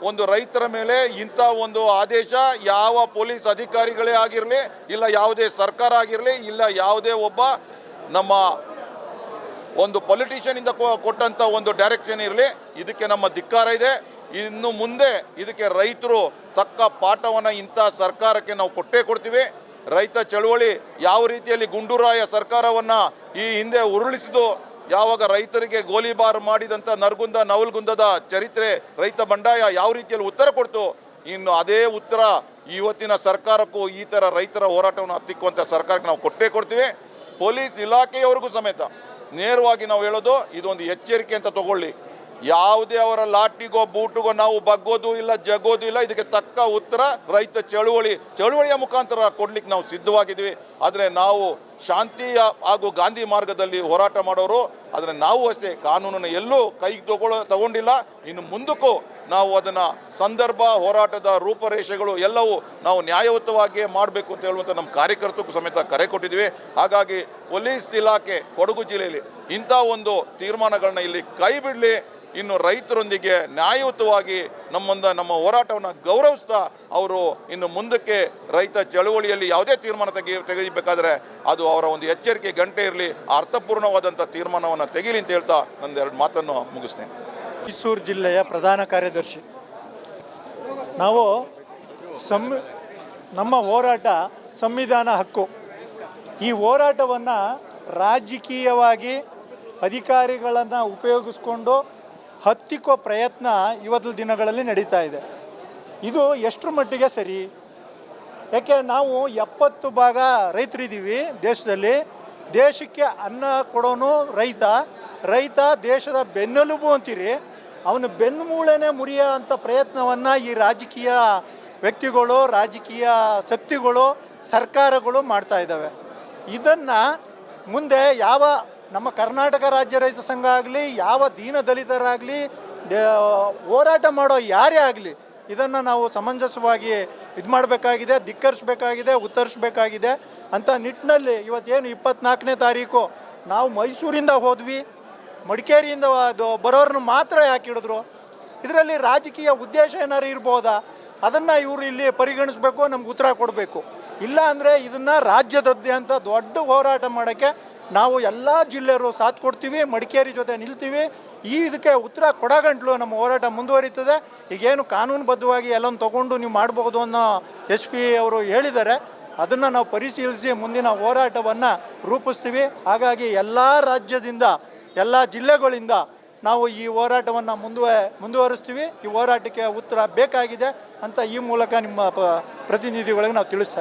ಒಂದು ರೈತರ ಮೇಲೆ ಇಂಥ ಒಂದು ಆದೇಶ ಯಾವ ಪೊಲೀಸ್ ಅಧಿಕಾರಿಗಳೇ ಆಗಿರಲಿ, ಇಲ್ಲ ಯಾವುದೇ ಸರ್ಕಾರ ಆಗಿರಲಿ, ಇಲ್ಲ ಯಾವುದೇ ಒಬ್ಬ ನಮ್ಮ ಒಂದು ಪೊಲಿಟಿಷಿಯನಿಂದ ಕೊಟ್ಟಂಥ ಒಂದು ಡೈರೆಕ್ಷನ್ ಇರಲಿ, ಇದಕ್ಕೆ ನಮ್ಮ ಧಿಕ್ಕಾರ ಇದೆ. ಇನ್ನು ಮುಂದೆ ಇದಕ್ಕೆ ರೈತರು ತಕ್ಕ ಪಾಠವನ್ನು ಇಂಥ ಸರ್ಕಾರಕ್ಕೆ ನಾವು ಕೊಟ್ಟೇ ಕೊಡ್ತೀವಿ. ರೈತ ಚಳವಳಿ ಯಾವ ರೀತಿಯಲ್ಲಿ ಗುಂಡೂರಾಯ ಸರ್ಕಾರವನ್ನು ಈ ಹಿಂದೆ ಉರುಳಿಸಿದು, ಯಾವಾಗ ರೈತರಿಗೆ ಗೋಲಿಬಾರ್ ಮಾಡಿದಂಥ ನರಗುಂದ ನವಲಗುಂದದ ಚರಿತ್ರೆ ರೈತ ಬಂಡಾಯ ಯಾವ ರೀತಿಯಲ್ಲಿ ಉತ್ತರ ಕೊಡ್ತು, ಇನ್ನು ಅದೇ ಉತ್ತರ ಇವತ್ತಿನ ಸರ್ಕಾರಕ್ಕೂ ಈ ಥರ ರೈತರ ಹೋರಾಟವನ್ನು ಹತ್ತಿಕ್ಕುವಂಥ ಸರ್ಕಾರಕ್ಕೆ ನಾವು ಕೊಟ್ಟೇ ಕೊಡ್ತೀವಿ. ಪೊಲೀಸ್ ಇಲಾಖೆಯವರಿಗೂ ಸಮೇತ ನೇರವಾಗಿ ನಾವು ಹೇಳೋದು, ಇದೊಂದು ಎಚ್ಚರಿಕೆ ಅಂತ ತಗೊಳ್ಳಿ. ಯಾವುದೇ ಅವರ ಲಾಟಿಗೋ ಬೂಟಿಗೋ ನಾವು ಬಗ್ಗೋದು ಇಲ್ಲ, ಜಗ್ಗೋದು ಇಲ್ಲ. ಇದಕ್ಕೆ ತಕ್ಕ ಉತ್ತರ ರೈತ ಚಳುವಳಿಯ ಮುಖಾಂತರ ಕೊಡ್ಲಿಕ್ಕೆ ನಾವು ಸಿದ್ಧವಾಗಿದ್ದೀವಿ. ಆದರೆ ನಾವು ಶಾಂತಿಯ ಹಾಗೂ ಗಾಂಧಿ ಮಾರ್ಗದಲ್ಲಿ ಹೋರಾಟ ಮಾಡೋರು. ಆದರೆ ನಾವು ಅಷ್ಟೇ ಕಾನೂನನ್ನು ಎಲ್ಲೂ ಕೈಗೆ ತಗೊಂಡಿಲ್ಲ. ಇನ್ನು ಮುಂದಕ್ಕೂ ನಾವು ಅದನ್ನು ಸಂದರ್ಭ, ಹೋರಾಟದ ರೂಪರೇಷೆಗಳು ಎಲ್ಲವೂ ನಾವು ನ್ಯಾಯಯುತವಾಗಿಯೇ ಮಾಡಬೇಕು ಅಂತ ಹೇಳುವಂಥ ನಮ್ಮ ಕಾರ್ಯಕರ್ತಕ್ಕೂ ಸಮೇತ ಕರೆ ಕೊಟ್ಟಿದ್ದೀವಿ. ಹಾಗಾಗಿ ಪೊಲೀಸ್ ಇಲಾಖೆ ಕೊಡಗು ಜಿಲ್ಲೆಯಲ್ಲಿ ಇಂಥ ಒಂದು ತೀರ್ಮಾನಗಳನ್ನ ಇಲ್ಲಿ ಕೈ ಬಿಡಲಿ. ಇನ್ನು ರೈತರೊಂದಿಗೆ ನ್ಯಾಯಯುತವಾಗಿ ನಮ್ಮ ಹೋರಾಟವನ್ನು ಗೌರವಿಸ್ತಾ ಅವರು ಇನ್ನು ಮುಂದಕ್ಕೆ ರೈತ ಚಳವಳಿಯಲ್ಲಿ ಯಾವುದೇ ತೀರ್ಮಾನ ತೆಗೆಯಬೇಕಾದ್ರೆ ಅದು ಅವರ ಒಂದು ಎಚ್ಚರಿಕೆ ಗಂಟೆ ಇರಲಿ, ಅರ್ಥಪೂರ್ಣವಾದಂಥ ತೀರ್ಮಾನವನ್ನು ತೆಗೀಲಿ ಅಂತ ಹೇಳ್ತಾ ನಂದೆರಡು ಮಾತನ್ನು ಮುಗಿಸ್ತೇನೆ. ಮೈಸೂರು ಜಿಲ್ಲೆಯ ಪ್ರಧಾನ ಕಾರ್ಯದರ್ಶಿ. ನಾವು ನಮ್ಮ ಹೋರಾಟ ಸಂವಿಧಾನ ಹಕ್ಕು. ಈ ಹೋರಾಟವನ್ನು ರಾಜಕೀಯವಾಗಿ ಅಧಿಕಾರಿಗಳನ್ನು ಉಪಯೋಗಿಸ್ಕೊಂಡು ಹತ್ತಿಕ್ಕೋ ಪ್ರಯತ್ನ ಇವತ್ತು ದಿನಗಳಲ್ಲಿ ನಡೀತಾ ಇದೆ. ಇದು ಎಷ್ಟರ ಮಟ್ಟಿಗೆ ಸರಿ? ಯಾಕೆ ನಾವು 70 ಭಾಗ ರೈತರಿದ್ದೀವಿ ದೇಶದಲ್ಲಿ. ದೇಶಕ್ಕೆ ಅನ್ನ ಕೊಡೋನು ರೈತ ದೇಶದ ಬೆನ್ನೆಲುಬು ಅಂತೀರಿ. ಅವನು ಬೆನ್ನುಮೂಳೆನೇ ಮುರಿಯೋ ಅಂಥ ಪ್ರಯತ್ನವನ್ನು ಈ ರಾಜಕೀಯ ವ್ಯಕ್ತಿಗಳು, ರಾಜಕೀಯ ಶಕ್ತಿಗಳು, ಸರ್ಕಾರಗಳು ಮಾಡ್ತಾ ಇದ್ದಾವೆ. ಇದನ್ನು ಮುಂದೆ ಯಾವ ನಮ್ಮ ಕರ್ನಾಟಕ ರಾಜ್ಯ ರೈತ ಸಂಘ ಆಗಲಿ, ಯಾವ ದೀನ ದಲಿತರಾಗಲಿ, ಹೋರಾಟ ಮಾಡೋ ಯಾರೇ ಆಗಲಿ ಇದನ್ನು ನಾವು ಸಮಂಜಸವಾಗಿ ಇದು ಮಾಡಬೇಕಾಗಿದೆ, ಧಿಕ್ಕರಿಸಬೇಕಾಗಿದೆ, ಉತ್ತರಿಸಬೇಕಾಗಿದೆ ಅಂತ ನಿಟ್ಟಿನಲ್ಲಿ ಇವತ್ತೇನು 24ನೇ ತಾರೀಕು ನಾವು ಮೈಸೂರಿಂದ ಹೋದ್ವಿ, ಮಡಿಕೇರಿಯಿಂದ ಅದು ಬರೋರನ್ನ ಮಾತ್ರ ಯಾಕೆ ಹಿಡಿದ್ರು? ಇದರಲ್ಲಿ ರಾಜಕೀಯ ಉದ್ದೇಶ ಏನಾರು ಇರ್ಬೋದಾ? ಅದನ್ನು ಇವರು ಇಲ್ಲಿ ಪರಿಗಣಿಸಬೇಕು, ನಮ್ಗೆ ಉತ್ತರ ಕೊಡಬೇಕು. ಇಲ್ಲ ಅಂದರೆ ಇದನ್ನು ರಾಜ್ಯದಾದ್ಯಂತ ದೊಡ್ಡ ಹೋರಾಟ ಮಾಡೋಕ್ಕೆ ನಾವು ಎಲ್ಲ ಜಿಲ್ಲೆಯವರು ಸಾಥ್ ಕೊಡ್ತೀವಿ, ಮಡಿಕೇರಿ ಜೊತೆ ನಿಲ್ತೀವಿ. ಇದಕ್ಕೆ ಉತ್ತರ ಕೊಡಗಂಟ್ಲು ನಮ್ಮ ಹೋರಾಟ ಮುಂದುವರಿತದೆ. ಈಗೇನು ಕಾನೂನುಬದ್ಧವಾಗಿ ಎಲ್ಲೊಂದು ತೊಗೊಂಡು ನೀವು ಮಾಡ್ಬೋದು ಅನ್ನೋ SP ಅವರು ಹೇಳಿದ್ದಾರೆ. ಅದನ್ನು ನಾವು ಪರಿಶೀಲಿಸಿ ಮುಂದಿನ ಹೋರಾಟವನ್ನು ರೂಪಿಸ್ತೀವಿ. ಹಾಗಾಗಿ ಎಲ್ಲ ರಾಜ್ಯದಿಂದ, ಎಲ್ಲ ಜಿಲ್ಲೆಗಳಿಂದ ನಾವು ಈ ಹೋರಾಟವನ್ನು ಮುಂದುವರಿಸ್ತೀವಿ. ಈ ಹೋರಾಟಕ್ಕೆ ಉತ್ತರ ಬೇಕಾಗಿದೆ ಅಂತ ಈ ಮೂಲಕ ನಿಮ್ಮ ಪ್ರತಿನಿಧಿಗಳಿಗೆ ನಾವು ತಿಳಿಸ್ತಾ ಇದ್ದೀವಿ.